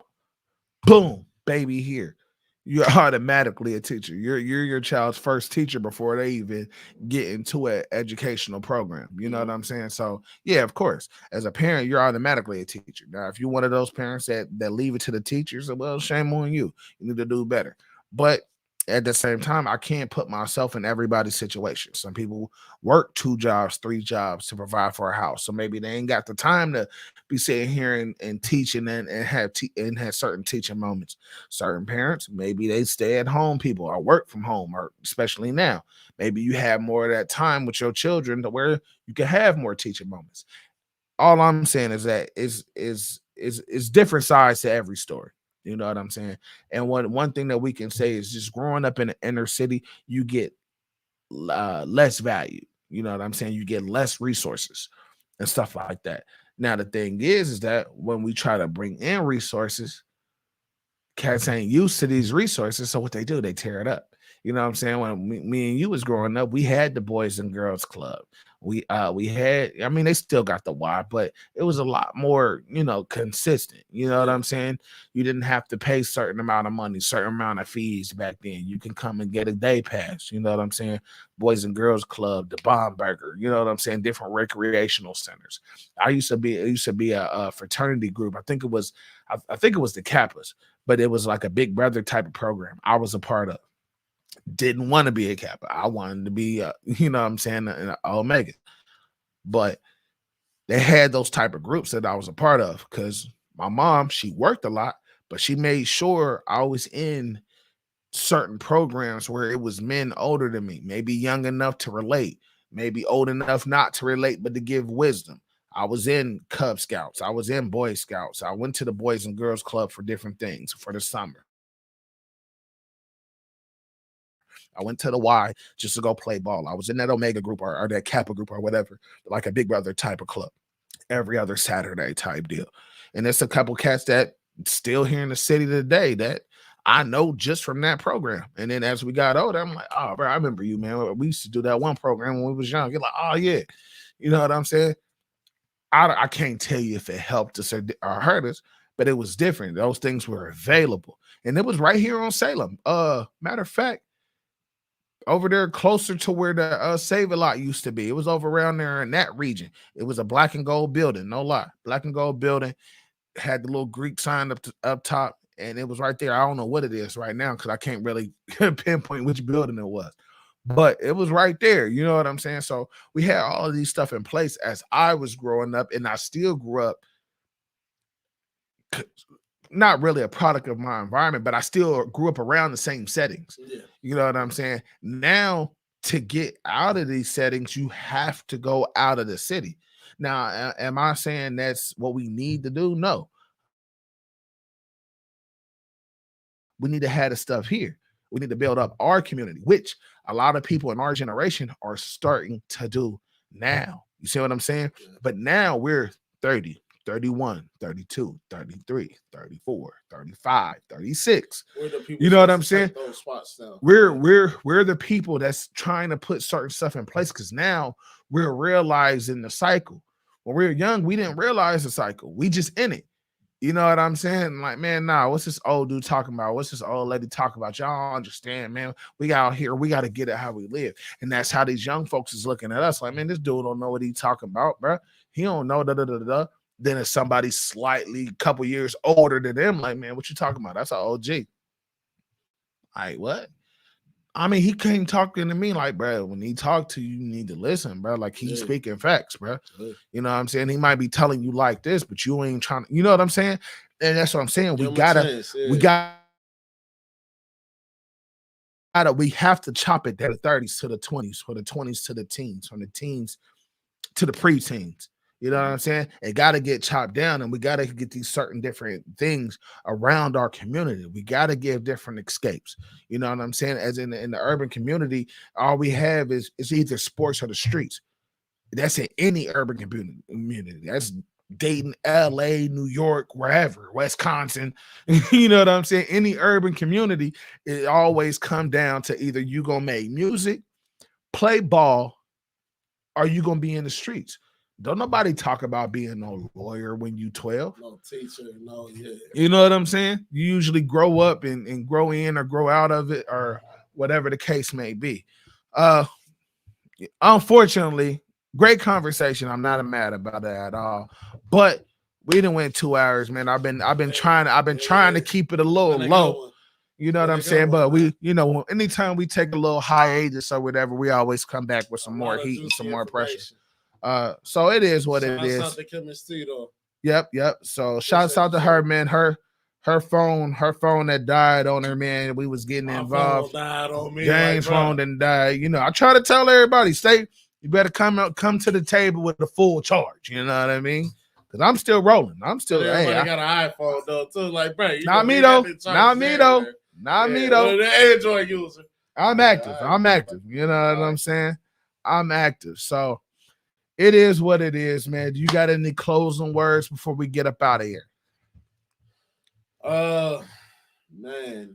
baby here, you're automatically a teacher. You're your child's first teacher before they even get into an educational program. You know what I'm saying? So yeah, of course, as a parent, you're automatically a teacher. Now, if you're one of those parents that leave it to the teachers, well, shame on you. You need to do better. But at the same time, I can't put myself in everybody's situation. Some people work 2 jobs, 3 jobs to provide for a house. So maybe they ain't got the time to be sitting here and teaching and have certain teaching moments. Certain parents, maybe they stay at home people or work from home, or especially now, maybe you have more of that time with your children to where you can have more teaching moments. All I'm saying is that is different sides to every story. You know what I'm saying? And one thing that we can say is just growing up in the inner city, you get less value. You know what I'm saying? You get less resources and stuff like that. Now, the thing is that when we try to bring in resources, cats ain't used to these resources. So what they do, they tear it up. You know what I'm saying? When me and you was growing up, we had the Boys and Girls Club. We had, I mean, they still got the Y, but it was a lot more, consistent. You know what I'm saying? You didn't have to pay certain amount of money, certain amount of fees back then. You can come and get a day pass. You know what I'm saying? Boys and Girls Club, the Bomberger, you know what I'm saying? Different recreational centers. It used to be a fraternity group. I think it was the Kappas, but it was like a big brother type of program I was a part of. Didn't want to be a Kappa. I wanted to be, you know what I'm saying, an Omega. But they had those type of groups that I was a part of because my mom, she worked a lot, but she made sure I was in certain programs where it was men older than me, maybe young enough to relate, maybe old enough not to relate, but to give wisdom. I was in Cub Scouts. I was in Boy Scouts. I went to the Boys and Girls Club for different things for the summer. I went to the Y just to go play ball. I was in that Omega group or that Kappa group or whatever, like a Big Brother type of club, every other Saturday type deal. And there's a couple cats that still here in the city today that I know just from that program. And then as we got older, I'm like, oh, bro, I remember you, man. We used to do that one program when we was young. You're like, oh, yeah. You know what I'm saying? I can't tell you if it helped us or hurt us, but it was different. Those things were available. And it was right here on Salem. Matter of fact, over there closer to where the Save a Lot used to be. It was over around there in that region. It was a black and gold building, no lie. Black and gold building, had the little Greek sign up top, and it was right there. I don't know what it is right now because I can't really pinpoint which building it was. But it was right there. You know what I'm saying? So we had all of these stuff in place as I was growing up, and I still grew up not really a product of my environment, but I still grew up around the same settings. Yeah. You know what I'm saying? Now, to get out of these settings, you have to go out of the city. Now, am I saying that's what we need to do? No. We need to have the stuff here. We need to build up our community, which a lot of people in our generation are starting to do now. You see what I'm saying? But now we're 30, 31, 32, 33, 34, 35, 36. You know what I'm saying? Those spots now. We're the people that's trying to put certain stuff in place because now we're realizing the cycle. When we were young, we didn't realize the cycle. We just in it. You know what I'm saying? Like, man, nah, what's this old dude talking about? What's this old lady talking about? Y'all understand, man. We got out here, we got to get it how we live. And that's how these young folks is looking at us. Like, man, this dude don't know what he talking about, bro. He don't know da-da-da-da-da. Then if somebody slightly couple years older than them, like, man, what you talking about? That's an OG. All right, what? I mean, he came talking to me like, bro, when he talk to you, you need to listen, bro. Like, he's speaking facts, bro. You know what I'm saying? He might be telling you like this, but you ain't trying to, you know what I'm saying? And that's what I'm saying. We have to chop it down to the 30s to the 20s, from the 20s to the teens, from the teens to the preteens. You know what I'm saying? It got to get chopped down, and we got to get these certain different things around our community. We got to give different escapes. You know what I'm saying? As in the urban community, all we have is either sports or the streets. That's in any urban community. That's Dayton, LA, New York, wherever, Wisconsin. You know what I'm saying? Any urban community, it always come down to either you gonna make music, play ball, or you gonna be in the streets. Don't nobody talk about being no lawyer when you 12. No teacher, no, yeah. You know what I'm saying? You usually grow up and grow in or grow out of it or whatever the case may be. Unfortunately, great conversation. I'm not mad about it at all. But we done went 2 hours, man. I've been trying to keep it a little low. You know what I'm saying? But we, you know, anytime we take a little hiatus or whatever, we always come back with some more heat and some more pressure. So it is what it is. Yep. So shouts out to her, man. Her phone that died on her, man. We was getting involved. James' phone didn't die. You know, I try to tell everybody, you better come to the table with the full charge. You know what I mean? Because I'm still rolling. I'm still. Hey, I got an iPhone though too. Like, bro, not me though. The Android user. I'm active. You know what I'm saying? I'm active. So it is what it is, man. Do you got any closing words before we get up out of here? Man,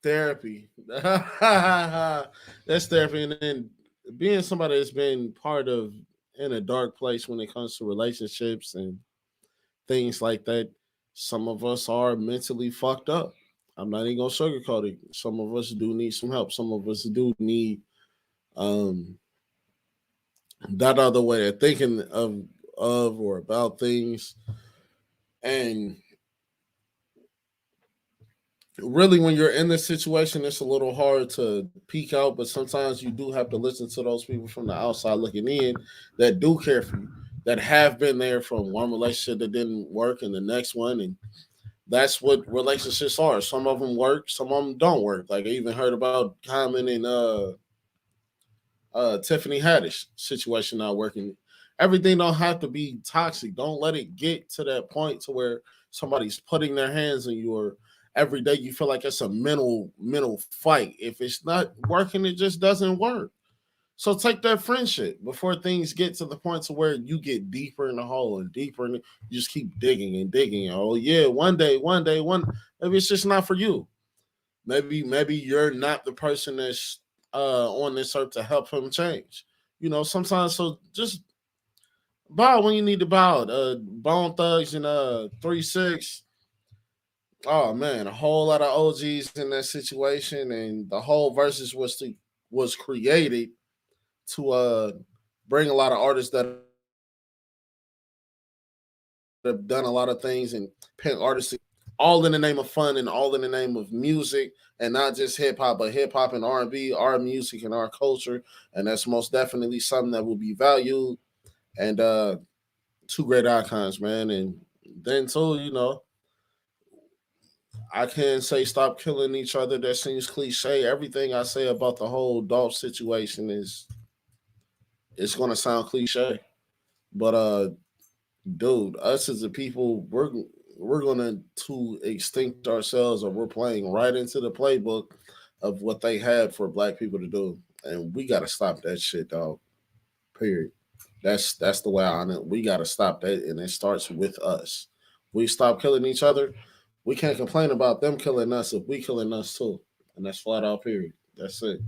therapy. That's therapy. And then being somebody that's been part of in a dark place when it comes to relationships and things like that, some of us are mentally fucked up. I'm not even gonna sugarcoat it. Some of us do need some help. Some of us do need that other way of thinking of or about things. And really, when you're in this situation, it's a little hard to peek out, but sometimes you do have to listen to those people from the outside looking in that do care for you, that have been there from one relationship that didn't work and the next one. And that's what relationships are. Some of them work, some of them don't work. Like I even heard about Common and Tiffany Haddish situation not working. Everything don't have to be toxic. Don't let it get to that point to where somebody's putting their hands on you, or every day you feel like it's a mental fight. If it's not working, it just doesn't work. So take that friendship before things get to the point to where you get deeper in the hole and deeper in you just keep digging and digging. Oh yeah, one maybe it's just not for you. Maybe you're not the person that's on this earth to help him change. Sometimes, so just bow when you need to bow. Bone Thugs and 3 6. Oh man, a whole lot of OGs in that situation, and the whole versus was created to bring a lot of artists that have done a lot of things and pin artists, all in the name of fun and all in the name of music, and not just hip hop, but hip hop and R&B, our music and our culture, and that's most definitely something that will be valued. And two great icons, man. And then too, I can't say stop killing each other. That seems cliche. Everything I say about the whole Dolph situation is it's gonna sound cliche, but dude, us as a people, we're gonna to extinct ourselves, or we're playing right into the playbook of what they had for black people to do, and we gotta stop that shit, dog. Period. That's the way I know. We gotta stop that, and it starts with us. We stop killing each other. We can't complain about them killing us if we killing us too, and that's flat out. Period. That's it.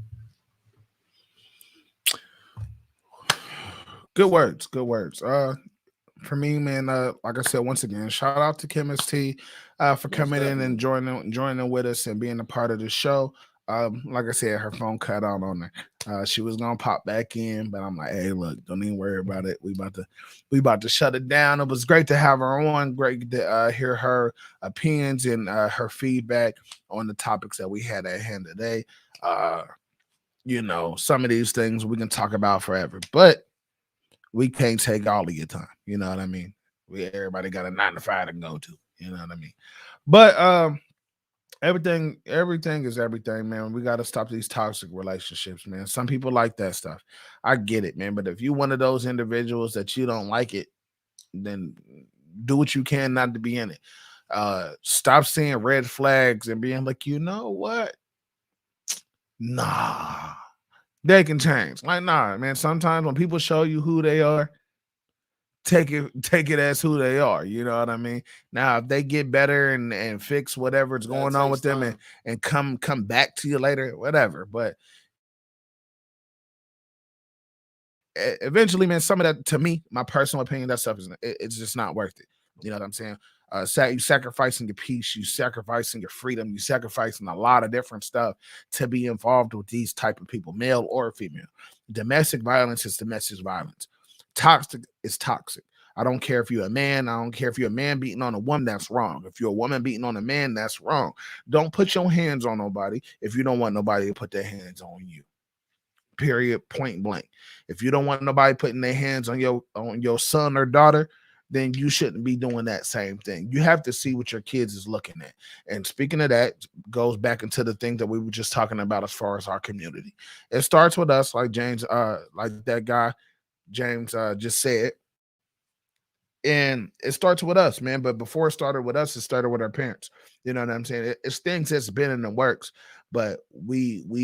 Good words. Good words. For me, man, like I said, once again, shout out to Chemist T for Most coming in and definitely. joining with us and being a part of the show. Like I said, her phone cut out on her. She was gonna pop back in, but I'm like, hey, look, don't even worry about it. We about to shut it down. It was great to have her on. Great to hear her opinions and her feedback on the topics that we had at hand today. Uh, some of these things we can talk about forever, but we can't take all of your time. You know what I mean? Everybody got a 9 to 5 to go to. You know what I mean? But everything is everything, man. We got to stop these toxic relationships, man. Some people like that stuff. I get it, man. But if you one of those individuals that you don't like it, then do what you can not to be in it. Stop seeing red flags and being like, you know what? Nah, they can change. Like, nah, man. Sometimes when people show you who they are, take it as who they are. You know what I mean? Now, if they get better and fix whatever's That going on takes with them and time. and come back to you later, whatever. But eventually, man, some of that, to me, my personal opinion, that stuff it's just not worth it. You know what I'm saying? You sacrificing your peace, you sacrificing your freedom, you sacrificing a lot of different stuff to be involved with these type of people, male or female. Domestic violence is domestic violence. Toxic is toxic. I don't care if you're a man. I don't care if you're a man beating on a woman. That's wrong. If you're a woman beating on a man, that's wrong. Don't put your hands on nobody if you don't want nobody to put their hands on you. Period. Point blank. If you don't want nobody putting their hands on your son or daughter, then you shouldn't be doing that same thing. You have to see what your kids is looking at. And speaking of that, goes back into the thing that we were just talking about as far as our community. It starts with us, like James, like that guy James just said, and it starts with us, man. But before it started with us, it started with our parents. You know what I'm saying? It's things that's been in the works, but they're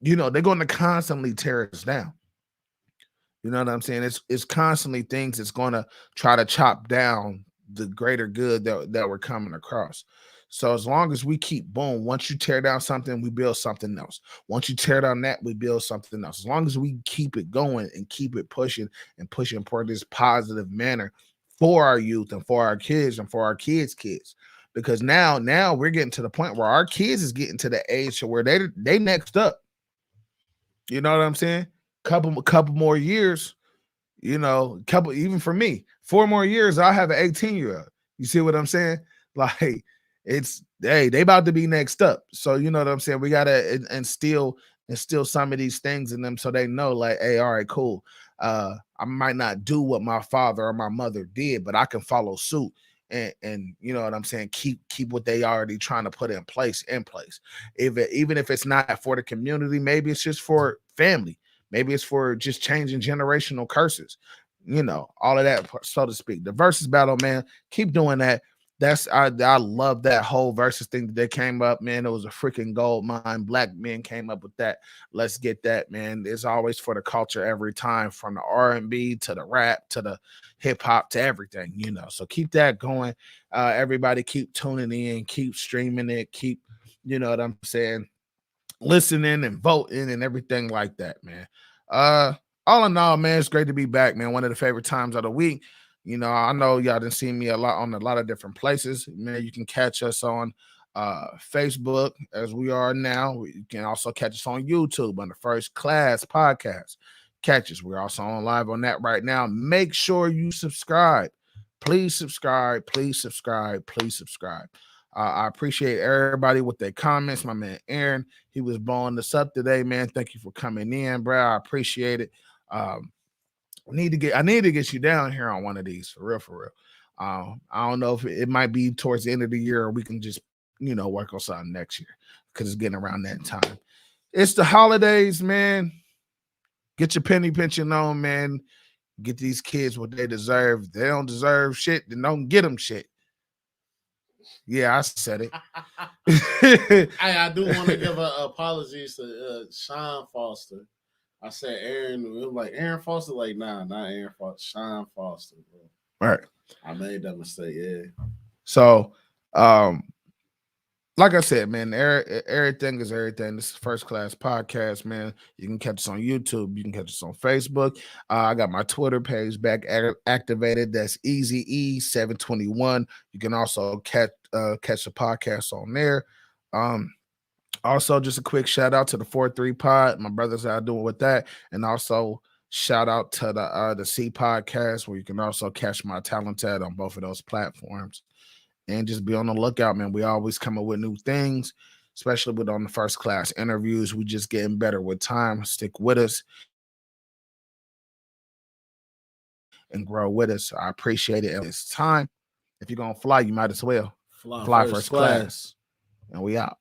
going to constantly tear us down. You know what I'm saying? It's constantly things that's going to try to chop down the greater good that we're coming across. So as long as we keep boom, once you tear down something, we build something else. Once you tear down that, we build something else. As long as we keep it going and keep it pushing and pushing for this positive manner for our youth and for our kids and for our kids. Because now we're getting to the point where our kids is getting to the age where they next up. You know what I'm saying? Couple more years, couple, even for me, 4 more years, I'll have an 18-year-old. You see what I'm saying? Like, it's, hey, they about to be next up. So you know what I'm saying? We gotta instill some of these things in them so they know, like, hey, all right, cool. I might not do what my father or my mother did, but I can follow suit and you know what I'm saying, keep what they already trying to put in place. Even if it's not for the community, maybe it's just for family. Maybe it's for just changing generational curses, all of that, so to speak. The versus battle, man, keep doing that. I love that whole versus thing that they came up, man. It was a freaking gold mine. Black men came up with that. Let's get that, man. It's always for the culture every time, from the R&B to the rap to the hip hop to everything, So keep that going. Everybody keep tuning in, keep streaming it, keep, you know what I'm saying, listening and voting and everything like that, man. All in all, man, it's great to be back, man. One of the favorite times of the week. I know y'all done seen me a lot on a lot of different places. Man, you can catch us on Facebook as we are now. You can also catch us on YouTube on the First Class Podcast. Catch us. We're also on live on that right now. Make sure you subscribe. Please subscribe. Please subscribe. Please subscribe. I appreciate everybody with their comments. My man Aaron, he was blowing us up today, man. Thank you for coming in, bro. I appreciate it. I need to get you down here on one of these, for real, for real. I don't know if it might be towards the end of the year, or we can just work on something next year, because it's getting around that time. It's the holidays, man. Get your penny pinching on, man. Get these kids what they deserve. If they don't deserve shit, then don't get them shit. Yeah, I said it. I do want to give apologies to Sean Foster. I said Aaron. It was like Aaron Foster. Like, nah, not Aaron Foster. Sean Foster, bro. Right. I made that mistake. Yeah. So, like I said, man, everything is everything. This is First Class Podcast, man. You can catch us on YouTube. You can catch us on Facebook. I got my Twitter page back activated. That's EasyE721. You can also catch the podcast on there. Also, just a quick shout out to the 4-3 Pod. My brothers are doing with that, and also shout out to the C Podcast, where you can also catch my talent at on both of those platforms. And just be on the lookout, man. We always come up with new things, especially with on the First Class interviews. We just getting better with time. Stick with us and grow with us. I appreciate it. It's time. If you're going to fly, you might as well fly first class. And we out.